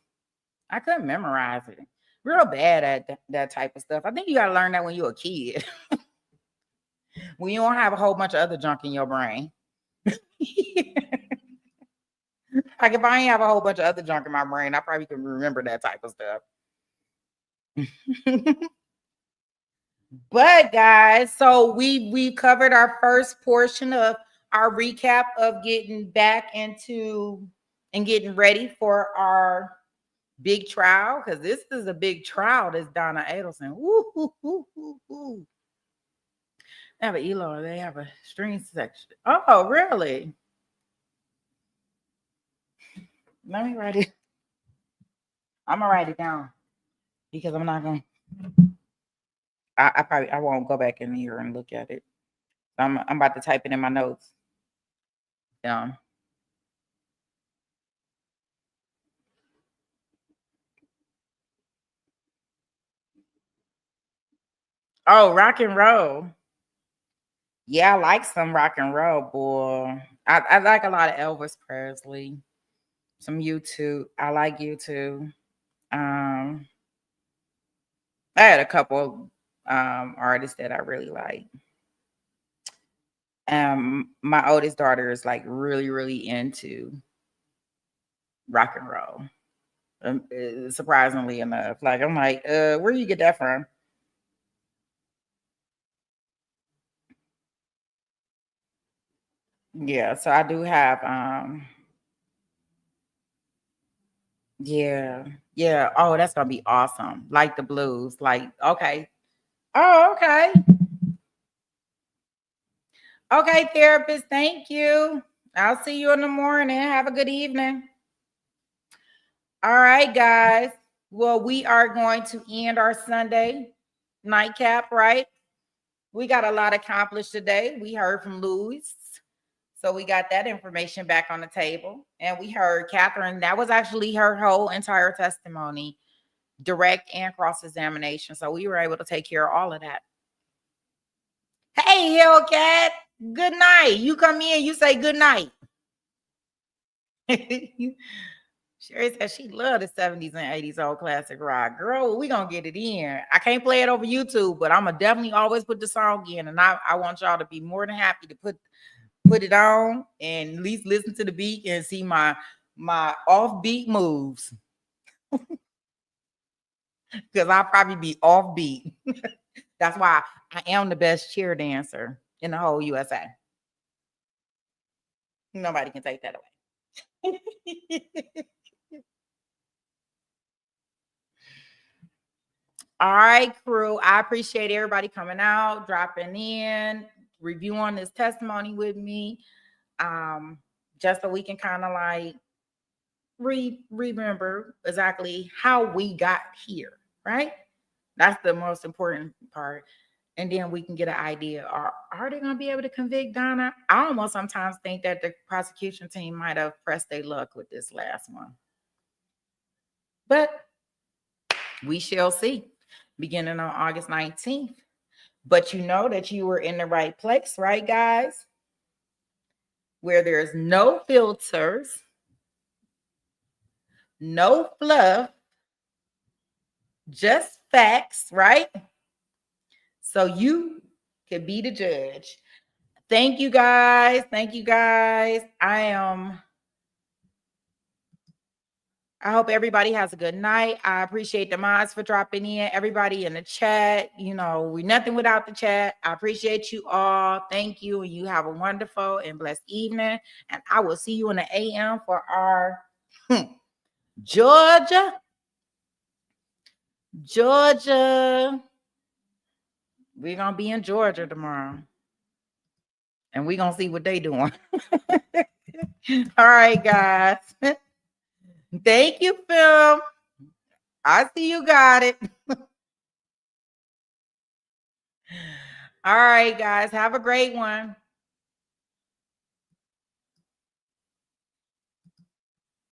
I couldn't memorize it. real bad at that type of stuff. I think you got to learn that when you're a kid. When you don't have a whole bunch of other junk in your brain. Like if I ain't have a whole bunch of other junk in my brain, I probably could remember that type of stuff. But guys, so we covered our first portion of our recap of getting back into and getting ready for our big trial, because this is a big trial. This Donna Adelson. Woo, woo, woo, woo, woo. They have an ELO. They have a string section. Oh, really? Let me write it. I'm gonna write it down because I'm not gonna. I won't go back in here and look at it. I'm about to type it in my notes. Oh, rock and roll. Yeah, I like some rock and roll, boy. I like a lot of Elvis Presley. Some U2. I like U2. I had a couple artists that I really like. My oldest daughter is like really, really into rock and roll. Surprisingly enough. Like I'm like, where do you get that from? Yeah, so I do have yeah. Oh, that's gonna be awesome. Like the blues. Like, okay. Oh, okay. Okay, therapist. Thank you. I'll see you in the morning. Have a good evening. All right, guys. Well, we are going to end our Sunday nightcap, right? We got a lot accomplished today. We heard from Louis. So we got that information back on the table. And we heard Katherine. That was actually her whole entire testimony, direct and cross-examination. So we were able to take care of all of that. Hey, Hellcat. Good night. You come in, you say good night. Sherry said she loved the 70s and 80s old classic rock. Girl, we gonna get it in. I can't play it over YouTube, but I'm gonna definitely always put the song in. And I want y'all to be more than happy to put it on and at least listen to the beat and see my offbeat moves. Because I'll probably be offbeat. That's why I am the best cheer dancer in the whole USA. Nobody can take that away. All right, crew. I appreciate everybody coming out, dropping in, reviewing this testimony with me. Just so we can kind of like remember exactly how we got here, right? That's the most important part. And then we can get an idea. Are they going to be able to convict Donna? I almost sometimes think that the prosecution team might have pressed their luck with this last one. But we shall see, beginning on August 19th. But you know that you were in the right place, right, guys? Where there's no filters, no fluff, just facts, right? So you can be the judge. Thank you, guys. Thank you, guys. I hope everybody has a good night. I appreciate the mods for dropping in. Everybody in the chat. You know, we're nothing without the chat. I appreciate you all. Thank you. And you have a wonderful and blessed evening. And I will see you in the AM for our Georgia. We're going to be in Georgia tomorrow. And we're going to see what they doing. All right, guys. Thank you, Phil. I see you got it. All right, guys. Have a great one.